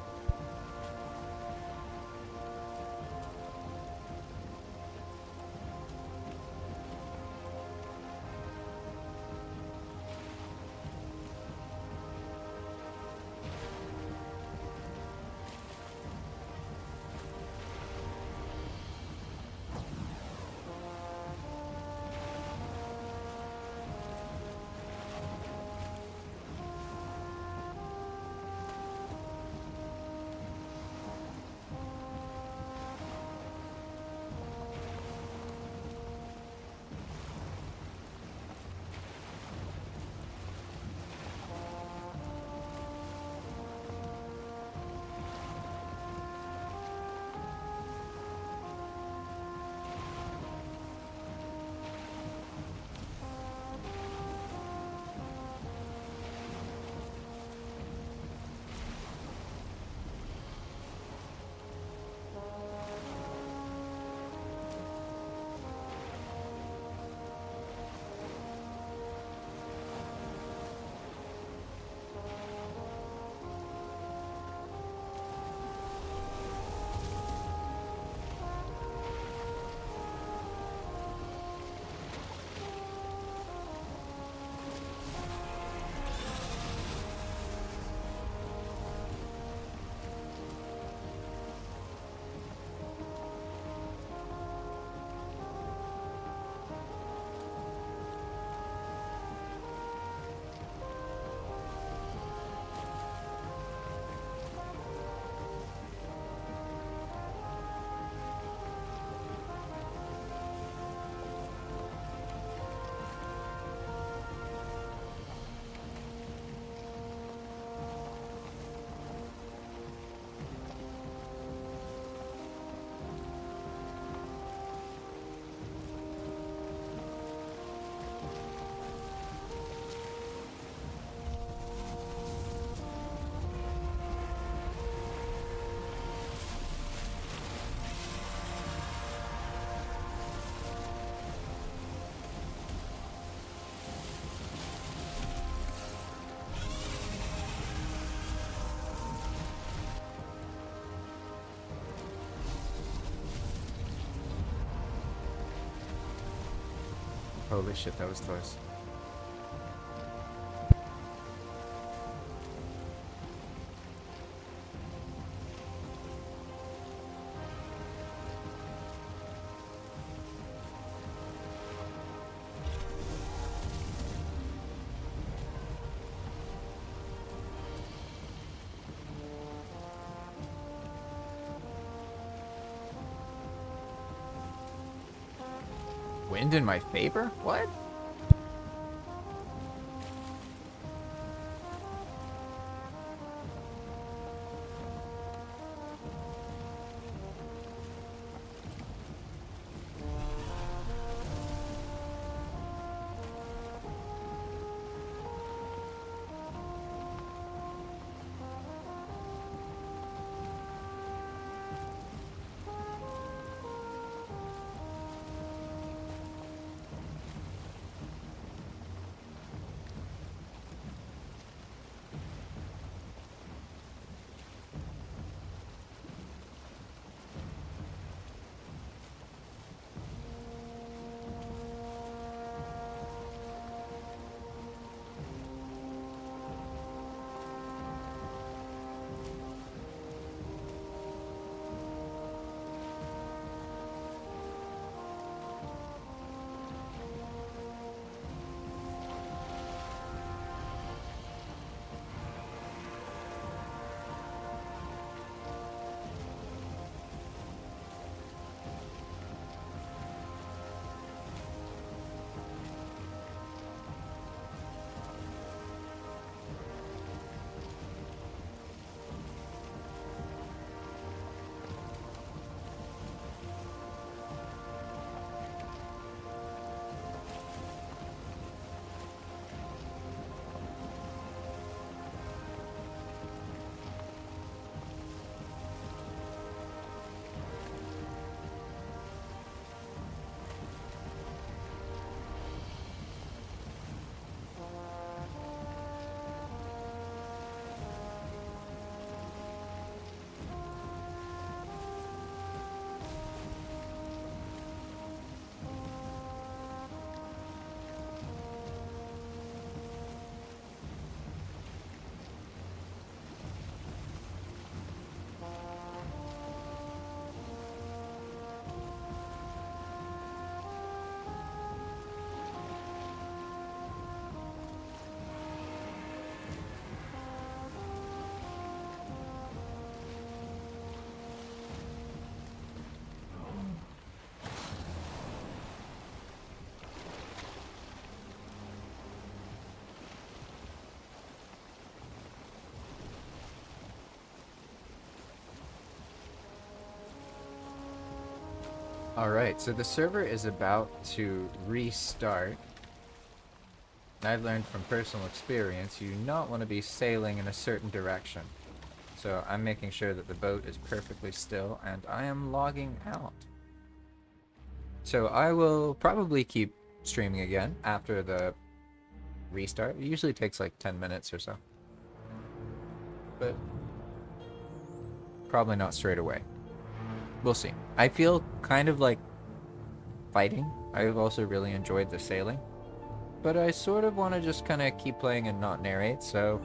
Holy shit, that was close. Wind in my favor? What? Alright, so the server is about to restart. I've learned from personal experience, you do not want to be sailing in a certain direction. So I'm making sure that the boat is perfectly still, and I am logging out. So I will probably keep streaming again after the restart. It usually takes like 10 minutes or so. But probably not straight away. We'll see. I feel kind of like fighting. I've also really enjoyed the sailing. But I sort of want to just kind of keep playing and not narrate, so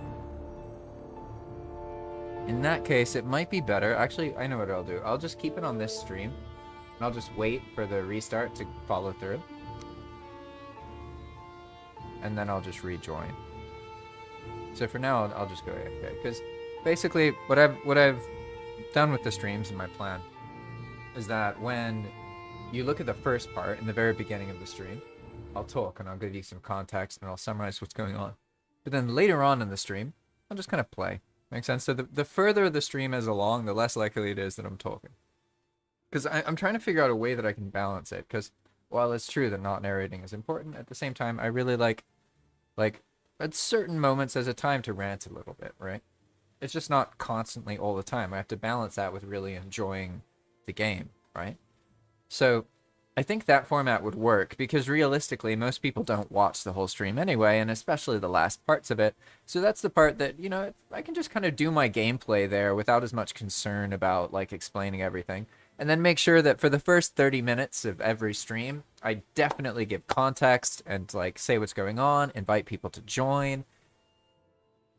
in that case, it might be better. Actually, I know what I'll do. I'll just keep it on this stream, and I'll just wait for the restart to follow through. And then I'll just rejoin. So for now, I'll just go AFK, because basically what I've done with the streams and my plan is that when you look at the first part in the very beginning of the stream, I'll talk and I'll give you some context and I'll summarize what's going on. But then later on in the stream, I'll just kind of play. Makes sense? So the further the stream is along, the less likely it is that I'm talking. Because I'm trying to figure out a way that I can balance it. Because while it's true that not narrating is important, at the same time, I really like at certain moments there's a time to rant a little bit, right? It's just not constantly all the time. I have to balance that with really enjoying the game, right? So I think that format would work because realistically, most people don't watch the whole stream anyway, and especially the last parts of it. So that's the part that, you know, I can just kind of do my gameplay there without as much concern about like explaining everything. And then make sure that for the first 30 minutes of every stream, I definitely give context and like say what's going on, invite people to join.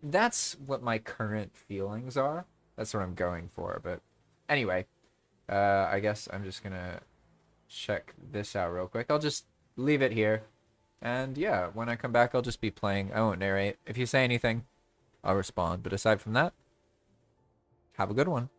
That's what my current feelings are. That's what I'm going for. But anyway, I guess I'm just gonna check this out real quick. I'll just leave it here. And yeah, when I come back, I'll just be playing. I won't narrate. If you say anything, I'll respond. But aside from that, have a good one.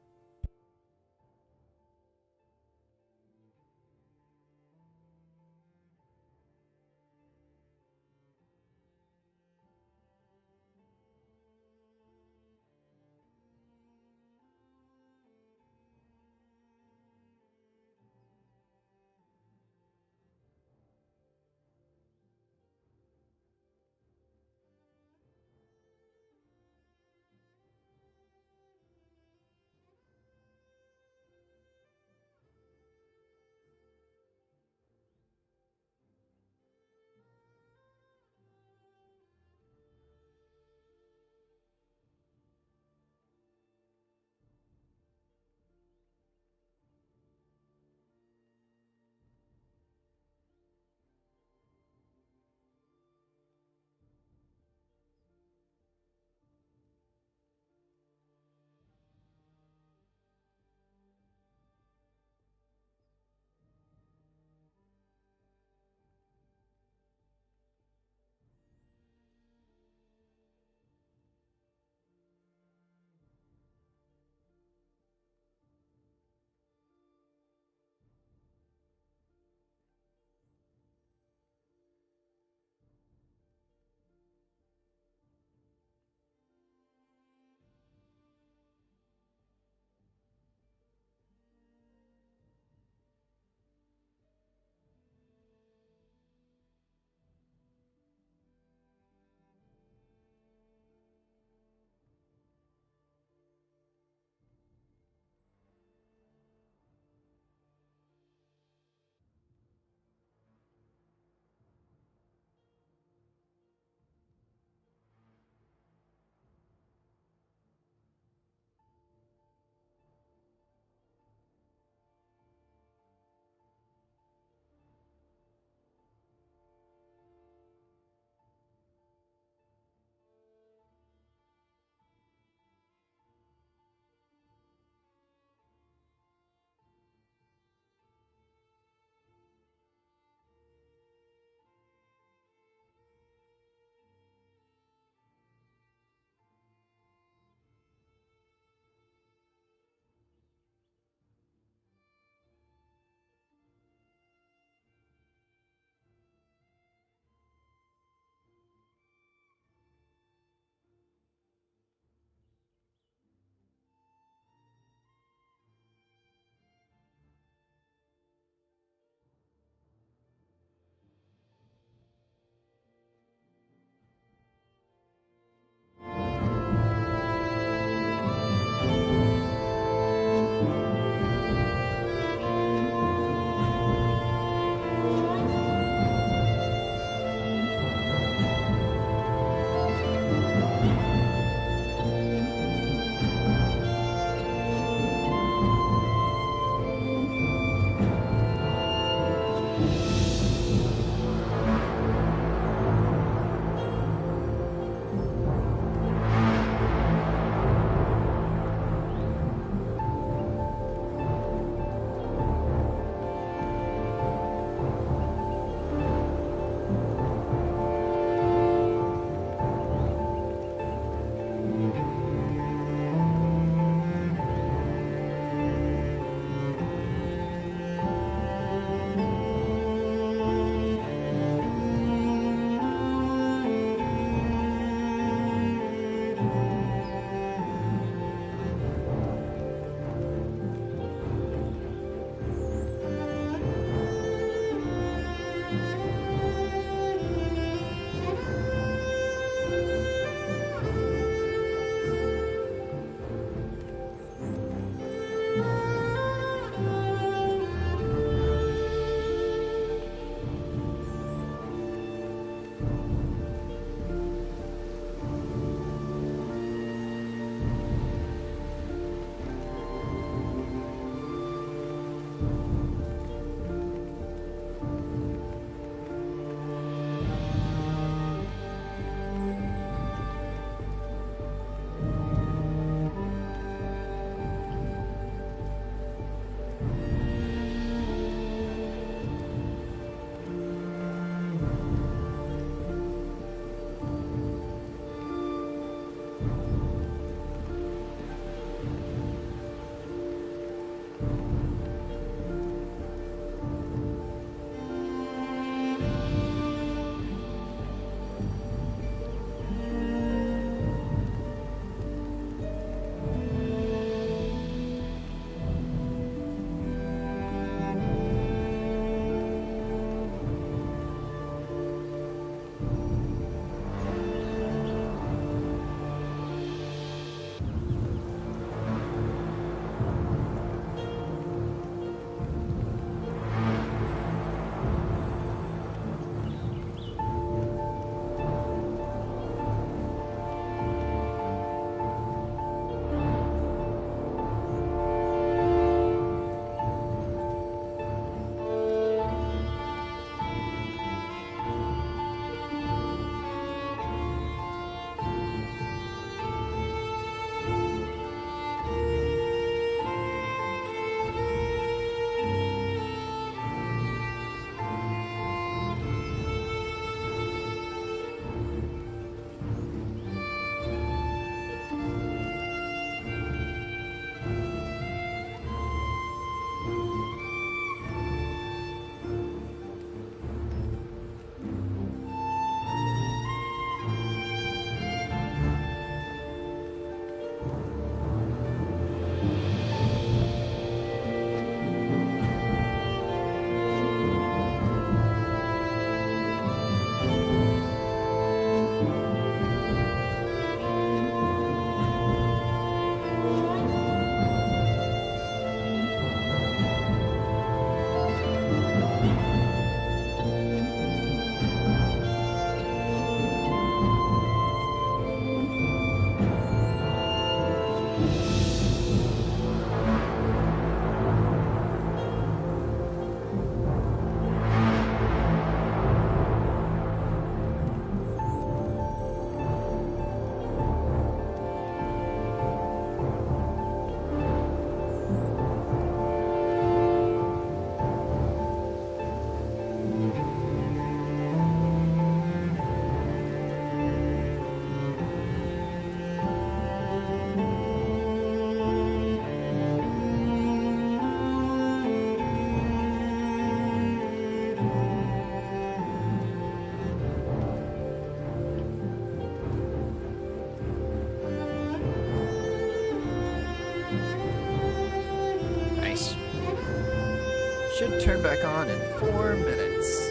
back on in 4 minutes.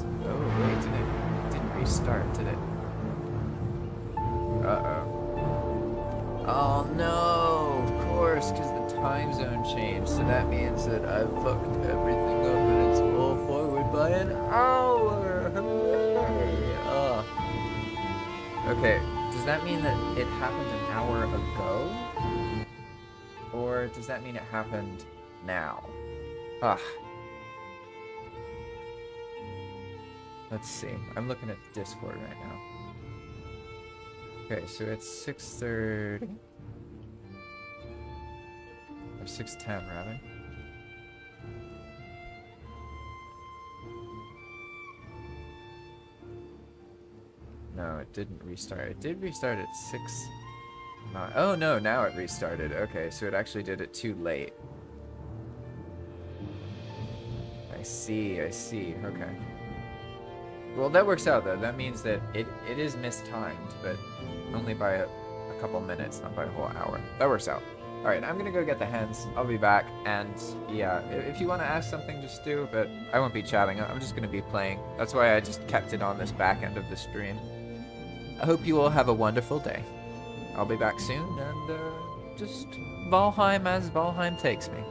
this. Oh wait, didn't restart, did it? Uh-oh. Oh no, of course, because the time zone changed, so that means that I've fucked everything up and it's all forward by an hour. Hooray. Oh. Okay, does that mean that it happened an hour ago? Or does that mean it happened now? Ah. Let's see. I'm looking at Discord right now. Okay, so it's 6:30. Or 6:10, rather. No, it didn't restart. It did restart at 6. Oh no, now it restarted. Okay, so it actually did it too late. I see, I see. Okay. Well, that works out, though. That means that it is mistimed, but only by a couple minutes, not by a whole hour. That works out. Alright, I'm gonna go get the hens. I'll be back, and yeah, if you want to ask something, just do, but I won't be chatting. I'm just gonna be playing. That's why I just kept it on this back end of the stream. I hope you all have a wonderful day. I'll be back soon, and just Valheim as Valheim takes me.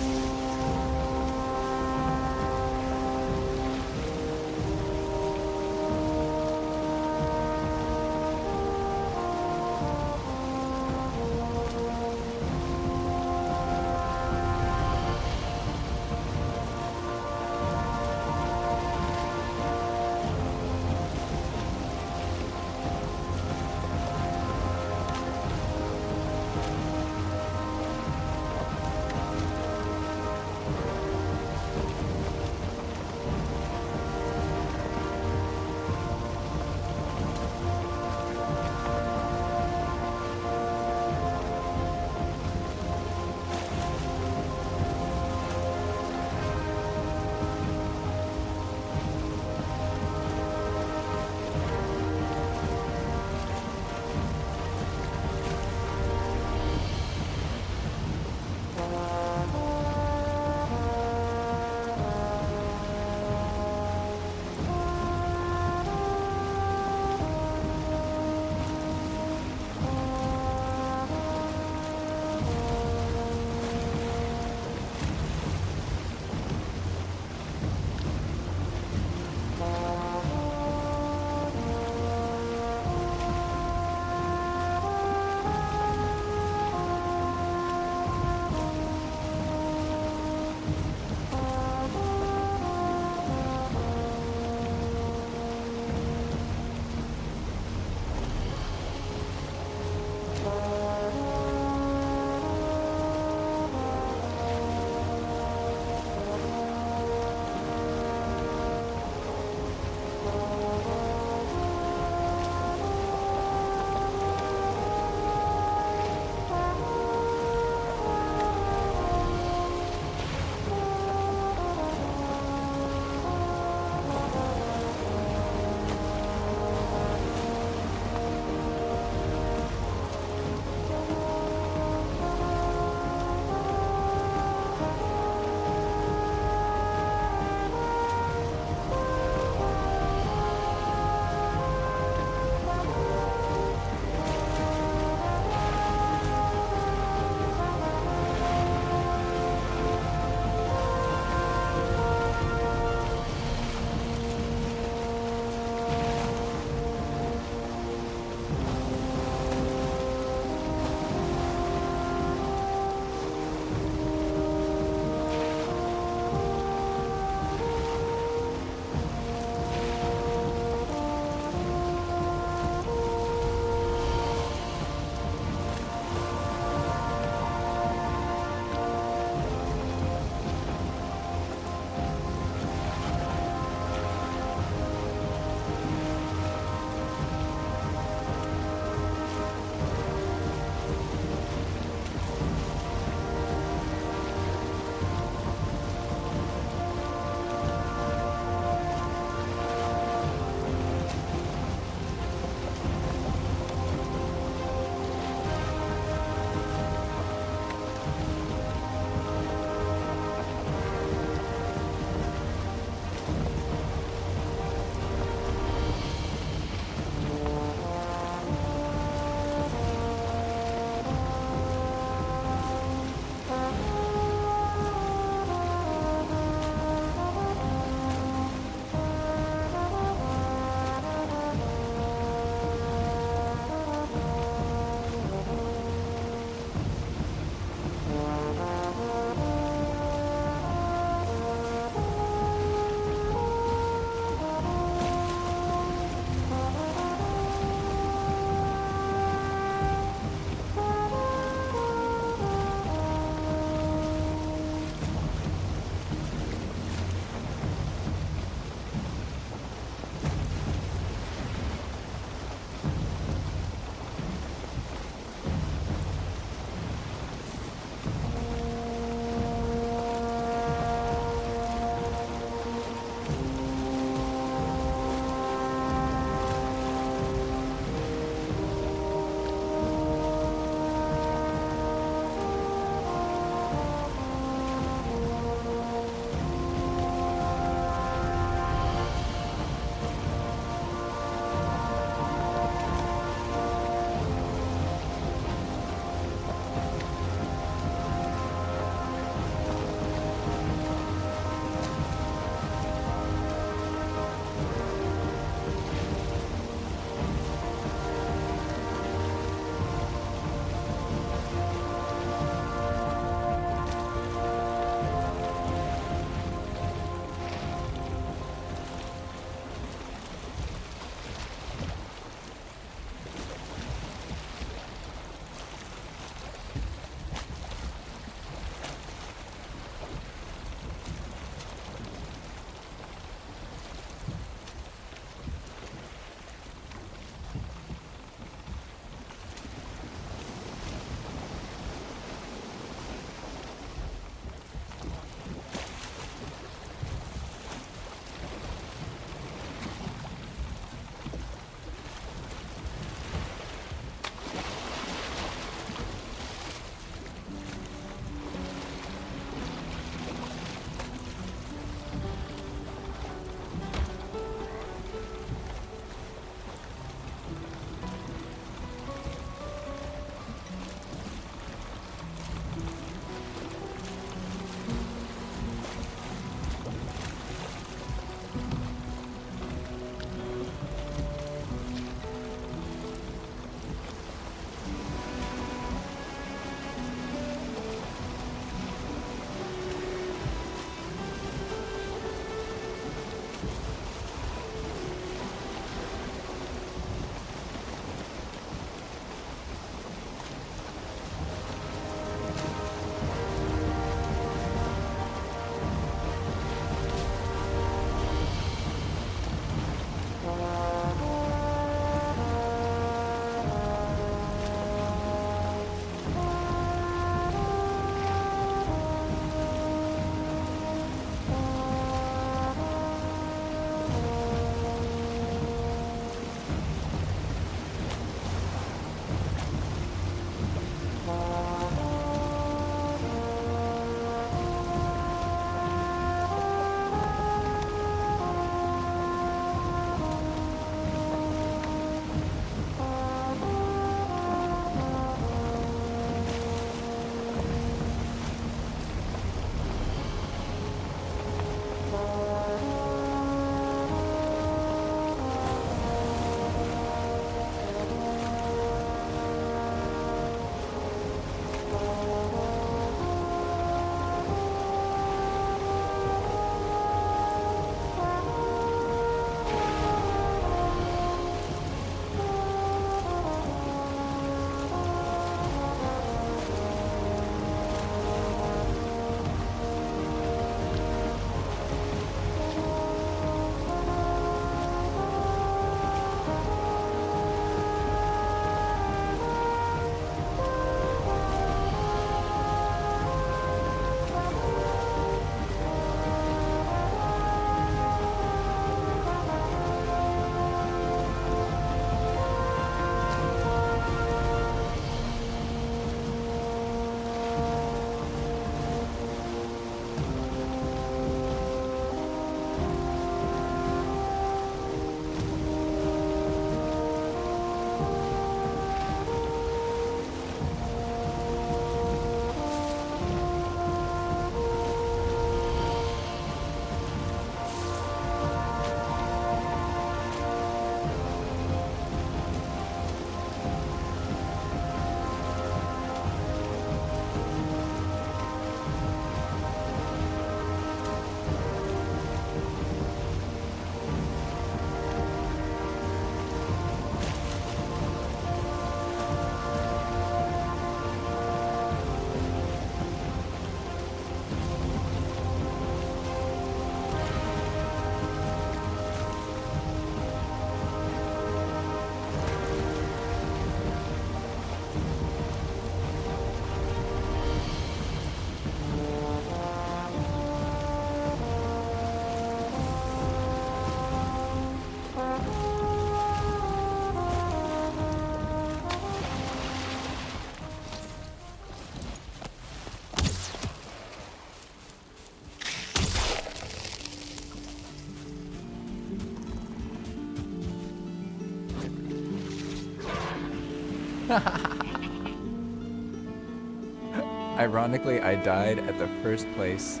Ironically, I died at the first place.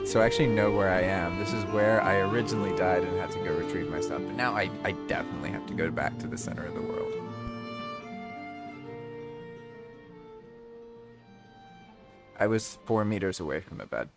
So I actually know where I am. This is where I originally died and had to go retrieve my stuff. But now I definitely have to go back to the center of the world. I was 4 meters away from the bed.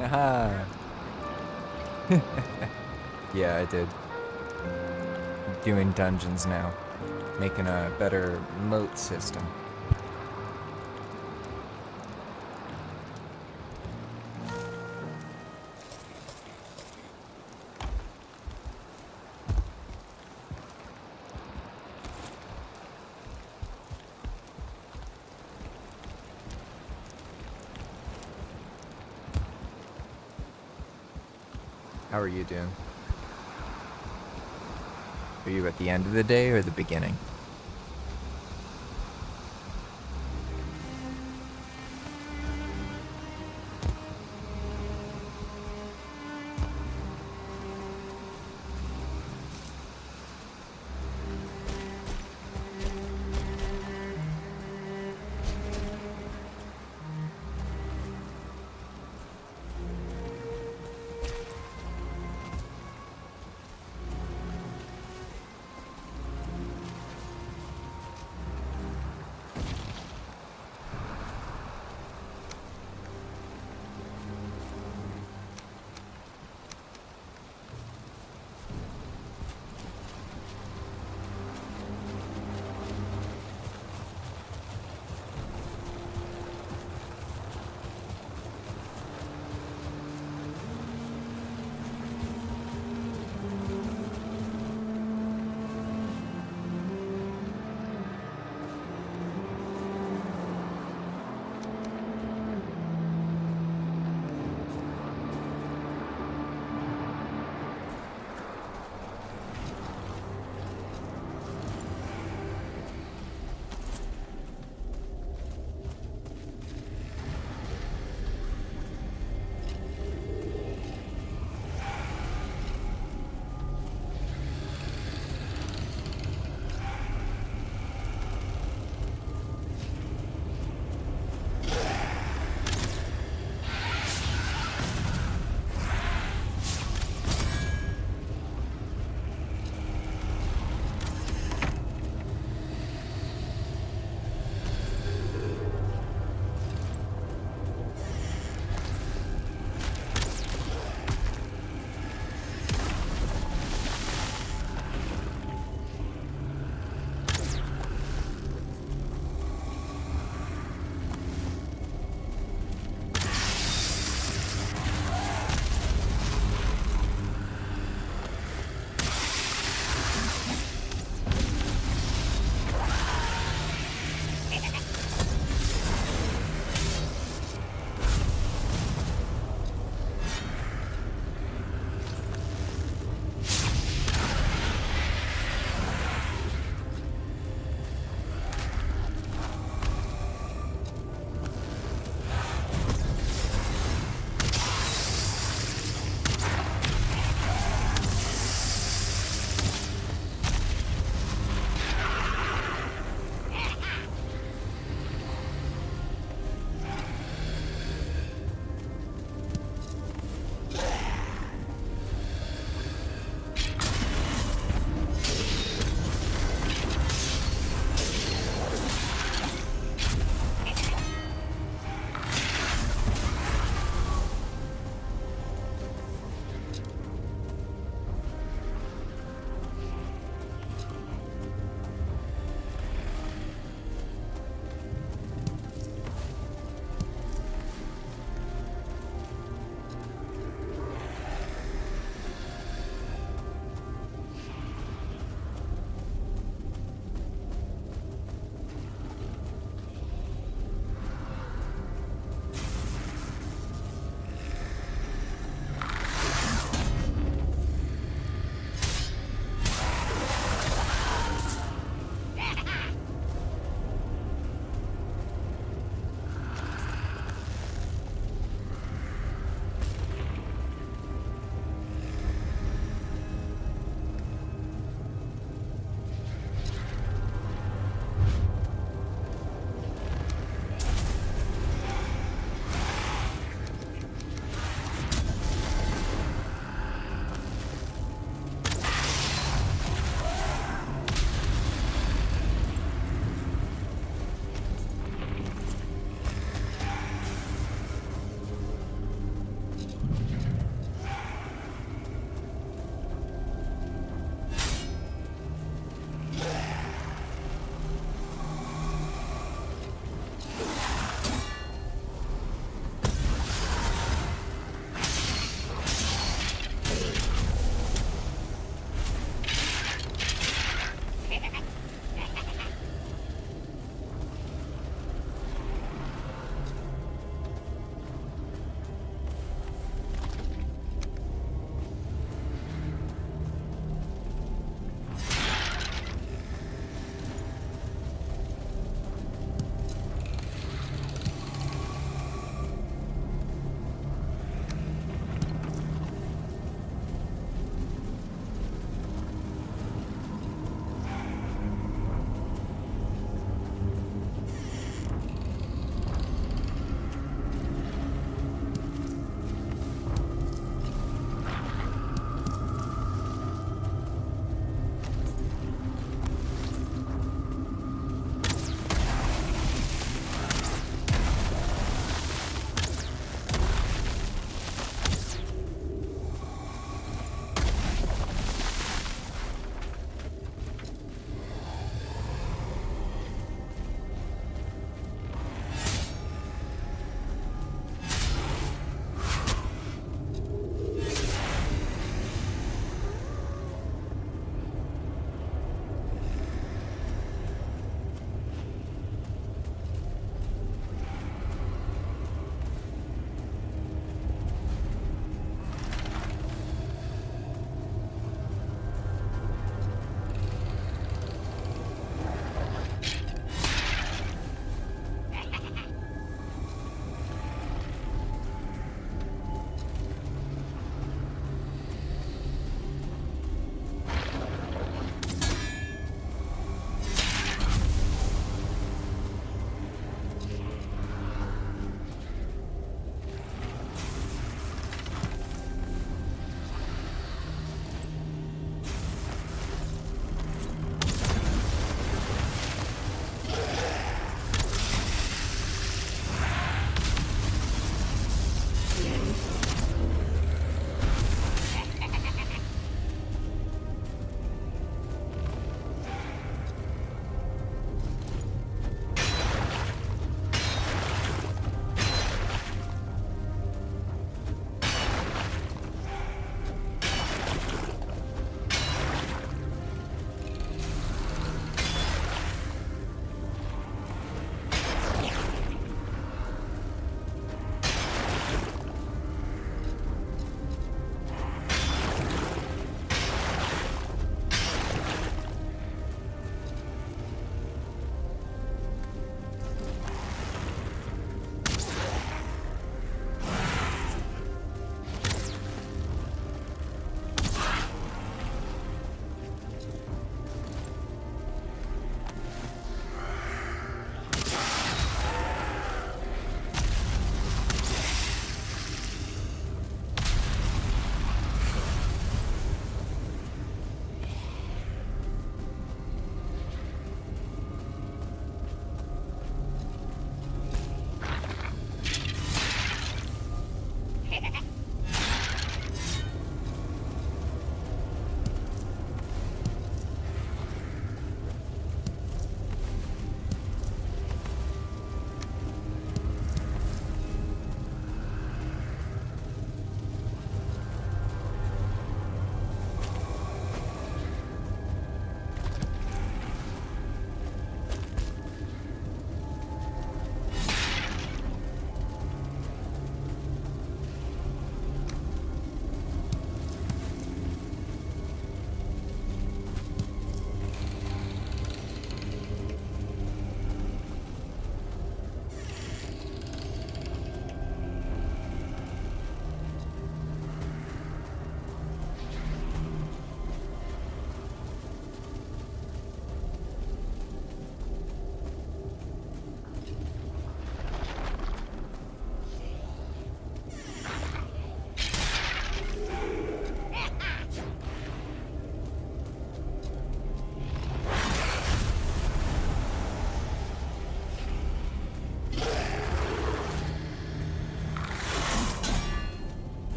Aha. Yeah, I did. Doing dungeons now. Making a better moat system. How are you doing? Are you at the end of the day or the beginning?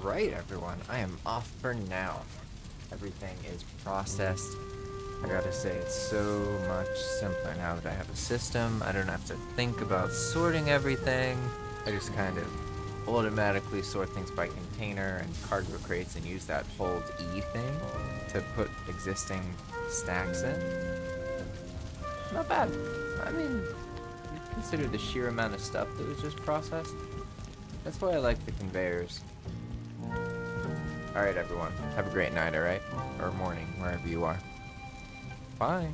Alright, everyone. I am off for now. Everything is processed. I gotta say, it's so much simpler now that I have a system. I don't have to think about sorting everything. I just kind of automatically sort things by container and cargo crates and use that hold E thing to put existing stacks in. Not bad. I mean, you consider the sheer amount of stuff that was just processed. That's why I like the conveyors. Alright, everyone. Have a great night, alright? Or morning, wherever you are. Bye.